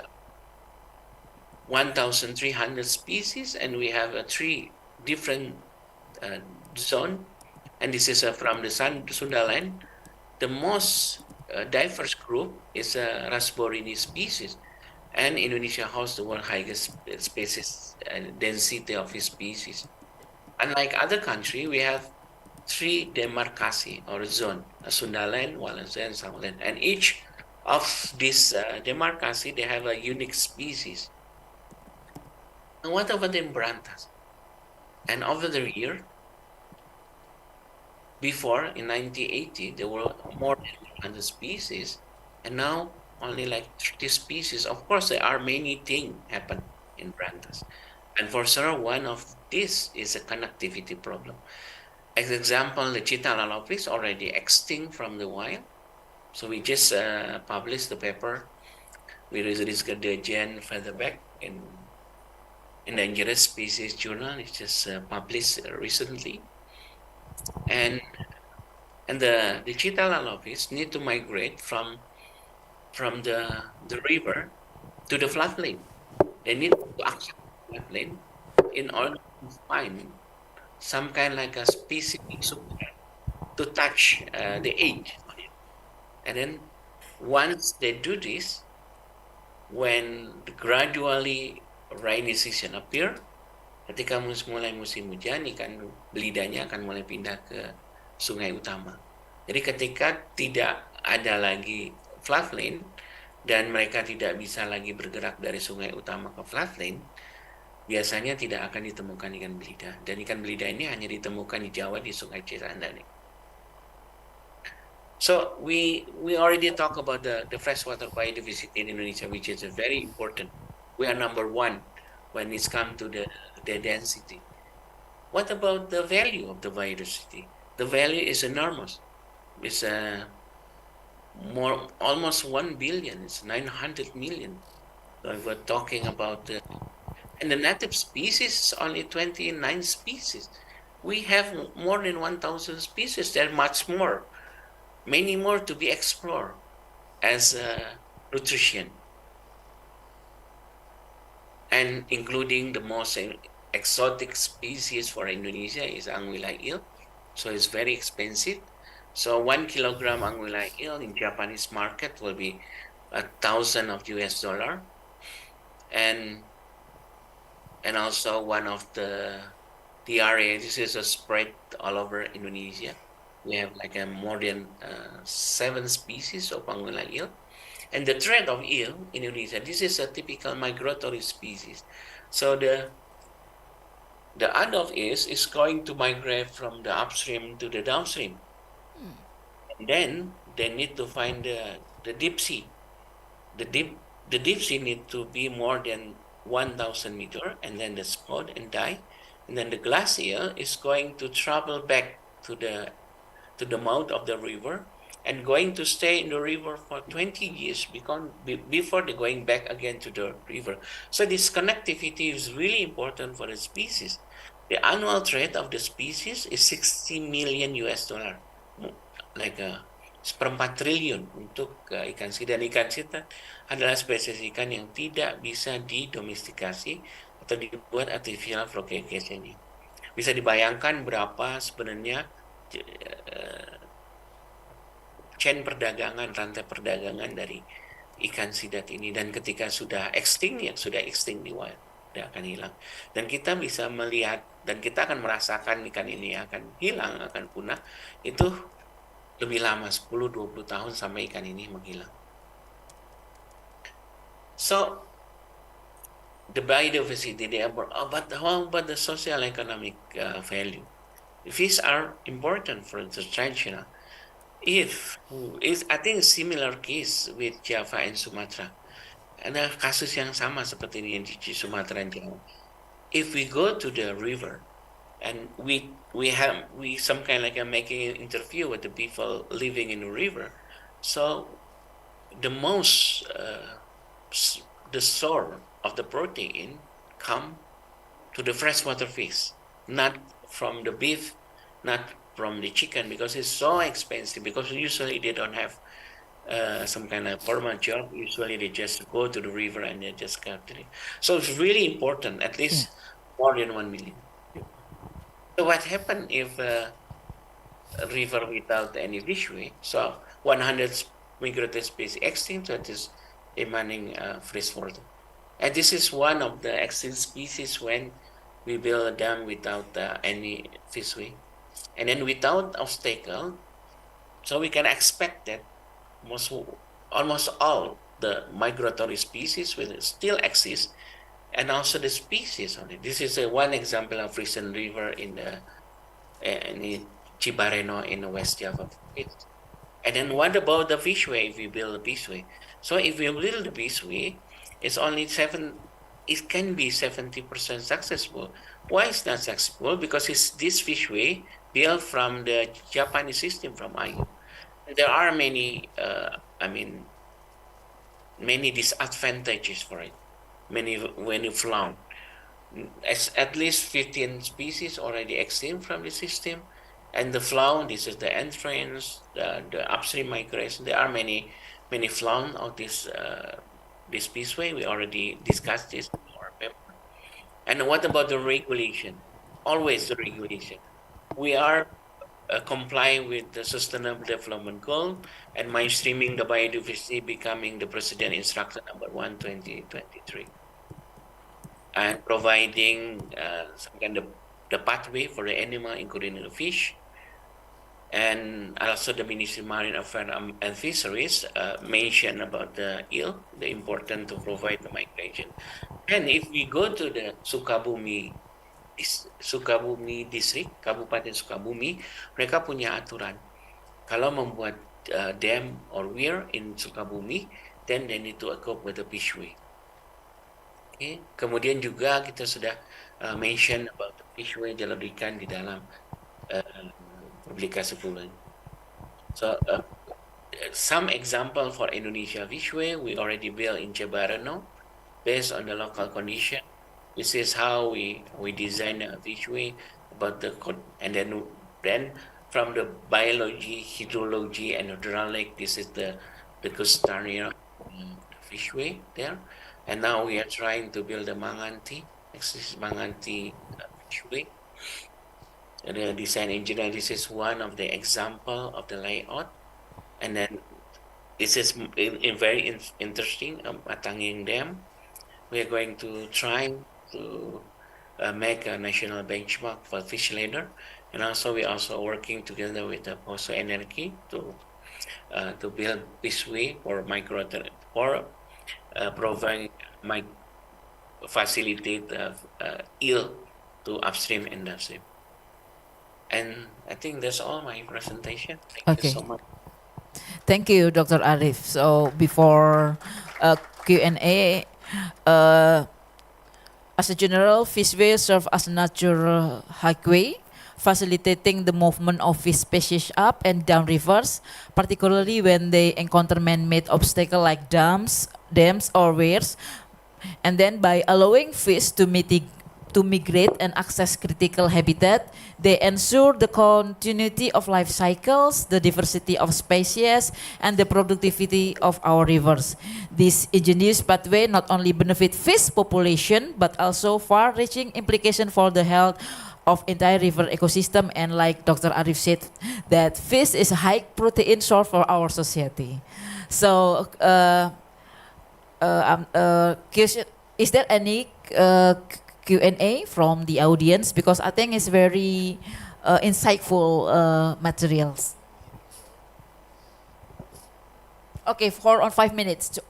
1,300 species, and we have three different zone. And this is from the Sundaland. The most diverse group is Rasborini species, and Indonesia hosts the world highest species density of his species. Unlike other country, we have three demarkasi or zone: Sundaland, Wallensia, and Southland, and each of these demarkasi they have a unique species. And what about the Brantas? And over the year, before in 1980, there were more than 100 species, and now only like 30 species. Of course, there are many things happen in Brantas, and for sure, one of this is a connectivity problem. As example, the cheetah lalopus already extinct from the wild. So we just published the paper. We released the Gen featherback in Endangered Species Journal. It's just published recently. And the cheetah lalopus need to migrate from the river to the floodplain. They need to access the floodplain in order to find some kind like a specific substrate to touch the edge. And then once they do this, when gradually rainy season appear, ketika mulai musim hujan, ikan belidanya akan mulai pindah ke sungai utama. Jadi ketika tidak ada lagi floodplain dan mereka tidak bisa lagi bergerak dari sungai utama ke floodplain, biasanya tidak akan ditemukan ikan belida. Dan ikan belida ini hanya ditemukan di Jawa di Sungai Cisadane. So we already talk about the freshwater biodiversity in Indonesia, which is very important. We are number one when it's come to the density. What about the value of the biodiversity? The value is enormous. It's almost 1 billion. It's 900 million. So we're talking about and the native species is only 29 species. We have more than 1,000 species. There are much more. Many more to be explored as nutrition, and including the most exotic species for Indonesia is anguilla eel, so it's very expensive. So 1 kilogram anguilla eel in Japanese market will be $1,000 of US, and also one of the area. This is a spread all over Indonesia. We have like a more than 7 species of anguilla eel. And the trend of eel in Indonesia, this is a typical migratory species. So the adult eel is going to migrate from the upstream to the downstream. And then they need to find the deep sea. The deep sea need to be more than 1,000 meters, and then they explode and die. And then the glass eel is going to travel back to the mouth of the river and going to stay in the river for 20 years before they're going back again to the river. So this connectivity is really important for the species. The annual trade of the species is $60 million, like seperempat triliun untuk ikan sida. Dan ikan sida adalah spesies ikan yang tidak bisa didomestikasi atau dibuat artificial propagation. Bisa dibayangkan berapa sebenarnya chain perdagangan, rantai perdagangan dari ikan sidat ini, dan ketika sudah extinct, ya sudah extinct di wild, dia akan hilang. Dan kita bisa melihat dan kita akan merasakan ikan ini akan hilang, akan punah, itu lebih lama, 10-20 tahun sampai ikan ini menghilang. So the biodiversity, but how about the social economic value? Fish are important for the traditional. I think similar case with Java and Sumatra. Ada kasus yang sama seperti ini di Sumatera dan Jawa. If we go to the river and we some kind like making an interview with the people living in the river, So the most the source of the protein come to the freshwater fish, not from the beef, not from the chicken, because it's so expensive, because usually they don't have some kind of permanent job. Usually they just go to the river and they just capture it. So it's really important, at least more than 1 million. So what happened if a river without any fishery? So 100 migratory species extinct, that is demanding freshwater. And this is one of the extinct species when we build a dam without any fishery. And then without obstacle, so we can expect that almost all the migratory species will still exist, and also the species on it. This is one example of recent river in Cibareno in the West Java. And then what about the fishway if we build a fishway? So if we build a fishway, it's only it can be 70% successful. Why is not successful? Because it's this fishway built from the Japanese system from IU. There are many, many disadvantages for it. Many when you found, at least 15 species already extinct from the system, and the flow. This is the entrance, the upstream migration. There are many flown of this speedway. We already discussed this in our paper. And what about the regulation? Always the regulation. We are complying with the Sustainable Development Goal and mainstreaming the biodiversity becoming the President Instruction number 1, 2023. And providing some kind of the pathway for the animal, including the fish. And also the Ministry of Marine Affairs and Fisheries mentioned about the eel, the important to provide the migration. And if we go to the Sukabumi District, Kabupaten Sukabumi, mereka punya aturan. Kalau membuat dam or weir in Sukabumi, then they need to cope with the fishway. Okay. Kemudian juga kita sudah mention about the fishway jalur ikan di dalam publikasi bulan. So some example for Indonesia fishway we already built in Cibareno based on the local condition. This is how we design a fishway about the and then from the biology, hydrology, and hydraulic. This is the Gustaria fishway there, and now we are trying to build a Manganti. This is Manganti fishway. The design engineer. This is one of the example of the layout, and then this is very interesting. Matanging Dam. We are going to try to make a national benchmark for fish ladder, and also we also working together with the Poso Energy to build fishway for migratory or provide facilitate eel to upstream and downstream. And I think that's all my presentation. Thank you so much. Thank you, Dr. Arif. So before Q&A, as a general, fishway serve as a natural highway, facilitating the movement of fish species up and down rivers, particularly when they encounter man-made obstacles like dams or weirs. And then by allowing fish to migrate and access critical habitat, they ensure the continuity of life cycles, the diversity of species, and the productivity of our rivers. This ingenious pathway not only benefit fish population, but also far-reaching implication for the health of entire river ecosystem. And like Dr. Arif said, that fish is a high protein source for our society. So, is there any Q&A from the audience, because I think it's very insightful materials. Okay, 4 or 5 minutes.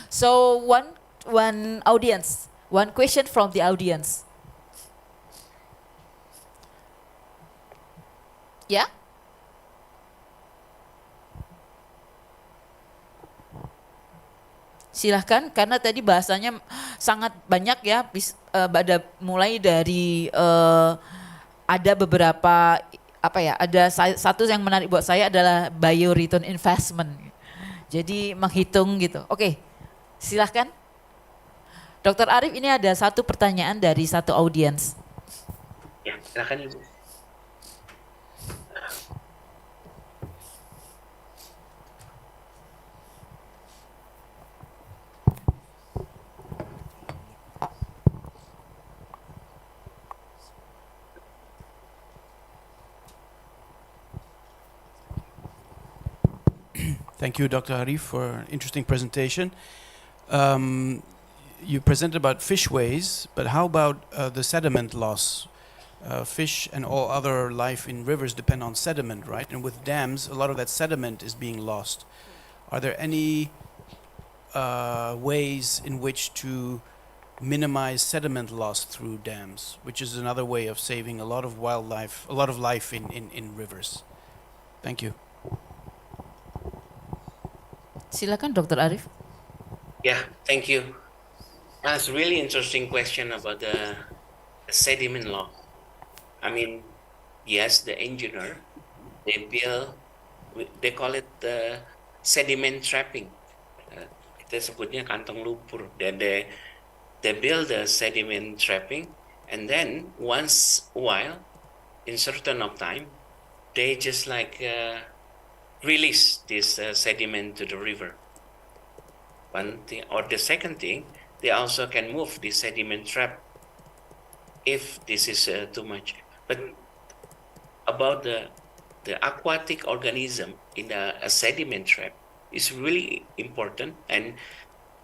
So one audience, one question from the audience. Yeah. Silahkan, karena tadi bahasanya sangat banyak ya, mulai dari ada beberapa ada satu yang menarik buat saya adalah bio return investment. Jadi menghitung gitu. Oke, silahkan. Dr. Arif, ini ada satu pertanyaan dari satu audiens. Ya, silakan Ibu. Thank you, Dr. Arif, for an interesting presentation. You presented about fishways, but how about the sediment loss? Fish and all other life in rivers depend on sediment, right? And with dams, a lot of that sediment is being lost. Are there any ways in which to minimize sediment loss through dams, which is another way of saving a lot of wildlife, a lot of life in rivers? Thank you. Silakan Dr. Arif. Yeah, thank you. That's a really interesting question about the sediment loss. I mean, yes, the engineer, they call it the sediment trapping. Kita sebutnya kantong lumpur. Dan they build the sediment trapping, and then once a while, in certain of time, they just like release this sediment to the river. One thing, or the second thing, they also can move the sediment trap if this is too much. But about the aquatic organism in a sediment trap is really important, and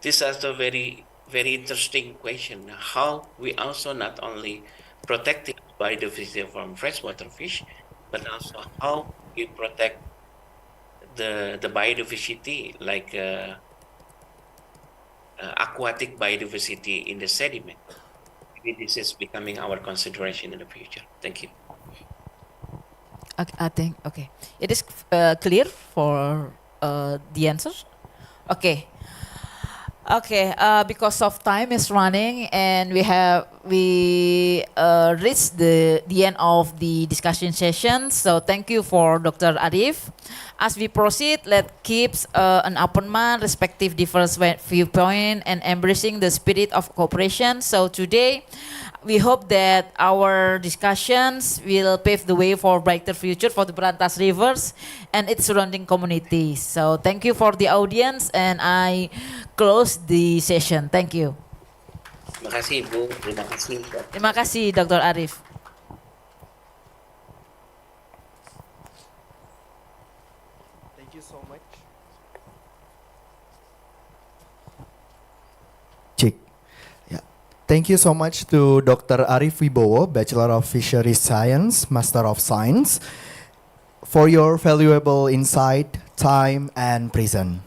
this is also very interesting question. How we also not only protecting biodiversity from freshwater fish, but also how we protect the biodiversity like aquatic biodiversity in the sediment. Maybe this is becoming our consideration in the future. Thank you. I think okay. It is clear for the answers. Okay. Okay, because of time is running and we reached the end of the discussion session. So thank you for Dr. Arif. As we proceed, let's keep an open mind, respective diverse viewpoint, and embracing the spirit of cooperation. So today, we hope that our discussions will pave the way for brighter future for the Brantas Rivers and its surrounding communities. So thank you for the audience, and I close the session. Thank you. Terima kasih Ibu. Terima kasih. Terima kasih Dr. Arif. Thank you so much. Cik. Yeah. Thank you so much to Dr. Arif Wibowo, Bachelor of Fisheries Science, Master of Science, for your valuable insight, time, and presence.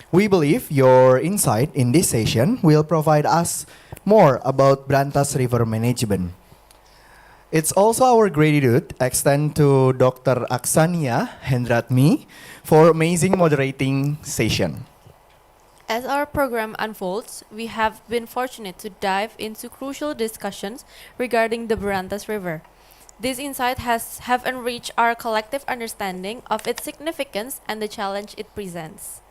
We believe your insight in this session will provide us more about Brantas River management. It's also our gratitude extend to Dr. Aksania Hendratmi for amazing moderating session. As our program unfolds, we have been fortunate to dive into crucial discussions regarding the Brantas River. This insight have enriched our collective understanding of its significance and the challenge it presents.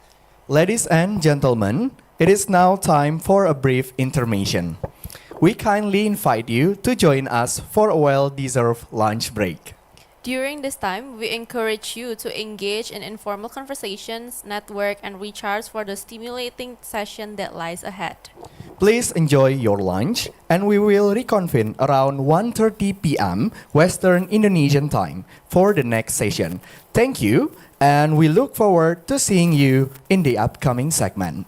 Ladies and gentlemen, it is now time for a brief intermission. We kindly invite you to join us for a well-deserved lunch break. During this time, we encourage you to engage in informal conversations, network, and recharge for the stimulating session that lies ahead. Please enjoy your lunch, and we will reconvene around 1:30 p.m. Western Indonesian time for the next session. Thank you, and we look forward to seeing you in the upcoming segment.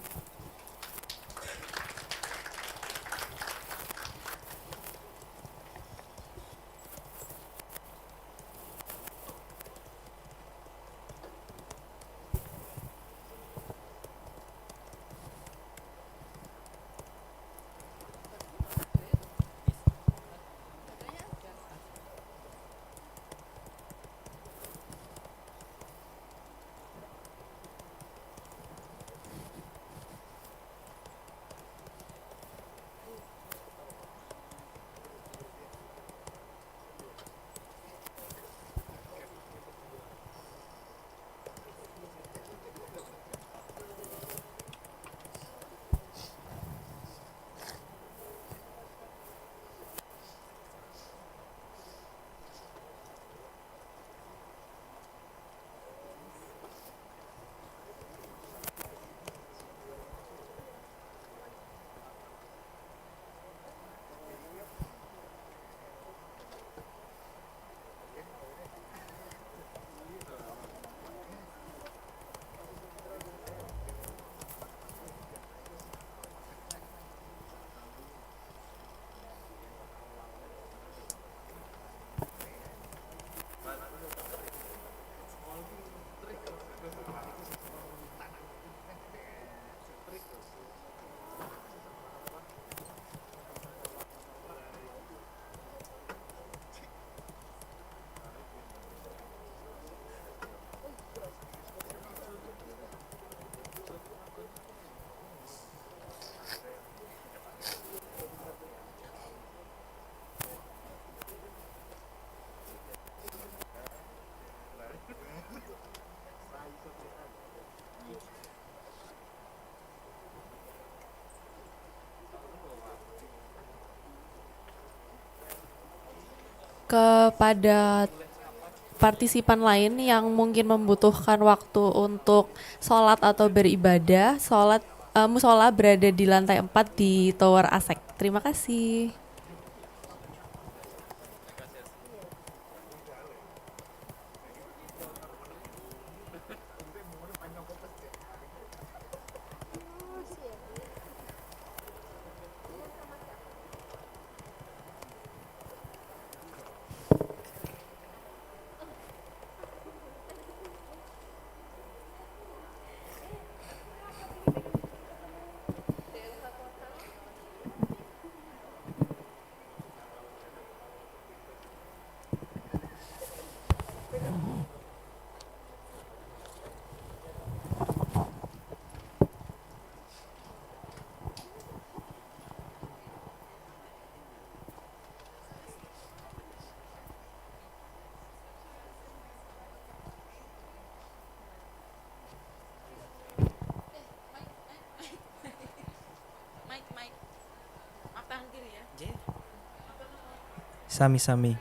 kepada partisipan lain yang mungkin membutuhkan waktu untuk sholat atau beribadah, musola berada di lantai 4 di Tower Asek. Terima kasih. Sami-sami.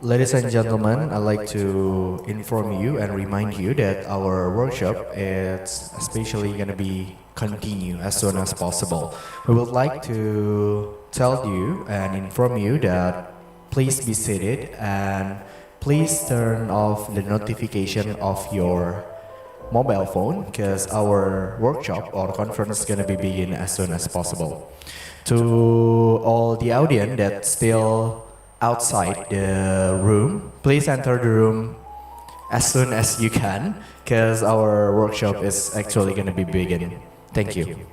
Ladies and gentlemen, I'd like to inform you and remind you that our workshop is especially going to be continue as soon as possible. We would like to tell you and inform you that please be seated and please turn off the notification of your mobile phone because our workshop or conference is going to be begin as soon as possible. To all the audience that's still outside the room, please enter the room as soon as you can because our workshop is actually going to be begin. Thank you.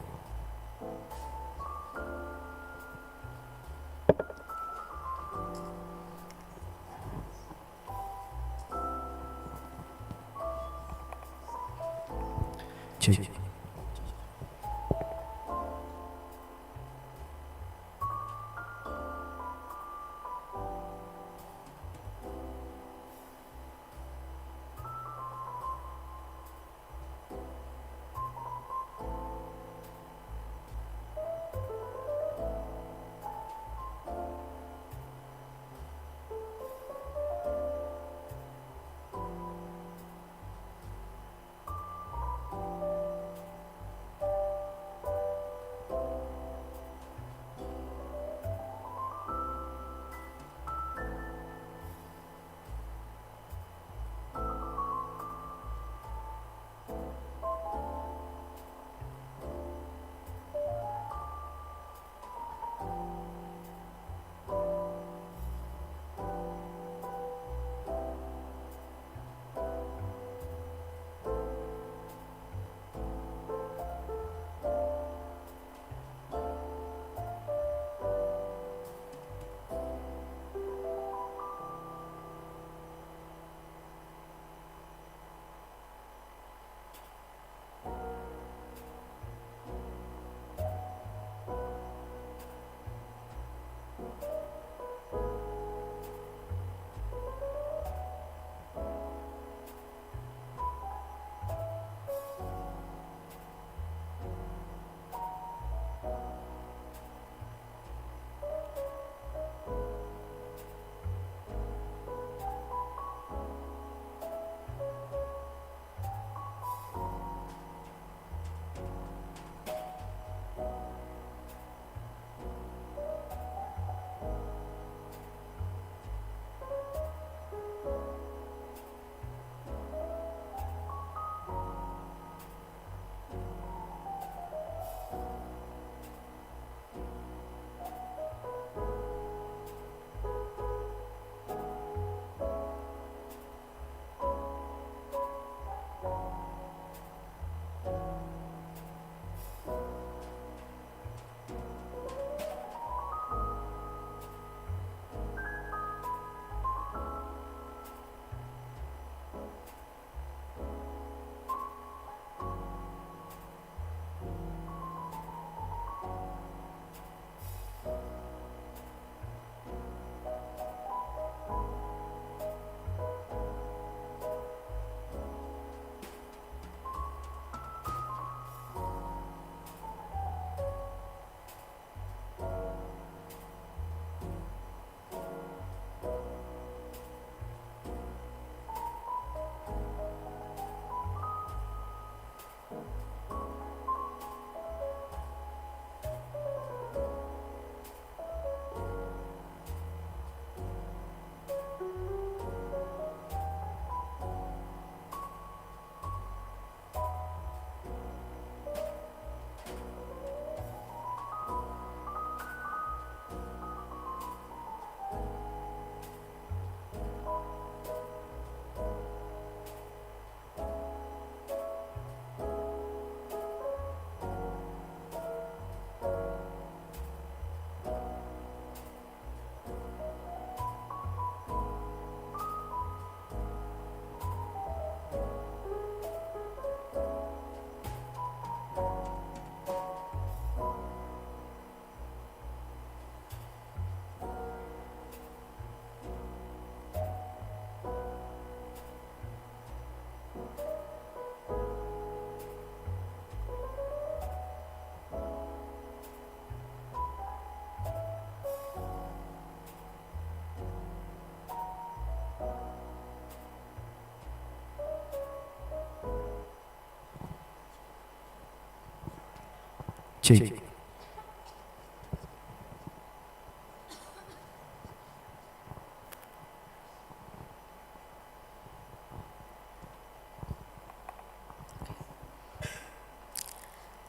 Check.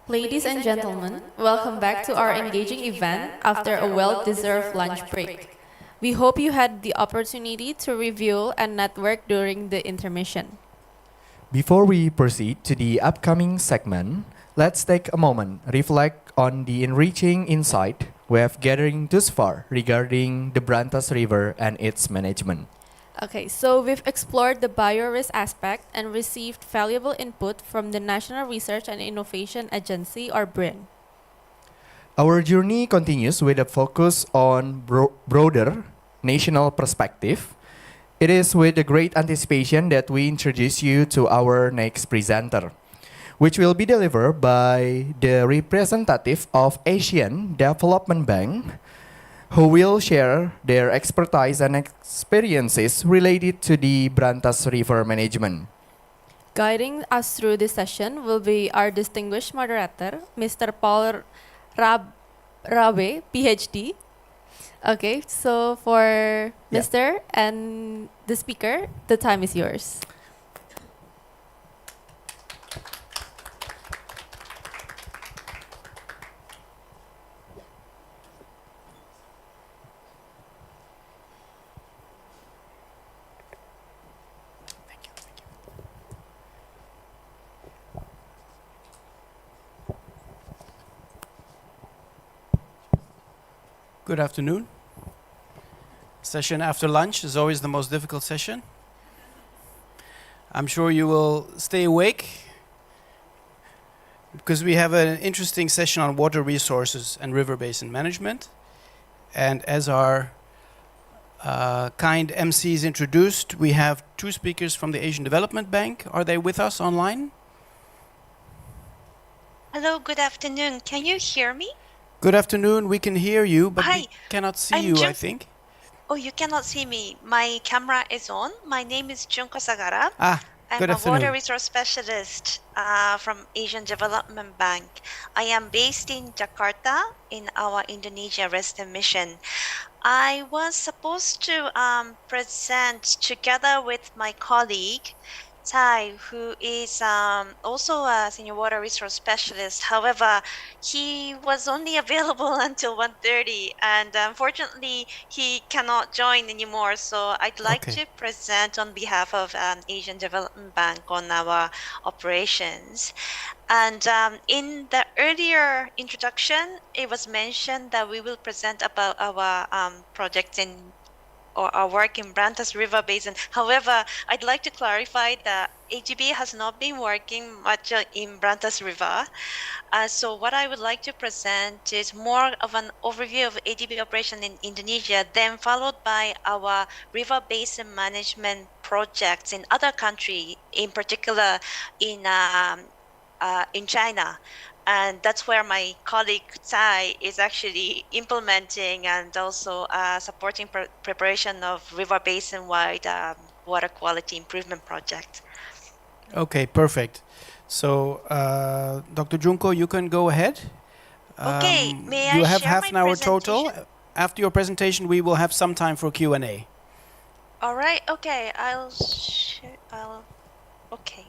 Ladies and gentlemen, welcome back to our engaging event after a well-deserved lunch break. We hope you had the opportunity to review and network during the intermission. Before we proceed to the upcoming segment, let's take a moment, reflect on the enriching insight we have gathered thus far regarding the Brantas River and its management. Okay, so we've explored the biorisk aspect and received valuable input from the National Research and Innovation Agency, or BRIN. Our journey continues with a focus on broader national perspective. It is with a great anticipation that we introduce you to our next presenter, which will be delivered by the representative of Asian Development Bank, who will share their expertise and experiences related to the Brantas River management. Guiding us through this session will be our distinguished moderator, Mr. Paul Rabe, PhD. Okay, so for Mr. and the speaker, the time is yours. Good afternoon. Session after lunch is always the most difficult session. I'm sure you will stay awake because we have an interesting session on water resources and river basin management. And as our kind MCs introduced, we have two speakers from the Asian Development Bank. Are they with us online? Hello, good afternoon. Can you hear me? Good afternoon. We can hear you, but Hi, we cannot see I'm you, I Jun- think. Oh, you cannot see me. My camera is on. My name is Junko Sagara. I'm good a water afternoon. resource specialist from Asian Development Bank. I am based in Jakarta in our Indonesia resident mission. I was supposed to present together with my colleague, Tai, who is also a senior water resource specialist. However, he was only available until 1:30, and unfortunately, he cannot join anymore. So I'd like to present on behalf of Asian Development Bank on our operations. And in the earlier introduction, it was mentioned that we will present about our project in or our work in Brantas River Basin. However, I'd like to clarify that AGB has not been working much in Brantas River. So what I would like to present is more of an overview of ADB operation in Indonesia, then followed by our river basin management projects in other countries, in particular in China. And that's where my colleague Tai is actually implementing and also supporting preparation of river basin-wide water quality improvement project. Okay, perfect. So, Dr. Junko, you can go ahead. Okay, may you I have share half my an hour presentation? total. After your presentation, we will have some time for Q&A. All right, okay, okay.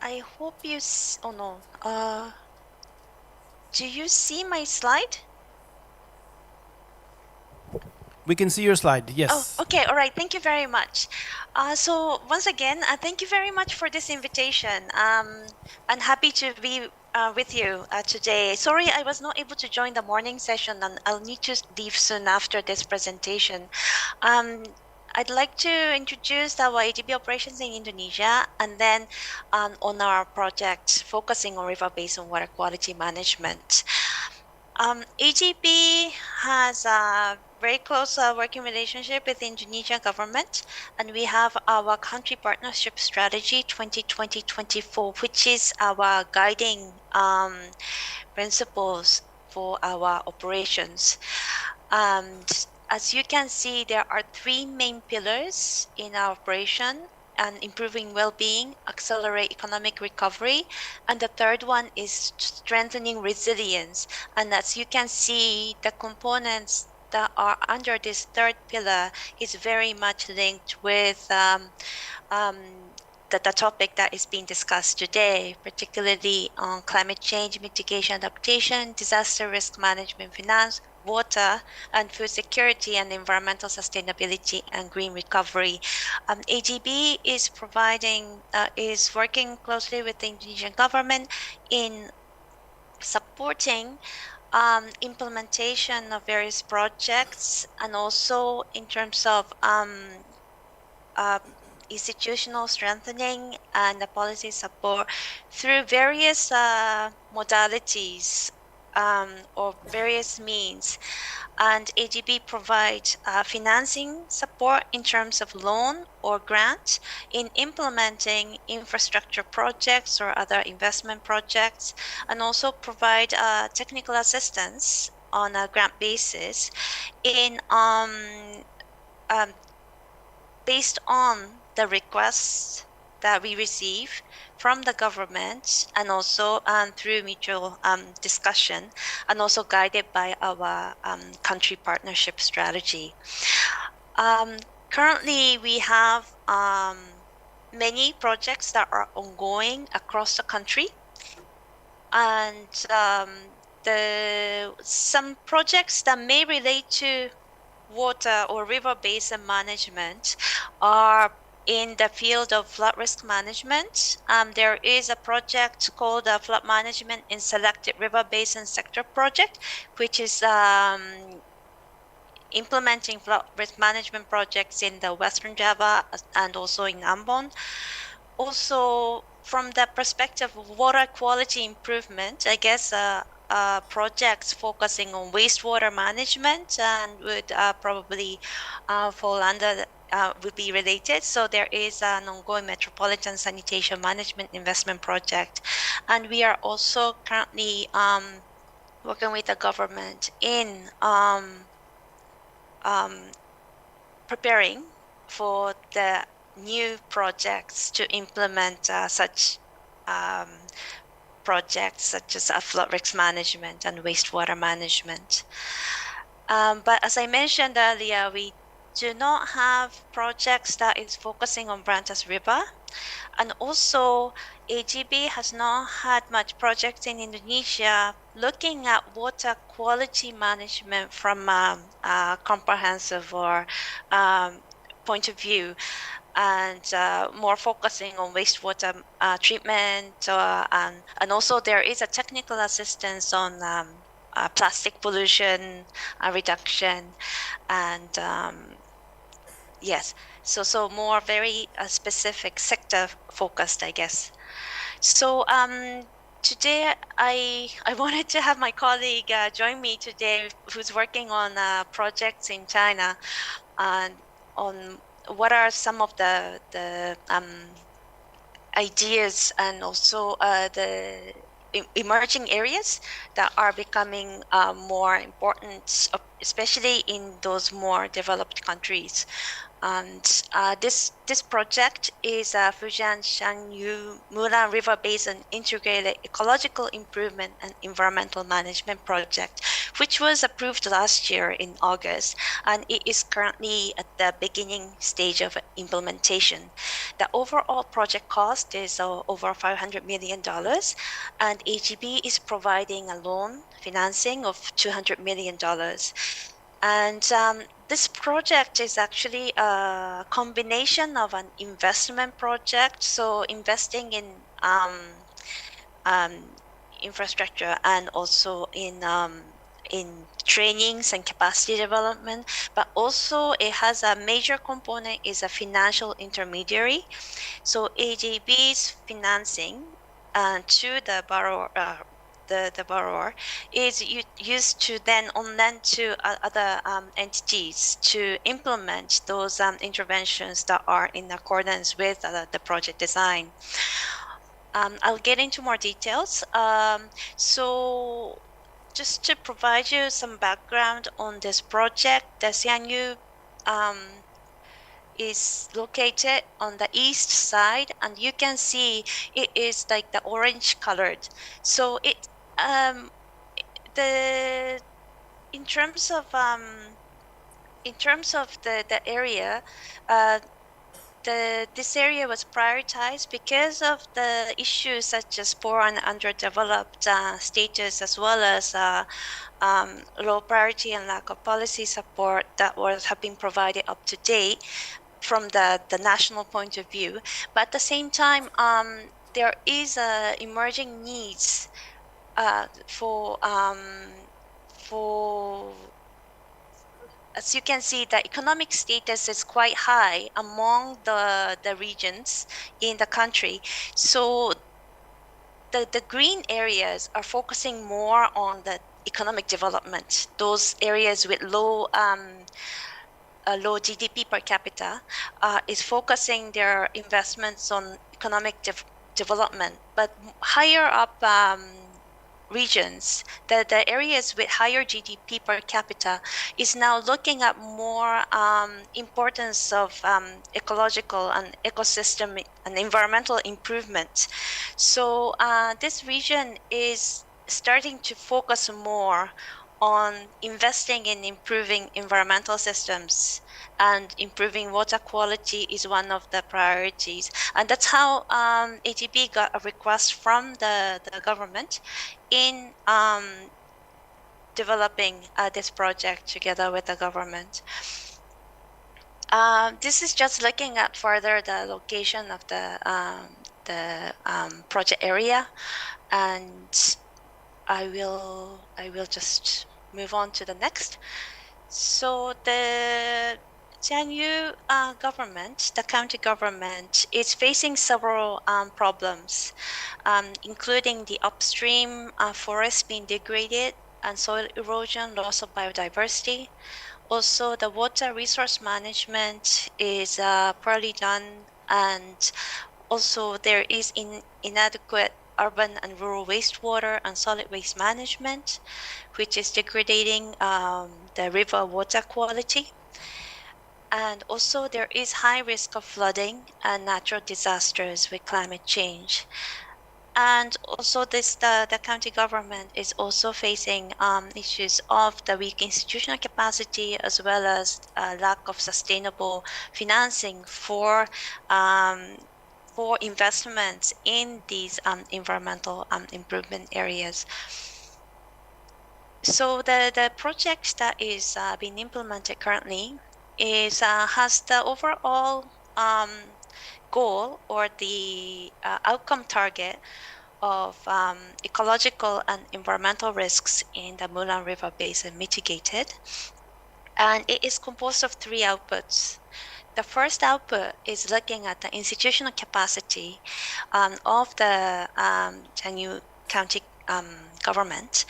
I hope you, oh no, do you see my slide? We can see your slide, yes. Oh, okay, all right, thank you very much. So once again, thank you very much for this invitation. I'm happy to be with you today. Sorry, I was not able to join the morning session, and I'll need to leave soon after this presentation. I'd like to introduce our ADB operations in Indonesia, and then on our project focusing on river basin water quality management. AGB has a very close working relationship with the Indonesian government, and we have our country partnership strategy 2020-24, which is our guiding principles for our operations. As you can see, there are three main pillars in our operation. and improving well-being, accelerate economic recovery. And the third one is strengthening resilience. And as you can see, the components that are under this third pillar is very much linked with the topic that is being discussed today, particularly on climate change mitigation adaptation, disaster risk management finance, water and food security, and environmental sustainability and green recovery. AGB is is working closely with the Indonesian government in supporting implementation of various projects, and also in terms of institutional strengthening and the policy support through various modalities or various means. And AGB provides financing support in terms of loan or grant in implementing infrastructure projects or other investment projects, and also provide technical assistance on a grant basis in based on the requests that we receive from the government, and also through mutual discussion, and also guided by our country partnership strategy. Currently, we have many projects that are ongoing across the country, and some projects that may relate to water or river basin management are in the field of flood risk management. There is a project called Flood Management in Selected River Basin Sector Project, which is implementing flood risk management projects in the Western Java and also in Ambon. Also, from the perspective of water quality improvement, I guess projects focusing on wastewater management and would probably fall under would be related. So there is an ongoing metropolitan sanitation management investment project, and we are also currently working with the government in preparing for the new projects to implement such projects such as flood risk management and wastewater management. But as I mentioned earlier, we do not have projects that is focusing on Brantas River. And also, AGB has not had much projects in Indonesia looking at water quality management from a comprehensive or point of view, and more focusing on wastewater treatment. And also there is a technical assistance on plastic pollution reduction, and yes, so more very specific sector focused, I guess. So today I wanted to have my colleague join me today, who's working on projects in China, and on what are some of the ideas and also the emerging areas that are becoming more important, especially in those more developed countries. And this project is Fujian Shanyu Mulan River Basin Integrated Ecological Improvement and Environmental Management Project, which was approved last year in August, and it is currently at the beginning stage of implementation. The overall project cost is over $500 million, and AGB is providing a loan financing of $200 million. And this project is actually a combination of an investment project, so investing in infrastructure, and also in trainings and capacity development, but also it has a major component is a financial intermediary. So AJB's financing to the borrower, the borrower is used to then on lend to other entities to implement those interventions that are in accordance with the project design. I'll get into more details. So just to provide you some background on this project, the Xianyu is located on the east side, and you can see it is like the orange colored. So it the in terms of the area, this area was prioritized because of the issues such as poor and underdeveloped status, as well as low priority and lack of policy support that have been provided up to date from the national point of view. But at the same time, there is emerging needs for as you can see, the economic status is quite high among the regions in the country. So the green areas are focusing more on the economic development. Those areas with low low GDP per capita is focusing their investments on economic development. But higher up regions, the areas with higher GDP per capita is now looking at more importance of ecological and ecosystem and environmental improvement. So this region is starting to focus more on investing in improving environmental systems, and improving water quality is one of the priorities. And that's how ATB got a request from the government in developing this project together with the government. This is just looking at further the location of the project area, and I will just move on to the next. So the Jianyu government, the county government, is facing several problems, including the upstream forest being degraded and soil erosion, loss of biodiversity. Also, the water resource management is poorly done, and also there is inadequate urban and rural wastewater and solid waste management, which is degrading the river water quality. And also there is high risk of flooding and natural disasters with climate change. And also the county government is also facing issues of the weak institutional capacity, as well as lack of sustainable financing for investments in these environmental improvement areas. So the project that is being implemented currently is has the overall goal, or the outcome target of ecological and environmental risks in the Mulan River Basin mitigated. And it is composed of 3 outputs. The first output is looking at the institutional capacity of the Jianyu County government,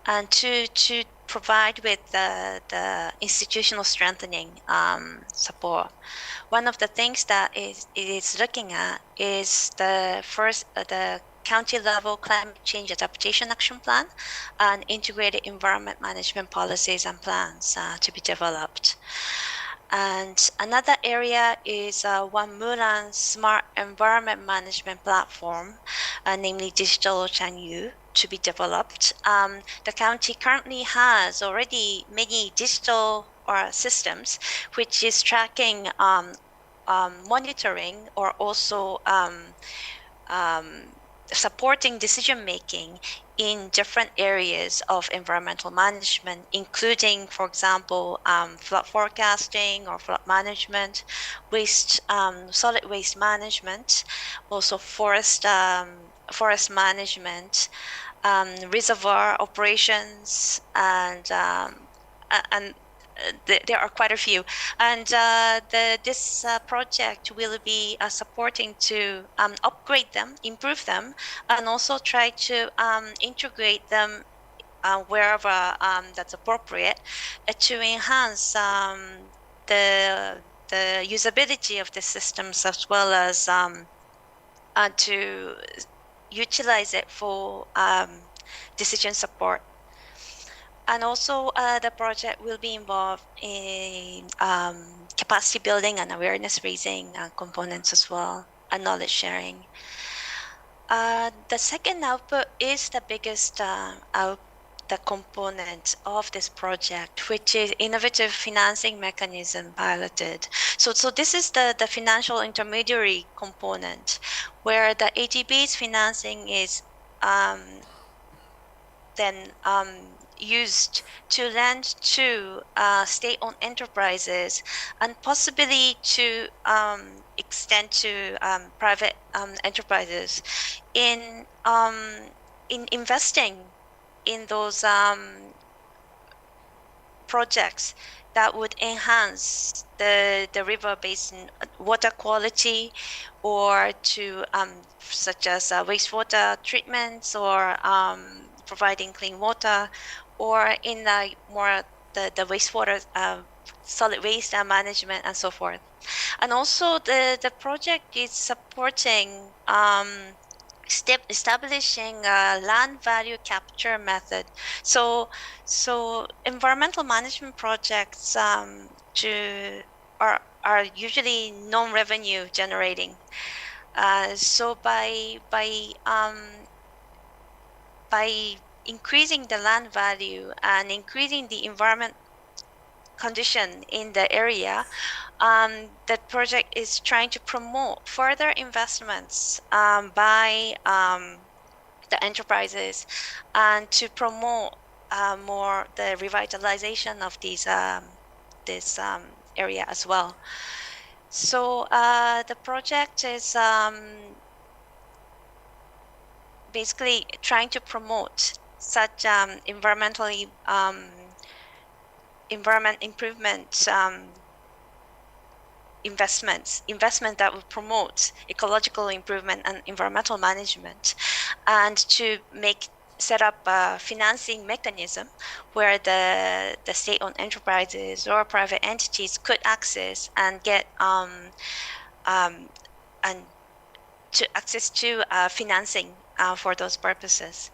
and to provide with the institutional strengthening support. One of the things that it is looking at is the first the county level climate change adaptation action plan and integrated environment management policies and plans to be developed. And another area is One Mulan Smart Environment Management Platform, namely Digital Jianyu, to be developed. The county currently has already many digital systems, which is tracking, monitoring, or also supporting decision making in different areas of environmental management, including, for example, flood forecasting or flood management, waste, solid waste management, also forest management, reservoir operations, and there are quite a few. And this project will be supporting to upgrade them, improve them, and also try to integrate them wherever that's appropriate, to enhance the usability of the systems, as well as to utilize it for decision support. And also, the project will be involved in capacity building and awareness raising components as well, and knowledge sharing. The second output is the biggest the component of this project, which is innovative financing mechanism piloted. So this is the financial intermediary component, where the AGB's financing is then used to lend to state-owned enterprises, and possibly to extend to private enterprises in investing in those projects that would enhance the river basin water quality, or to such as wastewater treatments, or providing clean water, or in more the wastewater solid waste management and so forth. And also the project is supporting establishing a land value capture method. So environmental management projects are usually non-revenue generating. So by increasing the land value and increasing the environment condition in the area, that project is trying to promote further investments by the enterprises, and to promote more the revitalization of these this area as well. So the project is basically trying to promote such environmentally environment improvement investment that would promote ecological improvement and environmental management, and to set up a financing mechanism where the state-owned enterprises or private entities could access and get and to access to financing for those purposes.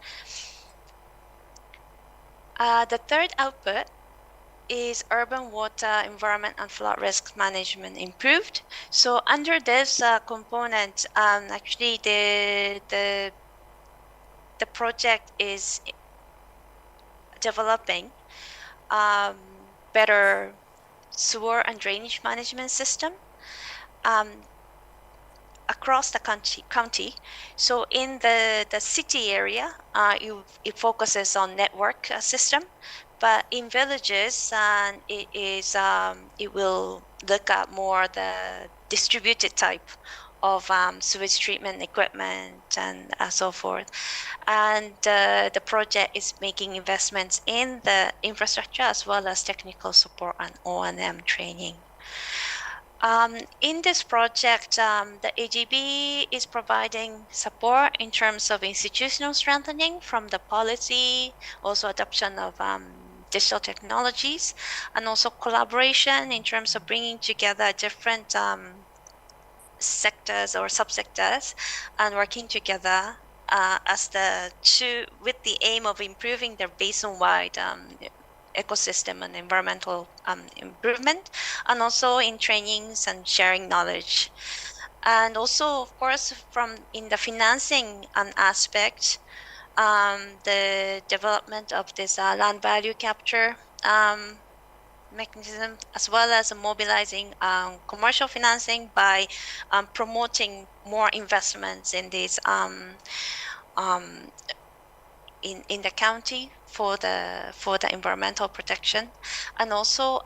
The third output is urban water, environment, and flood risk management improved. So under this component, actually the project is developing better sewer and drainage management system across the county. So in the city area, it focuses on network system, but in villages, it will look at more the distributed type of sewage treatment equipment and so forth. And the project is making investments in the infrastructure as well as technical support and O&M training. In this project, the AGB is providing support in terms of institutional strengthening from the policy, also adoption of digital technologies, and also collaboration in terms of bringing together different sectors or subsectors and working together with the aim of improving their basin-wide ecosystem and environmental improvement, and also in trainings and sharing knowledge. And also, of course, in the financing aspect, the development of this land value capture mechanism, as well as mobilizing commercial financing by promoting more investments in these in the county for the environmental protection, and also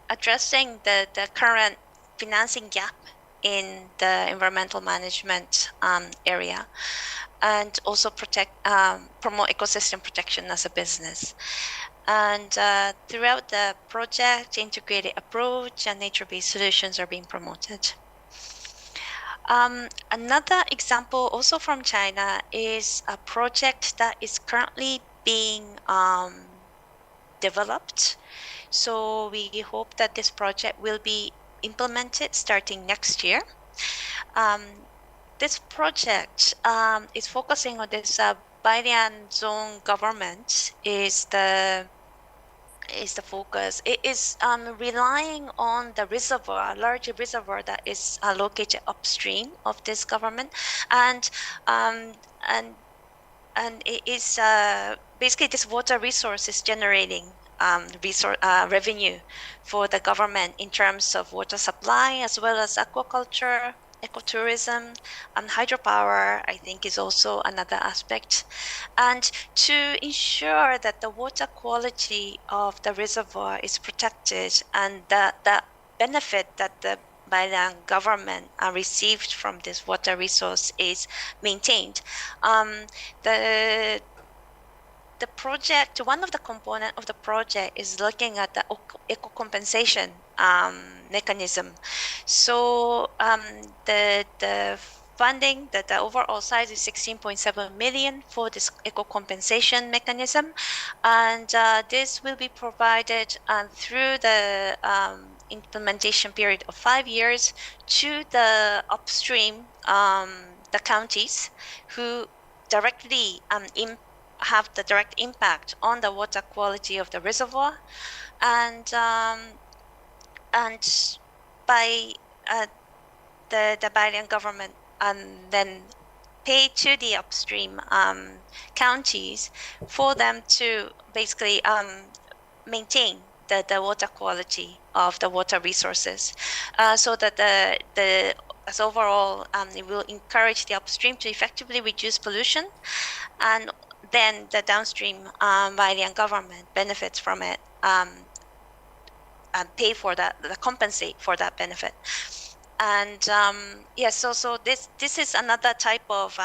addressing the current financing gap in the environmental management area, and also promote ecosystem protection as a business. And throughout the project, integrated approach and nature-based solutions are being promoted. Another example, also from China, is a project that is currently being developed. So we hope that this project will be implemented starting next year. This project is focusing on this Baidian zone government is the is the focus. It is relying on the reservoir, large reservoir that is located upstream of this government, and um, and and it is basically this water resource is generating revenue for the government in terms of water supply as well as aquaculture, ecotourism, and hydropower. I think is also another aspect, and to ensure that the water quality of the reservoir is protected and the benefit that the Bayan government received from this water resource is maintained. The the project, one of the component of the project is looking at the eco compensation mechanism. So the funding, that the overall size is 16.7 million for this eco compensation mechanism, and this will be provided through the implementation period of 5 years to the upstream, the counties who directly have the direct impact on the water quality of the reservoir, and by the Balian government then pay to the upstream counties for them to basically maintain the water quality of the water resources, so that the as overall it will encourage the upstream to effectively reduce pollution, and then the downstream Malian government benefits from it, and pay for that, compensate for that benefit. And yes, so this is another type of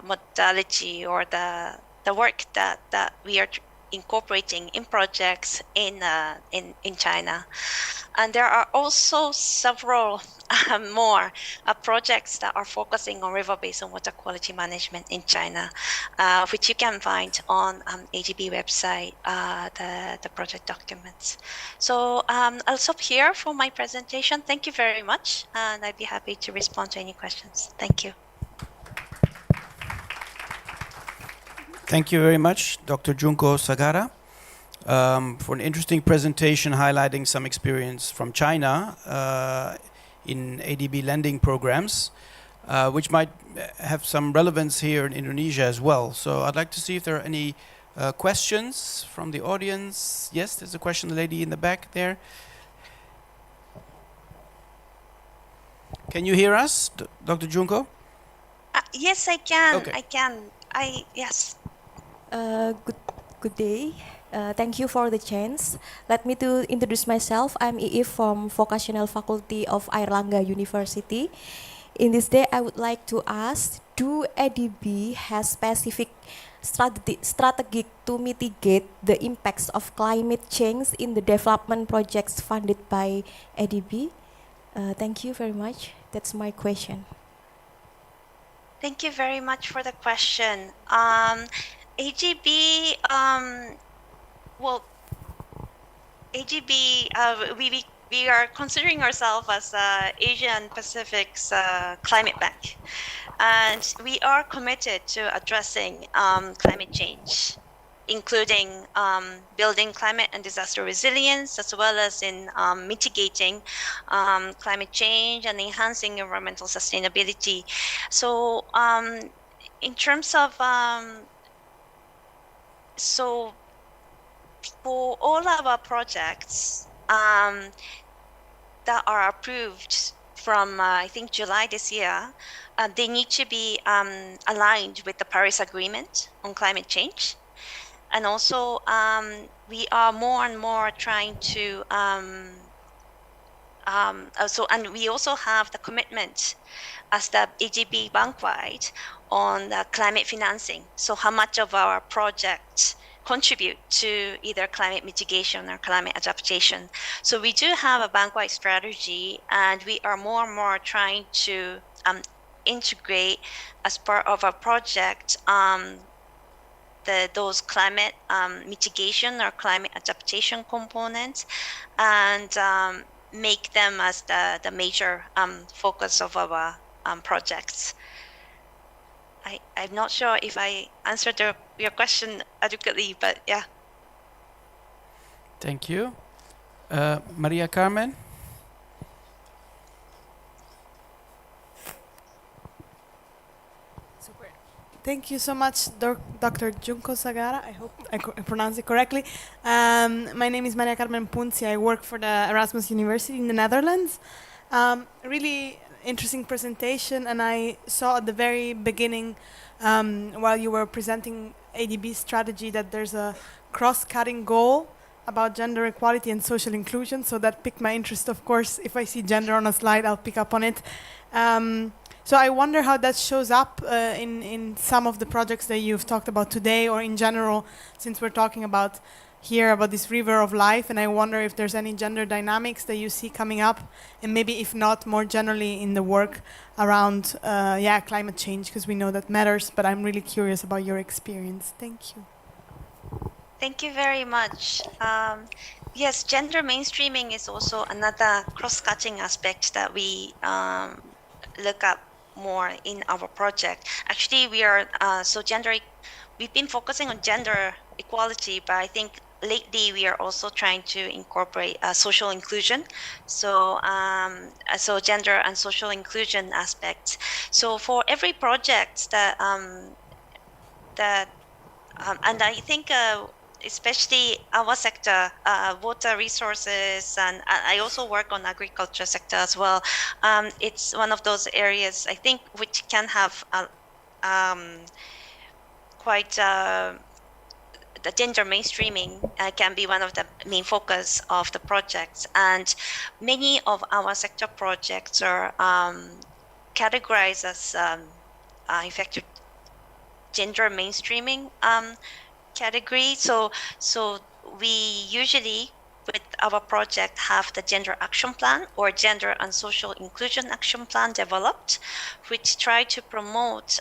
modality, or the work that we are incorporating in projects in China. And there are also several more projects that are focusing on river basin water quality management in China, which you can find on AGB website, the project documents. So I'll stop here for my presentation. Thank you very much, and I'd be happy to respond to any questions. Thank you. Thank you very much, Dr. Junko Sagara, for an interesting presentation highlighting some experience from China in ADB lending programs, which might have some relevance here in Indonesia as well. So I'd like to see if there are any questions from the audience. Yes, there's a question, the lady in the back there. Can you hear us, Dr. Junko? Yes, I can. Okay. I can. Yes. Good day. Thank you for the chance. Let me to introduce myself. I'm Iif from Vocational Faculty of Airlangga University. In this day, I would like to ask, do ADB has specific strategy to mitigate the impacts of climate change in the development projects funded by ADB? Thank you very much. That's my question. Thank you very much for the question. AGB, well, AGB, we are considering ourselves as Asian Pacific's climate bank, and we are committed to addressing climate change, including building climate and disaster resilience, as well as in mitigating climate change and enhancing environmental sustainability. So in terms of so for all our projects that are approved from I think July this year, they need to be aligned with the Paris Agreement on climate change. And also we are more and more trying to and we also have the commitment as the AGB bank-wide on the climate financing. So how much of our projects contribute to either climate mitigation or climate adaptation. So we do have a bank-wide strategy, and we are more and more trying to integrate as part of our project those climate mitigation or climate adaptation components, and make them as the major focus of our projects. I'm not sure if I answered your question adequately, but yeah. Thank you. Maria Carmen. Thank you so much, Dr. Junko Sagara. I hope I pronounced it correctly. My name is Maria Carmen Punzi. I work for the Erasmus University in the Netherlands. Really interesting presentation, and I saw at the very beginning, while you were presenting ADB strategy, that there's a cross-cutting goal about gender equality and social inclusion. So that piqued my interest. Of course, if I see gender on a slide, I'll pick up on it. So I wonder how that shows up in some of the projects that you've talked about today, or in general, since we're talking about here about this river of life. And I wonder if there's any gender dynamics that you see coming up, and maybe if not, more generally in the work around climate change, because we know that matters. But I'm really curious about your experience. Thank you. Thank you very much. Yes, gender mainstreaming is also another cross-cutting aspect that we look up more in our project. Actually, we are we've been focusing on gender equality, but I think lately we are also trying to incorporate social inclusion. So gender and social inclusion aspects. So for every project and I think especially our sector, water resources, and I also work on agriculture sector as well. It's one of those areas, I think, which can have quite the gender mainstreaming can be one of the main focus of the projects. And many of our sector projects are categorized as effective gender mainstreaming category. So we usually with our project have the gender action plan or gender and social inclusion action plan developed, which try to promote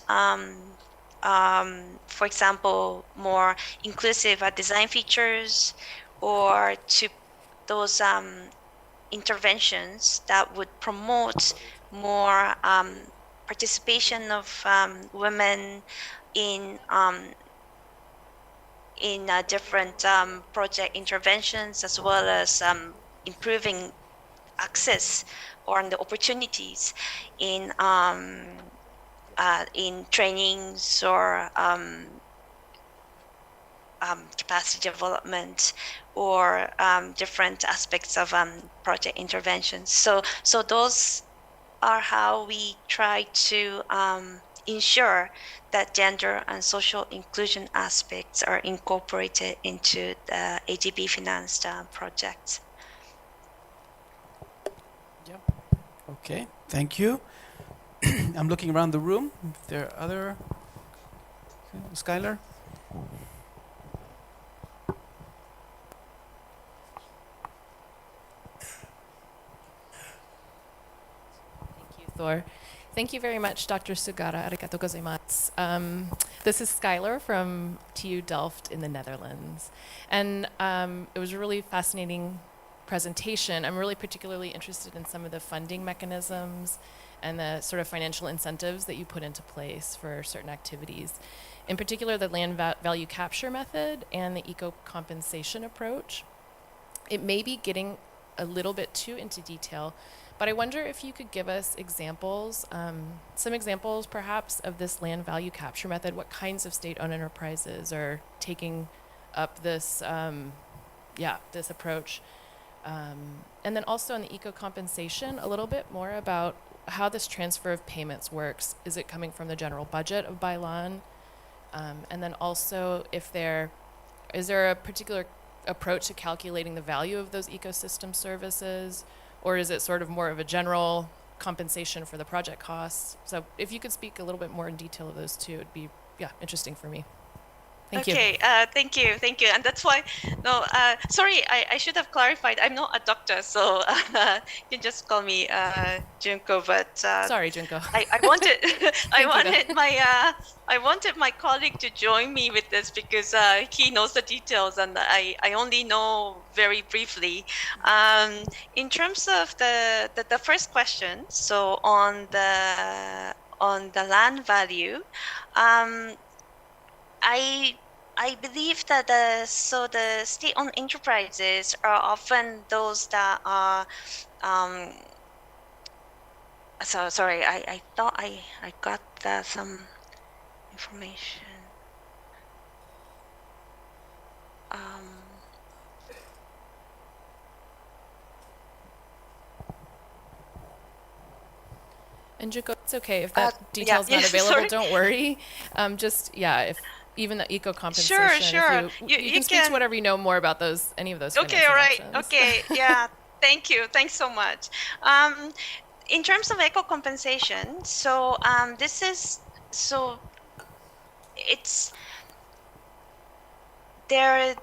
for example, more inclusive design features, or to those interventions that would promote more participation of women in different project interventions, as well as improving access or the opportunities in trainings or capacity development, or different aspects of project interventions. So those are how we try to ensure that gender and social inclusion aspects are incorporated into the ADB financed projects. Okay, thank you. I'm looking around the room. If there are other... Skylar? Thor. Thank you very much, Dr. Sugara. Arigatou gozaimasu. This is Skylar from TU Delft in the Netherlands. And it was a really fascinating presentation. I'm really particularly interested in some of the funding mechanisms and the sort of financial incentives that you put into place for certain activities. In particular, the land value capture method and the eco-compensation approach. It may be getting a little bit too into detail, but I wonder if you could give us examples, some examples perhaps of this land value capture method. What kinds of state-owned enterprises are taking up this, this approach? And then also in the eco-compensation, a little bit more about how this transfer of payments works. Is it coming from the general budget of Bailan? And then also, is there a particular approach to calculating the value of those ecosystem services? Or is it sort of more of a general compensation for the project costs? So if you could speak a little bit more in detail of those two, it'd be interesting for me. Thank you. Okay, thank you. And that's why, sorry, I should have clarified. I'm not a doctor, so you can just call me Junko. But sorry, Junko. I wanted, I wanted my colleague to join me with this because he knows the details, and I only know very briefly. In terms of the first question, so on the land value, I I believe that the state-owned enterprises are often those that are. So sorry, I thought I got some information. And Jaco, it's okay if that Yeah, detail's not yeah, available. sorry. Don't worry. Just yeah, if even the eco compensation, Sure. if you can speak to whatever you know more about those any of those Okay, financing all right. options. Okay, yeah. Thank you. Thanks so much. In terms of eco compensation, so this is it's there.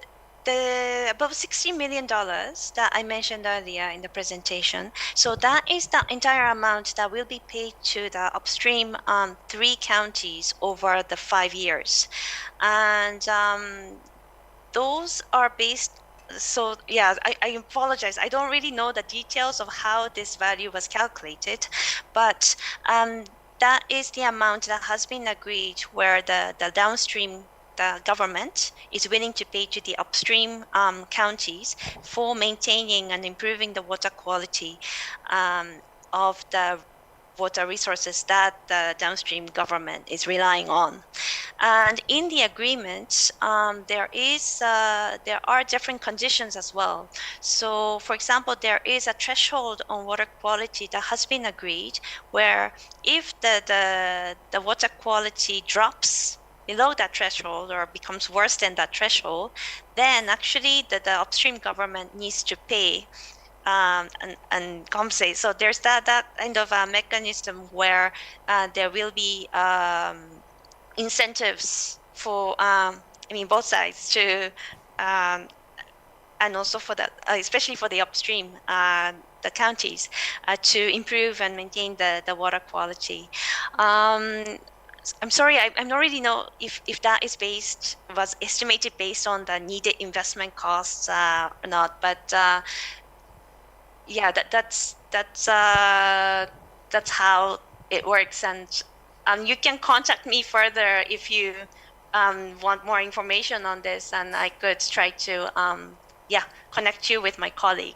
The above $60 million that I mentioned earlier in the presentation. So that is the entire amount that will be paid to the upstream 3 counties over the 5 years, and those are based. So yeah, I apologize. I don't really know the details of how this value was calculated, but that is the amount that has been agreed where the downstream, the government is willing to pay to the upstream counties for maintaining and improving the water quality of the water resources that the downstream government is relying on. And in the agreement, there are different conditions as well. So, for example, there is a threshold on water quality that has been agreed, where if the water quality drops below that threshold or becomes worse than that threshold, then actually the upstream government needs to pay and compensate. So there's that kind of a mechanism where there will be incentives for both sides to and also for the especially for the upstream the counties to improve and maintain the water quality. I'm sorry, I don't really know if that was estimated based on the needed investment costs or not, but yeah, that's how it works. And you can contact me further if you want more information on this, and I could try to connect you with my colleague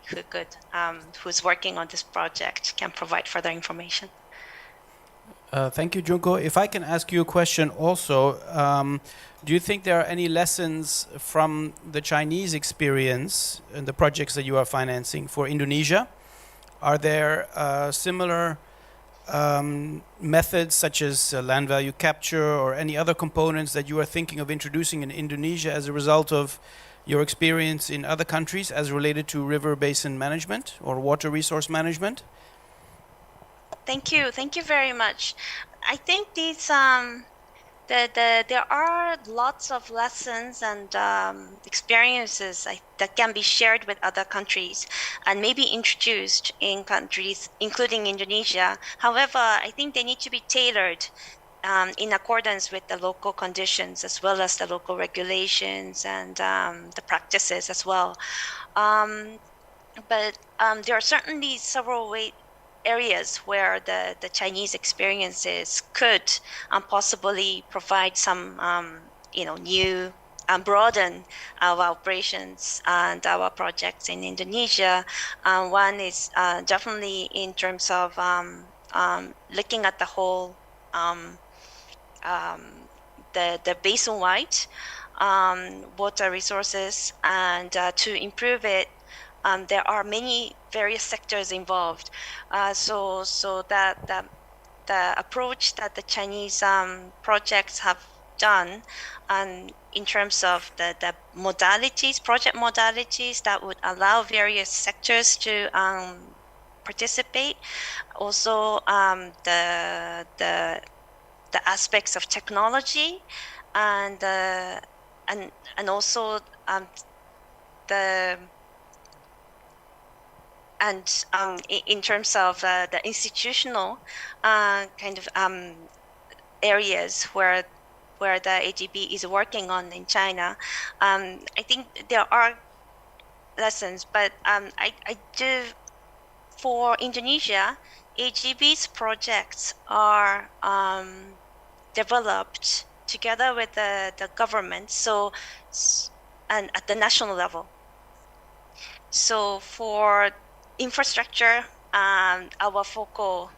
who's working on this project, can provide further information. Thank you, Junko. If I can ask you a question also, do you think there are any lessons from the Chinese experience in the projects that you are financing for Indonesia? Are there similar methods such as land value capture or any other components that you are thinking of introducing in Indonesia as a result of your experience in other countries as related to river basin management or water resource management? Thank you very much. I think these there are lots of lessons and experiences that can be shared with other countries and maybe introduced in countries including Indonesia. However, I think they need to be tailored in accordance with the local conditions as well as the local regulations and the practices as well. But there are certainly several areas where the Chinese experiences could possibly provide some new and broaden our operations and our projects in Indonesia. One is definitely in terms of looking at the whole the basin-wide water resources, and to improve it, there are many various sectors involved. So that the approach that the Chinese projects have done, in terms of the project modalities that would allow various sectors to participate. Also, the aspects of technology, and also in terms of the institutional kind of areas where the AGB is working on in China. I think there are lessons, but I do, for Indonesia, AGB's projects are developed together with the government, and at the national level. So for infrastructure, our focal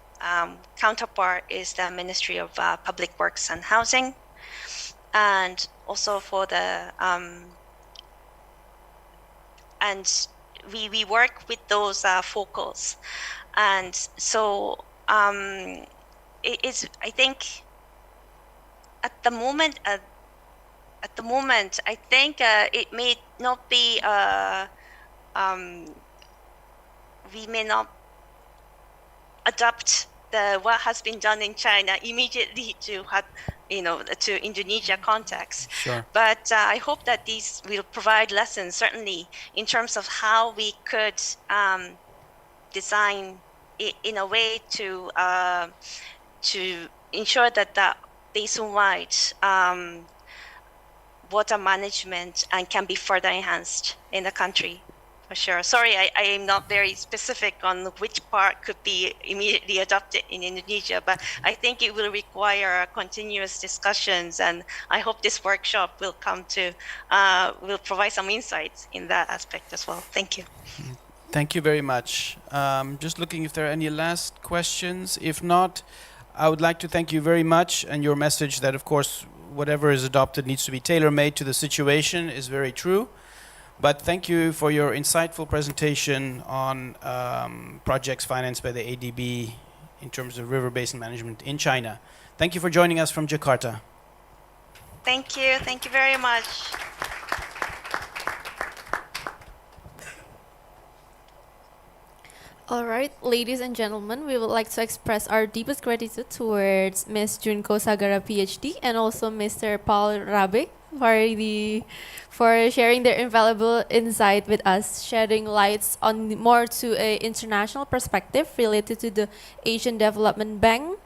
counterpart is the Ministry of Public Works and Housing, and also for the and we work with those focals, and so it's, I think at the moment I think it may not be we may not adopt what has been done in China immediately to to Indonesia context. Sure. But I hope that these will provide lessons, certainly in terms of how we could design it in a way to ensure that the basin-wide water management and can be further enhanced in the country. For sure. Sorry, I am not very specific on which part could be immediately adopted in Indonesia, but I think it will require continuous discussions, and I hope this workshop will will provide some insights in that aspect as well. Thank you. Thank you very much. Just looking if there are any last questions. If not, I would like to thank you very much, and your message that, of course, whatever is adopted needs to be tailor-made to the situation is very true. But thank you for your insightful presentation on projects financed by the ADB in terms of river basin management in China. Thank you for joining us from Jakarta. Thank you. Thank you very much. All right, ladies and gentlemen, we would like to express our deepest gratitude towards Ms. Junko Sagara, PhD, and also Mr. Paul Rabe for sharing their invaluable insight with us, shedding lights on more to a international perspective related to the Asian Development Bank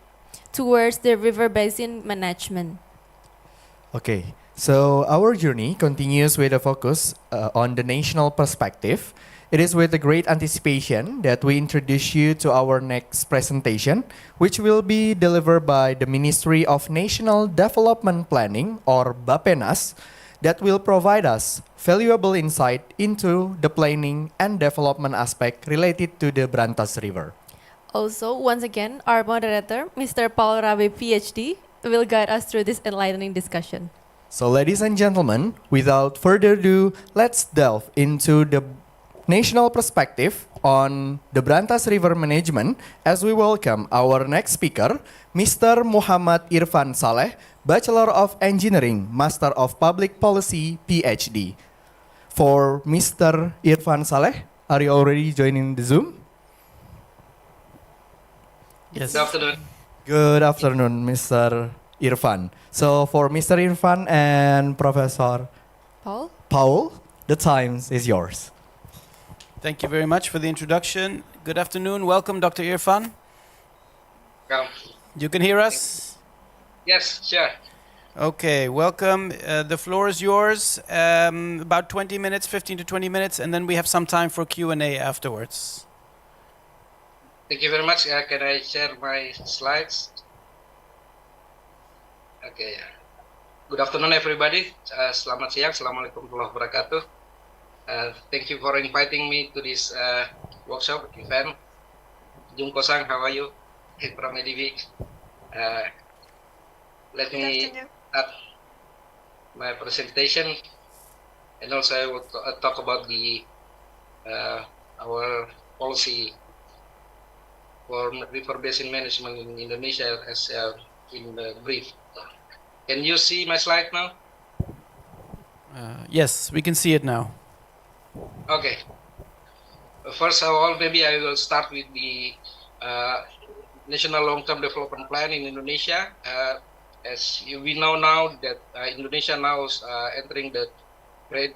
towards the river basin management. Okay, so our journey continues with a focus on the national perspective. It is with a great anticipation that we introduce you to our next presentation, which will be delivered by the Ministry of National Development Planning, or Bappenas, that will provide us valuable insight into the planning and development aspect related to the Brantas River. Also, once again, our moderator, Mr. Paul Rabe, PhD, will guide us through this enlightening discussion. So ladies and gentlemen, without further ado, let's delve into the national perspective on the Brantas River management as we welcome our next speaker, Mr. Muhammad Irfan Saleh, Bachelor of Engineering, Master of Public Policy, PhD. For Mr. Irfan Saleh, are you already joining the Zoom? Yes. Good afternoon. Good afternoon, Mr. Irfan. So for Mr. Irfan and Professor Paul, the time is yours. Thank you very much for the introduction. Good afternoon. Welcome, Dr. Irfan. Welcome. You can hear us? Yes, sure. Okay, welcome. The floor is yours. About 20 minutes, 15 to 20 minutes, and then we have some time for Q&A afterwards. Thank you very much. Can I share my slides? Okay. Good afternoon, everybody. Selamat siang. Assalamualaikum warahmatullahi wabarakatuh. Thank you for inviting me to this workshop event. Junko-san, how are you? From ADB. Let me start my presentation, and also I will talk about the our policy for river basin management in Indonesia as in brief. Can you see my slide now? Yes, we can see it now. Okay. First of all, maybe I will start with the National Long-Term Development Plan in Indonesia. As we know now that Indonesia now is entering the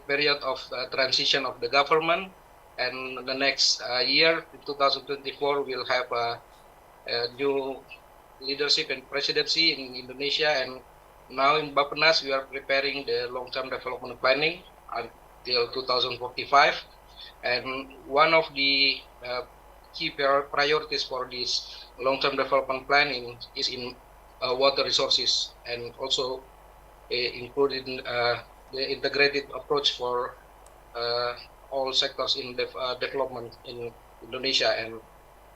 period of transition of the government, and the next year, in 2024, we'll have a new leadership and presidency in Indonesia. And now in Bappenas, we are preparing the long-term development planning till 2045, and one of the key priorities for this long-term development planning is in water resources and also including the integrated approach for all sectors in development in Indonesia. And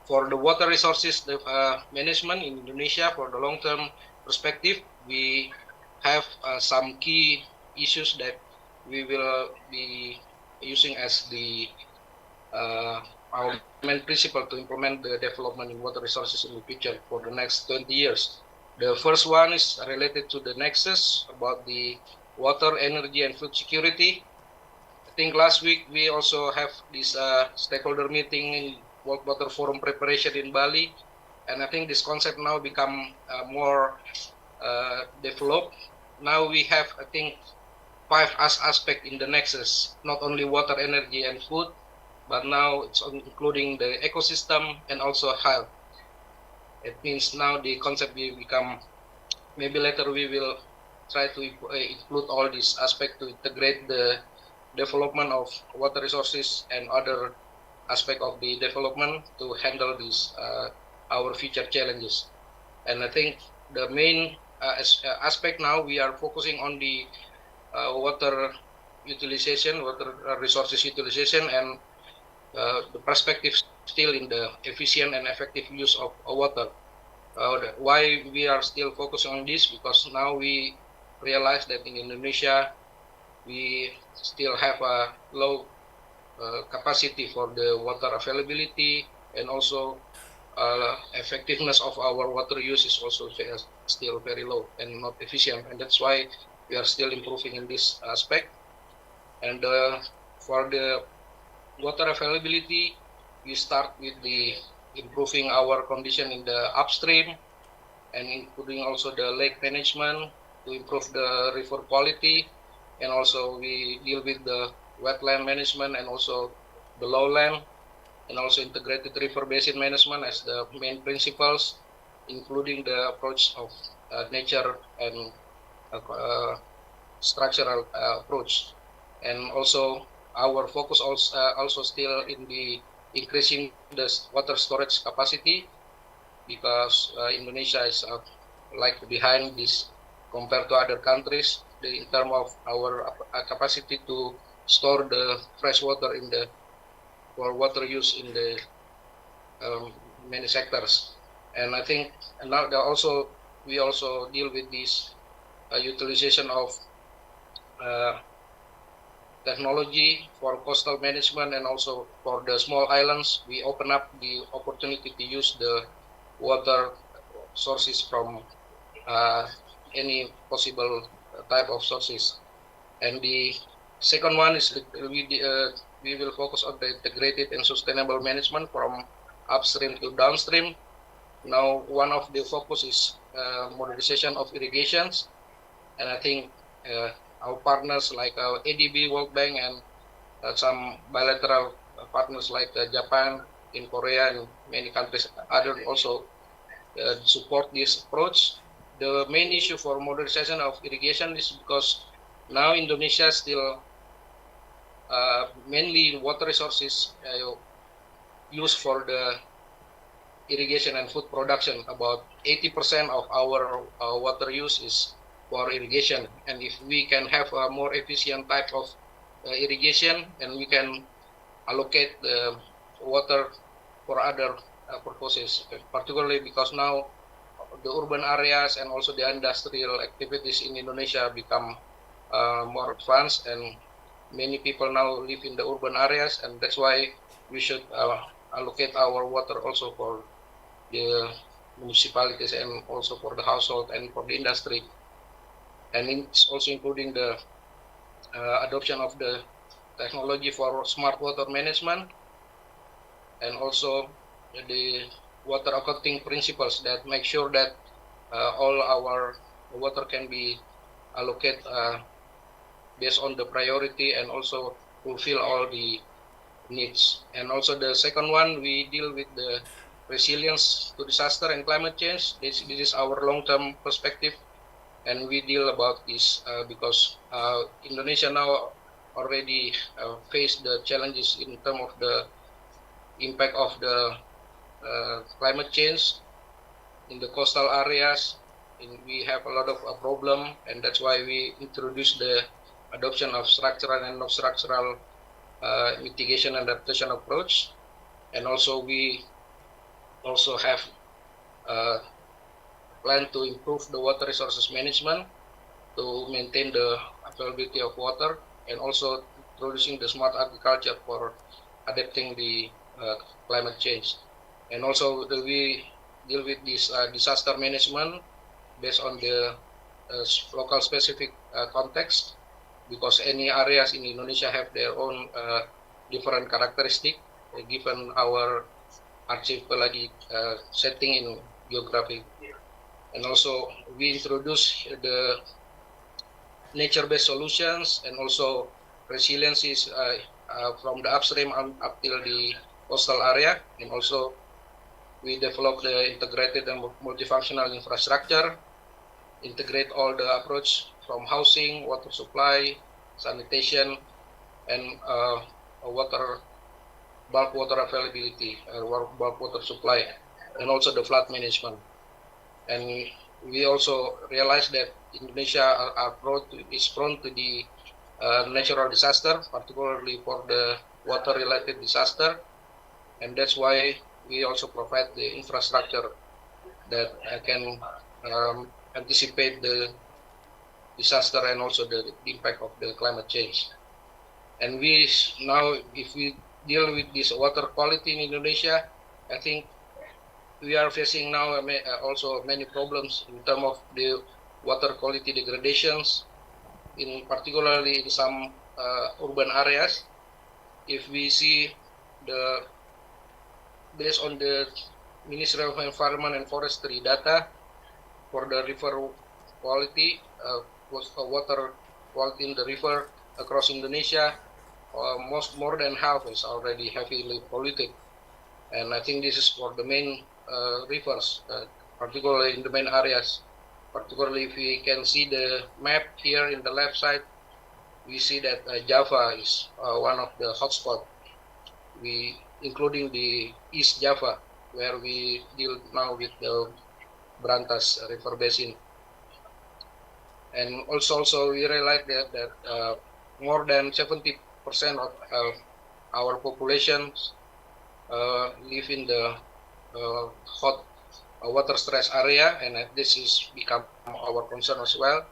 for the water resources management in Indonesia, for the long-term perspective, we have some key issues that we will be using as our main principle to implement the development in water resources in the future for the next 20 years. The first one is related to the nexus about the water, energy, and food security. I think last week we also have this stakeholder meeting in World Water Forum preparation in Bali, and I think this concept now become more developed. Now we have, I think, 5 aspects in the nexus, not only water, energy, and food, but now it's including the ecosystem and also health. It means now the concept will become, maybe later we will try to include all these aspects to integrate the development of water resources and other aspect of the development to handle these our future challenges. And I think the main aspect now we are focusing on the water utilization, water resources utilization, and the perspective still in the efficient and effective use of water. Why we are still focusing on this? Because now we realize that in Indonesia we still have a low capacity for the water availability, and also effectiveness of our water use is also still very low and not efficient, and that's why we are still improving in this aspect. And for the water availability, we start with the improving our condition in the upstream, and including also the lake management to improve the river quality, and also we deal with the wetland management and also the lowland, and also integrated river basin management as the main principles, including the approach of nature and structural approach. And also our focus also still in the increasing the water storage capacity, because Indonesia is like behind this compared to other countries in terms of our capacity to store the fresh water in the for water use in the many sectors. And I think now we also deal with this utilization of technology for coastal management, and also for the small islands we open up the opportunity to use the water sources from any possible type of sources. And the second one is we will focus on the integrated and sustainable management from upstream to downstream. Now one of the focus is modernization of irrigations, and I think our partners like ADB, World Bank, and some bilateral partners like Japan, in Korea, and many countries other also support this approach. The main issue for modernization of irrigation is because now Indonesia still mainly water resources used for the irrigation and food production. About 80% of our water use is for irrigation, and if we can have a more efficient type of irrigation, and we can allocate the water for other purposes, particularly because now the urban areas and also the industrial activities in Indonesia become more advanced, and many people now live in the urban areas, and that's why we should allocate our water also for the municipalities and also for the household and for the industry. And it's also including the adoption of the technology for smart water management, and also the water accounting principles that make sure that all our water can be allocated based on the priority and also fulfill all the needs. And also the second one, we deal with the resilience to disaster and climate change. This is our long-term perspective, and we deal about this because Indonesia now already face the challenges in terms of the impact of the climate change in the coastal areas, we have a lot of problem, and that's why we introduced the adoption of structural and non-structural mitigation and adaptation approach. And also we also have plan to improve the water resources management to maintain the availability of water, and also introducing the smart agriculture for adapting the climate change. And also we deal with this disaster management based on the local specific context, because any areas in Indonesia have their own different characteristic given our archipelagic setting in geography. And also we introduce the nature-based solutions and also resiliencies from the upstream up till the coastal area. And also we develop the integrated and multifunctional infrastructure, integrate all the approach from housing, water supply, sanitation, and bulk water availability, bulk water supply, and also the flood management. And we also realize that Indonesia is prone to the natural disaster, particularly for the water-related disaster, and that's why we also provide the infrastructure that can anticipate the disaster and also the impact of the climate change. And we now, if we deal with this water quality in Indonesia, I think we are facing now also many problems in terms of the water quality degradations, in particularly in some urban areas. If we see based on the Ministry of Environment and Forestry data for the river quality, water quality in the river across Indonesia, more than half is already heavily polluted. And I think this is for the main rivers, particularly in the main areas. Particularly if we can see the map here in the left side, we see that Java is one of the hotspots, including the East Java, where we deal now with the Brantas River Basin. And also we realize that more than 70% of our population live in the hot water stress area, and this is become our concern as well,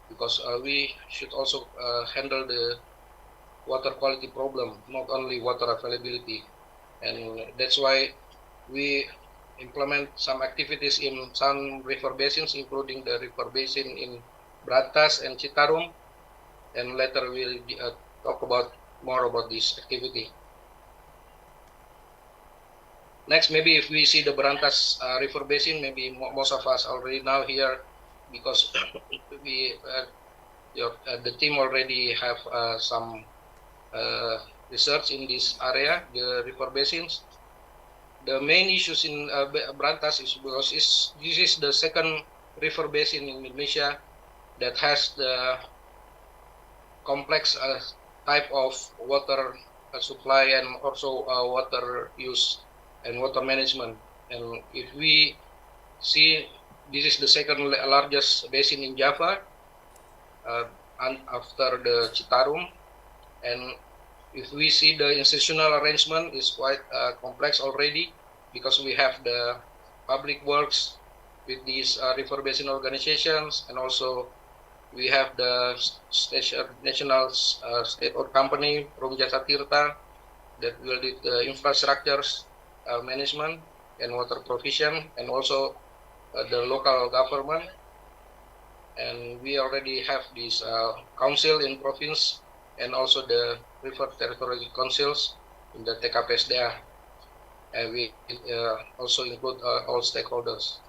because we should also handle the water quality problem, not only water availability. And that's why we implement some activities in some river basins, including the river basin in Brantas and Citarum, and later we'll talk more about this activity. Next, maybe if we see the Brantas River Basin, maybe most of us already know here, because the team already have some research in this area, the river basins. The main issues in Brantas is because this is the second river basin in Indonesia that has the complex type of water supply and also water use and water management. And if we see, this is the second largest basin in Java, and after the Citarum. And if we see the institutional arrangement is quite complex already, because we have the public works with these river basin organizations, and also we have the national state-owned company, Rum Jasa Tirta, that will do the infrastructures management and water provision, and also the local government. And we already have this council in province, and also the river territorial councils in the TKPSDA. And we also include all stakeholders.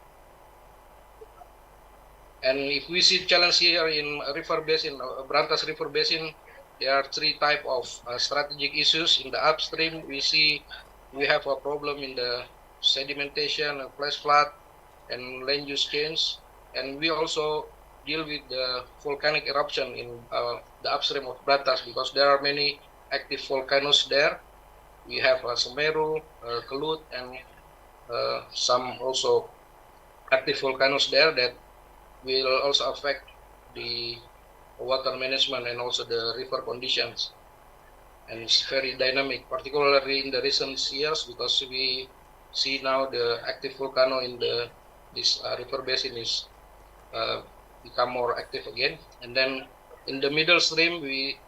And if we see challenge here in river basin, Brantas River Basin, there are three types of strategic issues. In the upstream, we have a problem in the sedimentation, flash flood, and land use change. And we also deal with the volcanic eruption in the upstream of Brantas, because there are many active volcanoes there. We have Semeru, Kelut, and some also active volcanoes there that will also affect the water management and also the river conditions. And it's very dynamic, particularly in the recent years, because we see now the active volcano in this river basin is become more active again. And then in the middle stream, we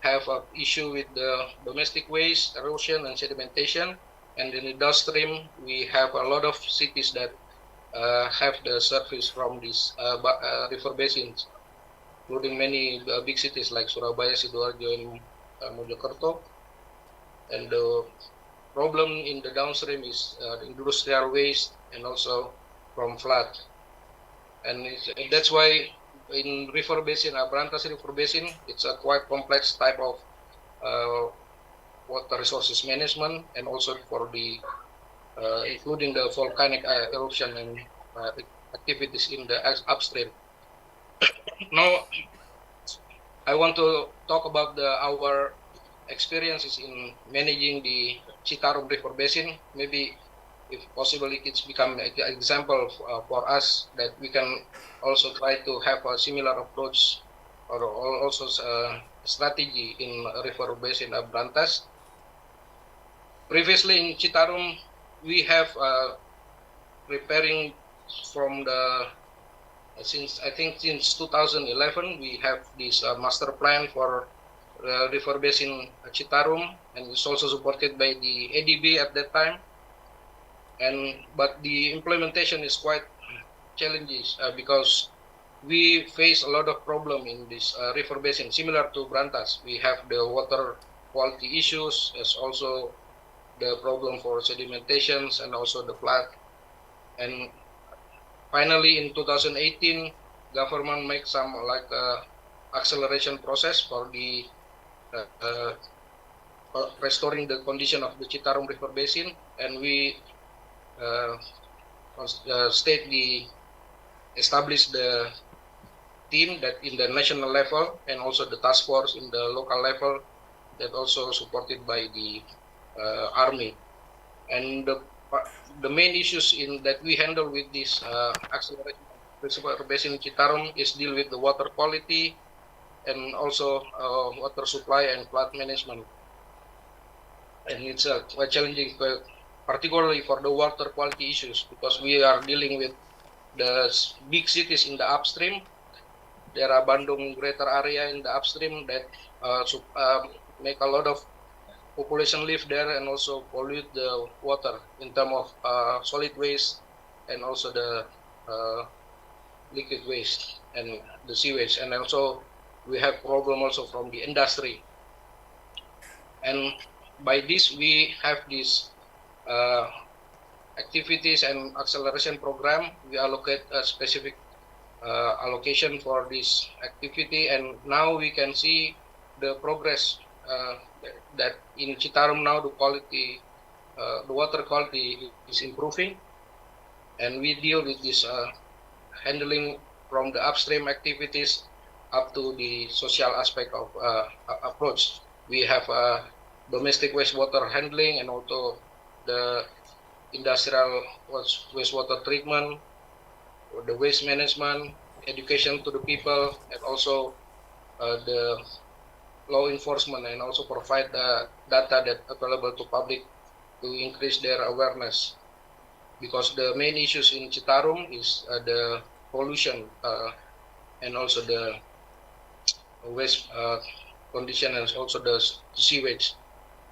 have an issue with the domestic waste, erosion, and sedimentation. And in the downstream, we have a lot of cities that have the surface from these river basins, including many big cities like Surabaya, Sidoarjo, and Mojokerto. And the problem in the downstream is industrial waste and also from flood. And that's why in river basin, Brantas River Basin, it's a quite complex type of water resources management, and also for the including the volcanic eruption and activities in the upstream. Now, I want to talk about our experiences in managing the Citarum River Basin. Maybe, if possible, it's become an example for us that we can also try to have a similar approach or also strategy in River Basin of Brantas. Previously in Citarum, we have preparing from the since 2011 we have this master plan for river basin Citarum, and it's also supported by the ADB at that time. But the implementation is quite challenging because we face a lot of problem in this river basin, similar to Brantas. We have the water quality issues, as also the problem for sedimentations and also the flood. And finally, in 2018, government make some like acceleration process for the restoring the condition of the Citarum River Basin, and we established the team that in the national level and also the task force in the local level that also supported by the army. And the main issues that we handle with this acceleration river basin Citarum is deal with the water quality and also water supply and flood management. And it's quite challenging, particularly for the water quality issues, because we are dealing with the big cities in the upstream. There are Bandung greater area in the upstream that make a lot of population live there and also pollute the water in terms of solid waste and also the liquid waste and the sewage. And also we have problem also from the industry. And by this we have these activities and acceleration program. We allocate a specific allocation for this activity, and now we can see the progress that in Citarum now the quality, the water quality is improving, and we deal with this handling from the upstream activities up to the social aspect of approach. We have domestic wastewater handling and also the industrial wastewater treatment, the waste management, education to the people, and also the law enforcement, and also provide the data that available to public to increase their awareness. Because the main issues in Citarum is the pollution and also the waste condition and also the sewage.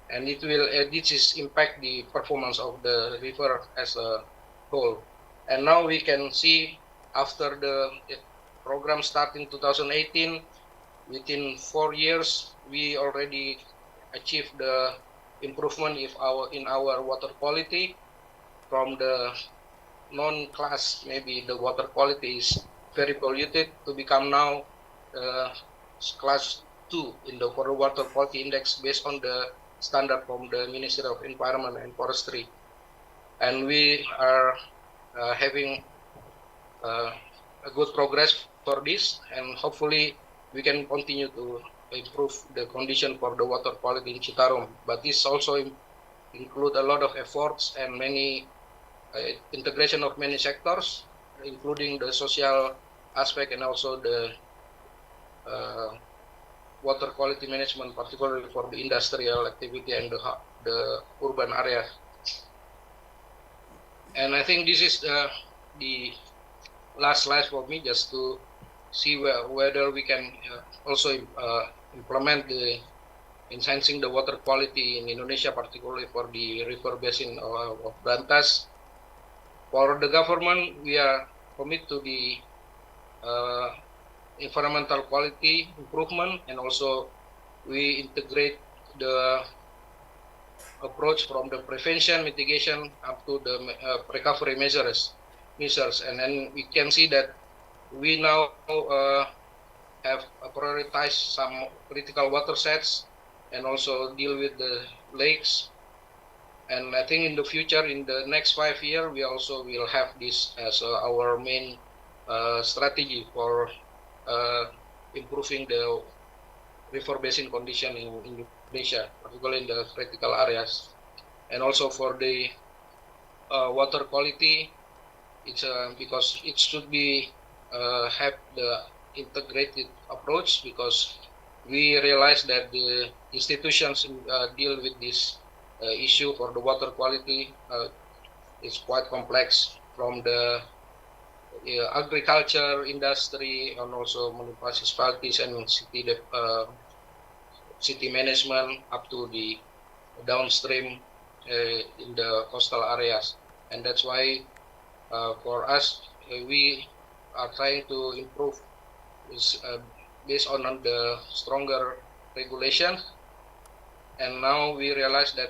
And it will this impact the performance of the river as a whole. And now we can see after the program started in 2018, within 4 years we already achieved the improvement in our water quality from the non-class. Maybe the water quality is very polluted to become now class 2 in the water quality index based on the standard from the Ministry of Environment and Forestry. And we are having a good progress for this, and hopefully we can continue to improve the condition for the water quality in Citarum. But this also include a lot of efforts and many integration of many sectors, including the social aspect and also the water quality management, particularly for the industrial activity and the urban area. And I think this is the last slide for me, just to see whether we can also implement the enhancing the water quality in Indonesia, particularly for the river basin of Brantas. For the government, we are committed to the environmental quality improvement, and also we integrate the approach from the prevention, mitigation up to the recovery measures. And then we can see that we now have prioritized some critical watersheds and also deal with the lakes. And I think in the future, in the next 5 years, we also will have this as our main strategy for improving the river basin condition in Indonesia, particularly in the critical areas. And also for the water quality, it's because it should be have the integrated approach, because we realize that the institutions deal with this issue for the water quality is quite complex, from the agriculture industry and also municipalities and city management up to the downstream in the coastal areas. And that's why for us, we are trying to improve this based on the stronger regulation. And now we realize that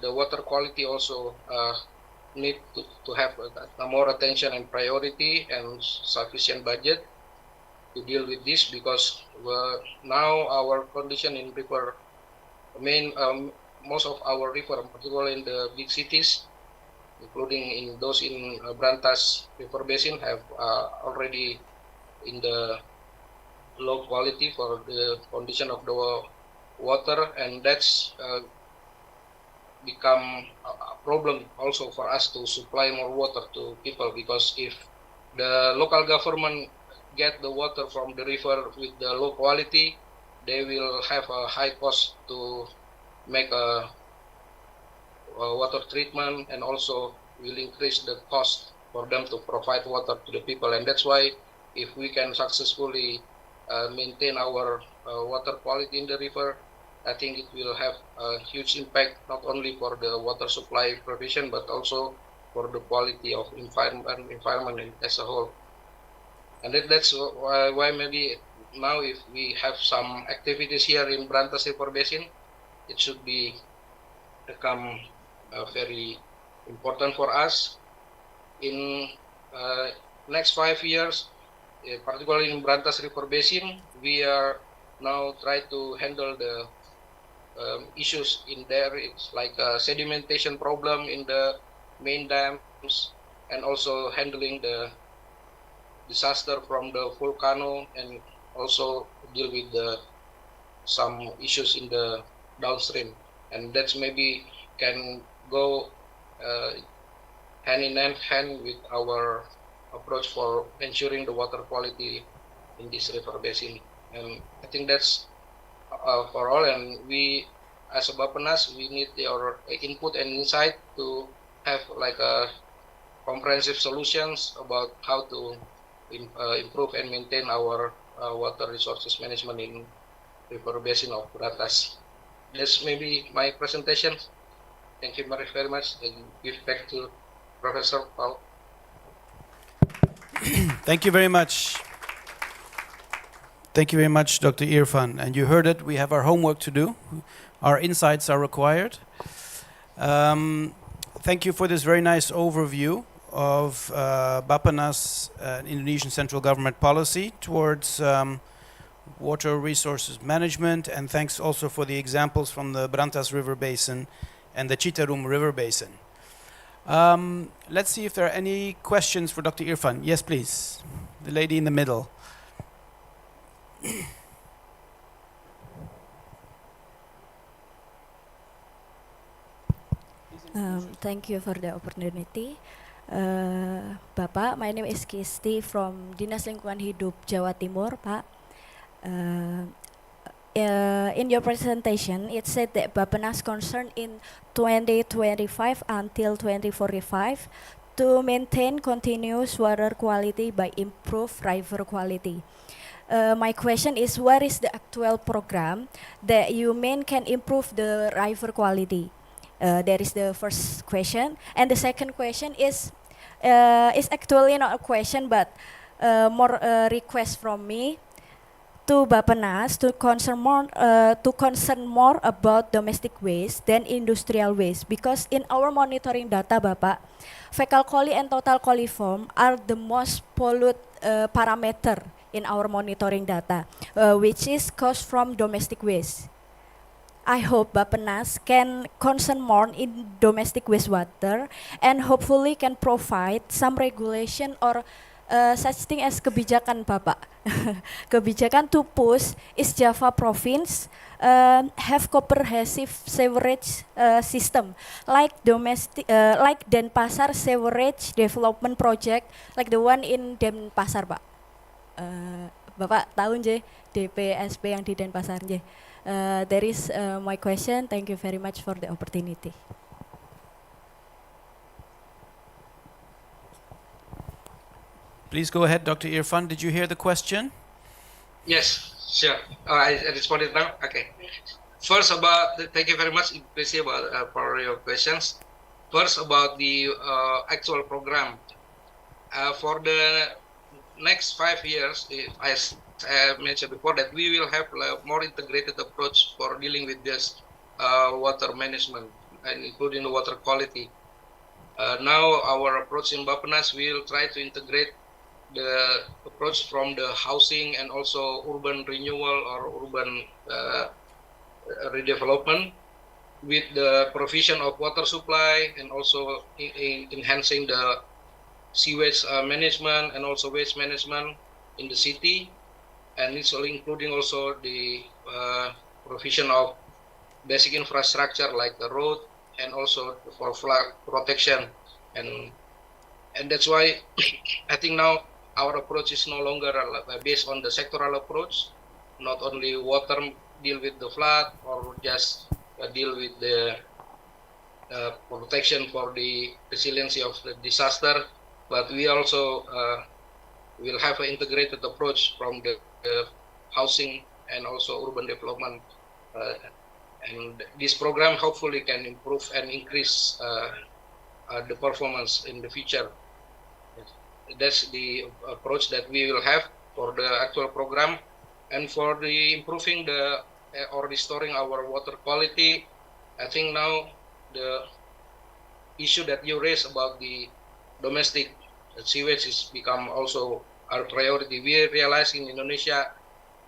the water quality also need to have more attention and priority and sufficient budget to deal with this, because now our condition in river, most of our river, particularly in the big cities, including in those in Brantas River Basin, have already in the low quality for the condition of the water, and that's become a problem also for us to supply more water to people, because if the local government get the water from the river with the low quality, they will have a high cost to make a water treatment, and also will increase the cost for them to provide water to the people. And that's why if we can successfully maintain our water quality in the river, I think it will have a huge impact, not only for the water supply provision, but also for the quality of environment as a whole. And that's why maybe now, if we have some activities here in Brantas River Basin, it should become very important for us. In next 5 years, particularly in Brantas River Basin, we are now try to handle the issues in there. It's like a sedimentation problem in the main dams, and also handling the disaster from the volcano, and also deal with some issues in the downstream. And that's maybe can go hand in hand with our approach for ensuring the water quality in this river basin. And I think that's for all, and we as a Bapenas, we need your input and insight to have like a comprehensive solutions about how to improve and maintain our water resources management in river basin of Brantas. That's maybe my presentation. Thank you very much. And give back to Professor Paul. Thank you very much. Thank you very much, Dr. Irfan. And you heard it, we have our homework to do. Our insights are required. Thank you for this very nice overview of Bapenas Indonesian central government policy towards water resources management, and thanks also for the examples from the Brantas River Basin and the Citarum River Basin. Let's see if there are any questions for Dr. Irfan. Yes, please. The lady in the middle. Thank you for the opportunity. Bapak, my name is Kisti from Dinas Lingkungan Hidup Jawa Timur, Pak. In your presentation, it said that Bappenas concerned in 2025 until 2045 to maintain continuous water quality by improve river quality. My question is, what is the actual program that you mean can improve the river quality? That is the first question. And the second question is actually not a question, but more a request from me to Bappenas to concern more about domestic waste than industrial waste, because in our monitoring data, Bapak, fecal coli and total coliform are the most polluted parameter in our monitoring data, which is caused from domestic waste. I hope Bappenas can concern more in domestic wastewater and hopefully can provide some regulation or such thing as kebijakan, Bapak. Kebijakan to push East Java province have comprehensive sewerage system like like Denpasar sewerage development project, like the one in Denpasar, Pak. Bapak tahu nje DPSP yang di Denpasar nje. That is my question. Thank you very much for the opportunity. Please go ahead, Dr. Irfan. Did you hear the question? Yes, sure. I responded now. Okay. First thank you very much, Impresi, for your questions. First about the actual program. For the next 5 years, as I mentioned before, that we will have a more integrated approach for dealing with this water management and including the water quality. Now our approach in Bappenas will try to integrate the approach from the housing and also urban renewal or urban redevelopment with the provision of water supply and also enhancing the sewage management and also waste management in the city, and it's all including also the provision of basic infrastructure like the road and also for flood protection, and that's why I think now our approach is no longer based on the sectoral approach, not only water deal with the flood or just deal with the protection for the resiliency of the disaster, but we also will have an integrated approach from the housing and also urban development, and this program hopefully can improve and increase the performance in the future. That's the approach that we will have for the actual program. And for the improving the or restoring our water quality, I think now the issue that you raised about the domestic sewage has become also our priority. We realize in Indonesia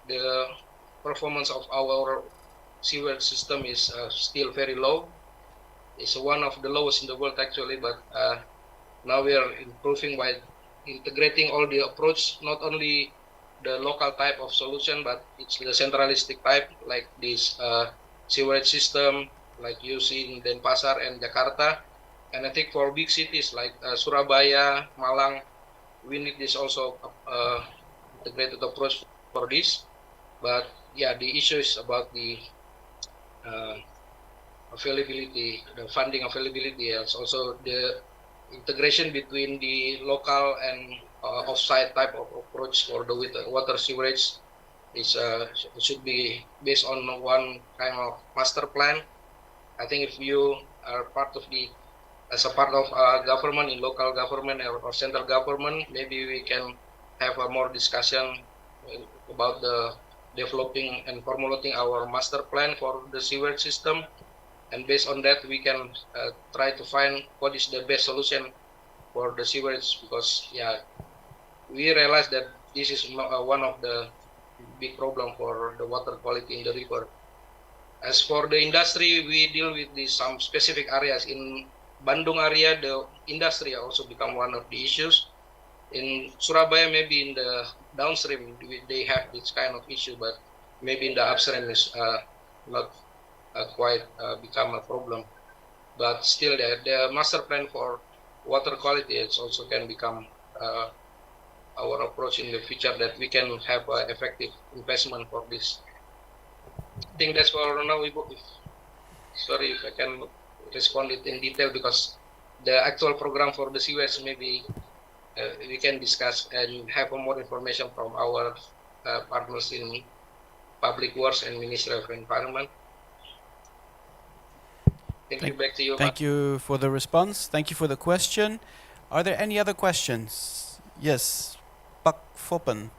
the performance of our sewage system is still very low. It's one of the lowest in the world actually, but now we are improving by integrating all the approach, not only the local type of solution, but it's the centralistic type, like this sewerage system, like you see in Denpasar and Jakarta. And I think for big cities like Surabaya, Malang, we need this also integrated approach for this. But yeah, the issue is about the availability, the funding availability, and also the integration between the local and off-site type of approach for the water sewerage is should be based on one kind of master plan. I think if you are part of as a part of government, in local government or central government, maybe we can have a more discussion about the developing and formulating our master plan for the sewerage system. And based on that, we can try to find what is the best solution for the sewerage, because yeah, we realize that this is one of the big problem for the water quality in the river. As for the industry, we deal with some specific areas. In Bandung area, the industry also become one of the issues. In Surabaya, maybe in the downstream, they have this kind of issue, but maybe in the upstream is not quite become a problem. But still, the master plan for water quality, it also can become our approach in the future, that we can have effective investment for this. I think that's for now. Sorry if I can respond it in detail, because the actual program for the CWS maybe we can discuss and have more information from our partners in Public Works and Ministry of Environment. Thank you. Back to you. Thank you for the response. Thank you for the question. Are there any other questions? Yes, Pak Foppen.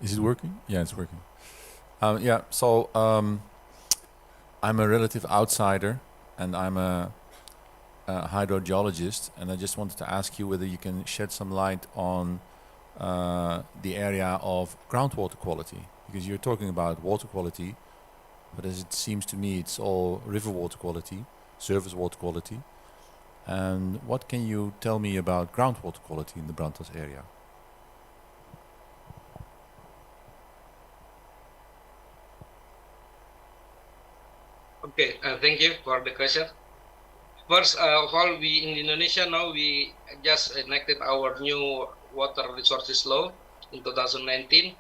Is it working? Yeah, it's working. Yeah, so I'm a relative outsider, and I'm a hydrogeologist, and I just wanted to ask you whether you can shed some light on the area of groundwater quality, because you're talking about water quality, but as it seems to me, it's all river water quality, surface water quality. And what can you tell me about groundwater quality in the Brantas area? Okay, thank you for the question. First of all, we in Indonesia now, we just enacted our new water resources law in 2019,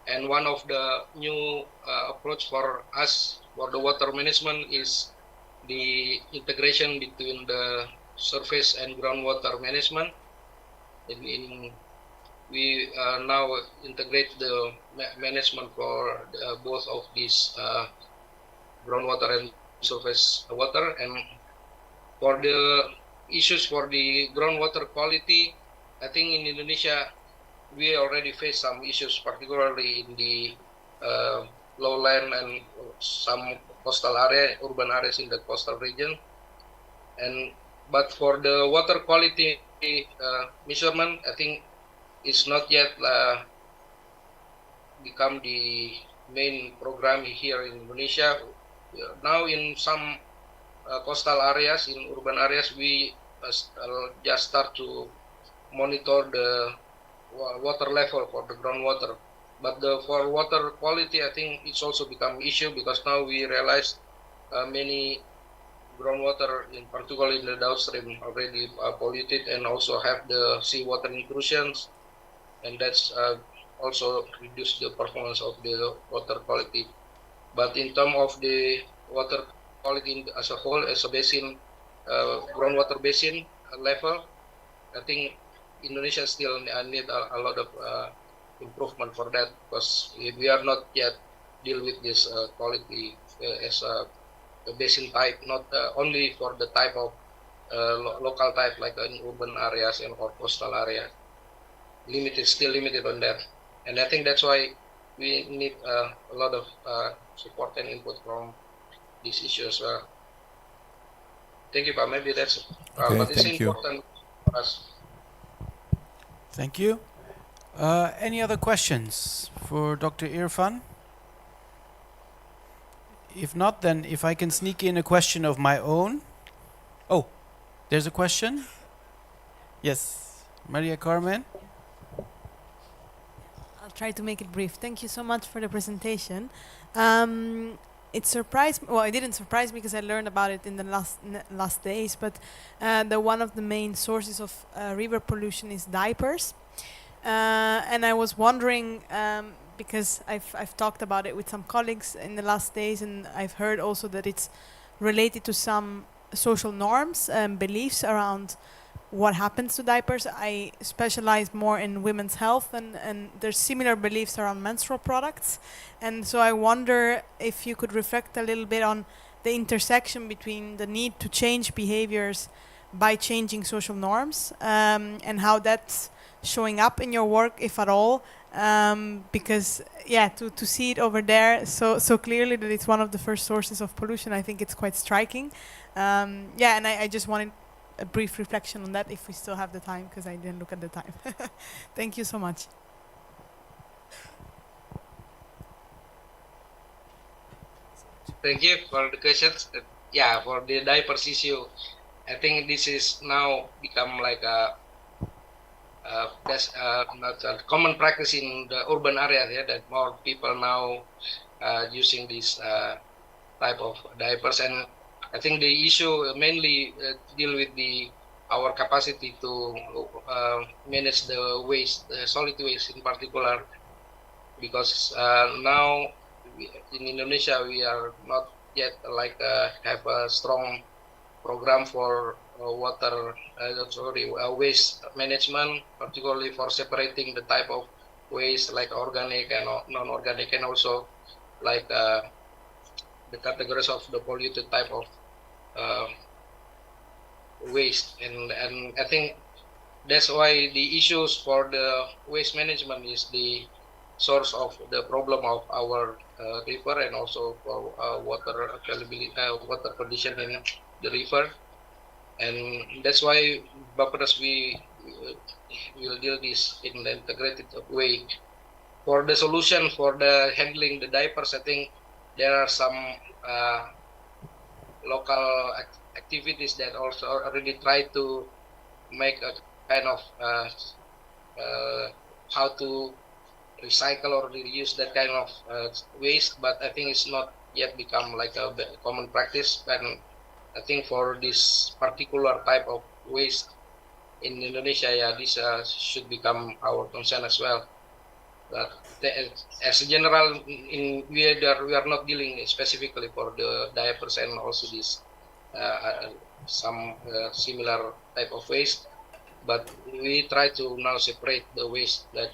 and one of the new approach for us for the water management is the integration between the surface and groundwater management. We now integrate the management for both of these groundwater and surface water. And for the issues for the groundwater quality, I think in Indonesia we already face some issues, particularly in the lowland and some coastal area, urban areas in the coastal region. But for the water quality measurement, I think it's not yet become the main program here in Indonesia. Now in some coastal areas, in urban areas, we just start to monitor the water level for the groundwater. But for water quality, I think it's also become issue, because now we realize many groundwater, in particular in the downstream, already polluted and also have the seawater intrusions, and that's also reduce the performance of the water quality. But in terms of the water quality as a whole, as a basin, groundwater basin level, I think Indonesia still need a lot of improvement for that, because we are not yet deal with this quality as a basin type, not only for the type of local type like in urban areas and or coastal areas. Still limited on that, and I think that's why we need a lot of support and input from these issues. Thank you, but maybe that's Okay, but it's thank you. important for us. Thank you. Any other questions for Dr. Irfan? If not, then if I can sneak in a question of my own. Oh, there's a question? Yes, Maria Carmen. I'll try to make it brief. Thank you so much for the presentation. It surprised me, well, it didn't surprise me because I learned about it in the last days, but one of the main sources of river pollution is diapers. And I was wondering, because I've talked about it with some colleagues in the last days, and I've heard also that it's related to some social norms and beliefs around what happens to diapers. I specialize more in women's health, and there's similar beliefs around menstrual products. And so I wonder if you could reflect a little bit on the intersection between the need to change behaviors by changing social norms, and how that's showing up in your work, if at all. Because yeah, to see it over there so clearly that it's one of the first sources of pollution, I think it's quite striking. Yeah, and I just wanted a brief reflection on that if we still have the time, because I didn't look at the time. Thank you so much. Thank you for the questions. Yeah, for the diapers issue, I think this is now become like a that's not a common practice in the urban area. Yeah, that more people now using this type of diapers, and I think the issue mainly deal with our capacity to manage the waste, solid waste in particular, because now in Indonesia we are not yet like have a strong program for waste management, particularly for separating the type of waste like organic and non-organic, and also like the categories of the polluted type of waste. And I think that's why the issues for the waste management is the source of the problem of our river, and also for water availability, water condition in the river. And that's why Bappenas we will deal this in the integrated way. For the solution for the handling the diapers, I think there are some local activities that also already try to make a kind of how to recycle or reuse that kind of waste, but I think it's not yet become like a common practice. And I think for this particular type of waste in Indonesia, yeah, this should become our concern as well. But as a general, we are not dealing specifically for the diapers and also this some similar type of waste, but we try to now separate the waste that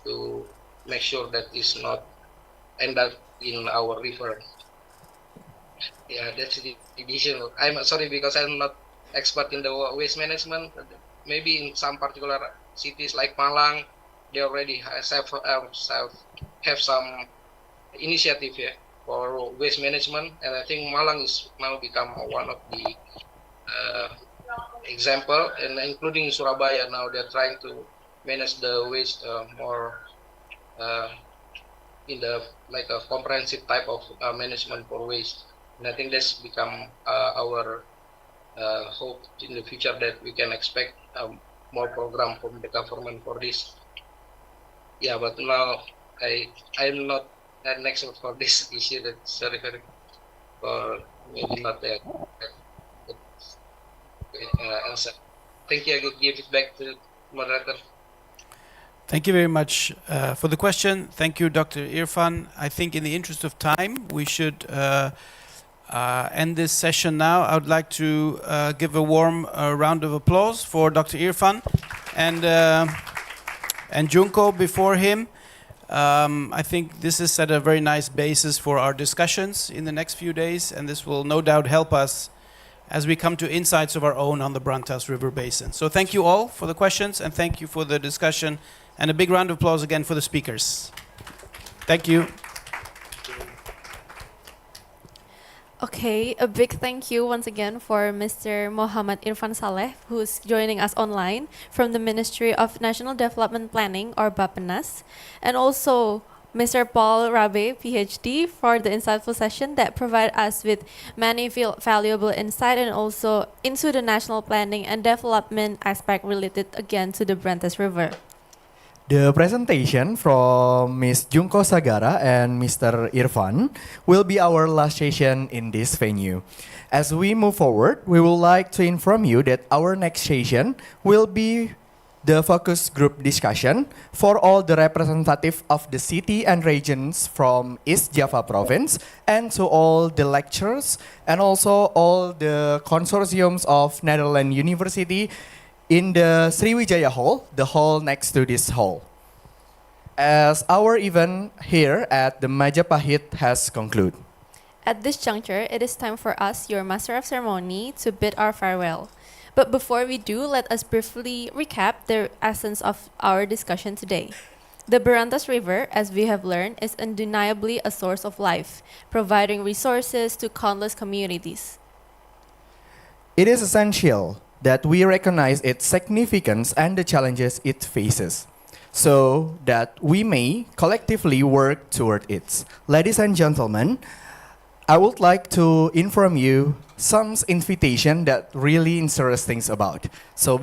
to make sure that is not end up in our river. Yeah, that's the issue. I'm sorry because I'm not expert in the waste management. Maybe in some particular cities like Malang, they already have some initiative here for waste management, and I think Malang is now become one of the example, and including Surabaya now they're trying to manage the waste more in the like a comprehensive type of management for waste. And I think that's become our hope in the future, that we can expect more program from the government for this. Yeah, but now I'm not an expert for this issue. That sorry for maybe not that answer. Thank you. I will give it back to moderator. Thank you very much for the question. Thank you, Dr. Irfan. I think in the interest of time, we should end this session now. I would like to give a warm round of applause for Dr. Irfan and Junko before him. I think this has set a very nice basis for our discussions in the next few days, and this will no doubt help us as we come to insights of our own on the Brantas River Basin. So thank you all for the questions, and thank you for the discussion, and a big round of applause again for the speakers. Thank you. Okay, a big thank you once again for Mr. Muhammad Irfan Saleh, who's joining us online from the Ministry of National Development Planning, or Bappenas, and also Mr. Paul Rabe, PhD, for the insightful session that provide us with many valuable insight and also into the national planning and development aspect related again to the Brantas River. The presentation from Ms. Junko Sagara and Mr. Irfan will be our last session in this venue. As we move forward, we would like to inform you that our next session will be the focus group discussion for all the representative of the city and regions from East Java province, and to all the lecturers and also all the consortiums of Netherlands University in the Sriwijaya Hall, the hall next to this hall. As our event here at the Majapahit has concluded. At this juncture, it is time for us, your Master of Ceremony, to bid our farewell. But before we do, let us briefly recap the essence of our discussion today. The Brantas River, as we have learned, is undeniably a source of life, providing resources to countless communities. It is essential that we recognize its significance and the challenges it faces, so that we may collectively work toward it. Ladies and gentlemen, I would like to inform you some invitation that really interesting about. So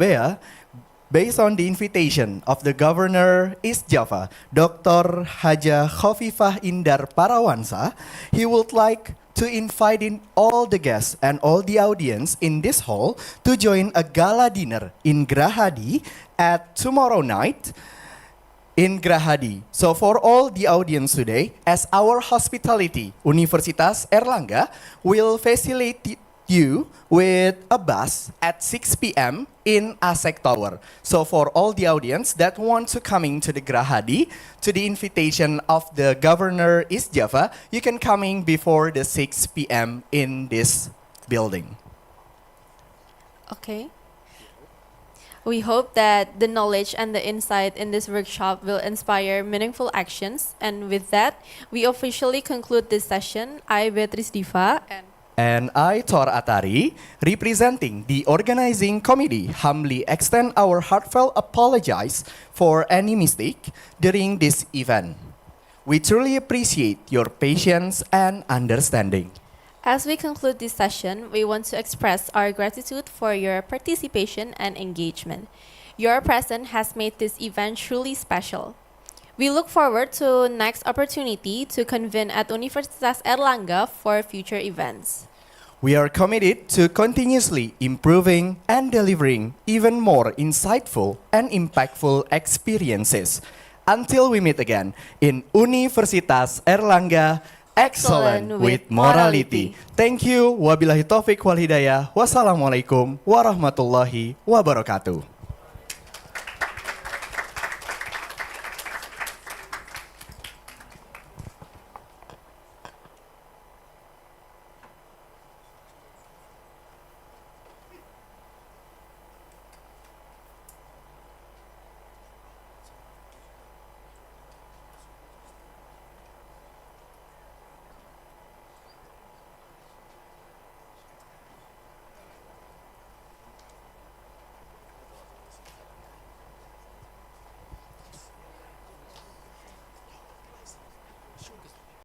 based on the invitation of the Governor East Java, Dr. Haja Khofifah Indar Parawansa, he would like to invite in all the guests and all the audience in this hall to join a gala dinner in Grahadi at tomorrow night in Grahadi. So for all the audience today, as our hospitality, Universitas Airlangga will facilitate you with a bus at 6 p.m. in ASEC Tower. So for all the audience that want to coming to the Grahadi, to the invitation of the Governor East Java, you can coming before the 6 p.m. in this building. Okay. We hope that the knowledge and the insight in this workshop will inspire meaningful actions. And with that, we officially conclude this session. I, Beatrice Diva, And I, Thor Atari, representing the organizing committee, humbly extend our heartfelt apologies for any mistake during this event. We truly appreciate your patience and understanding. As we conclude this session, we want to express our gratitude for your participation and engagement. Your presence has made this event truly special. We look forward to next opportunity to convene at Universitas Airlangga for future events. We are committed to continuously improving and delivering even more insightful and impactful experiences. Until we meet again in Universitas Airlangga, excellent with morality. Thank you. Wabillahi taufiq wal hidayah. Wassalamualaikum warahmatullahi wabarakatuh.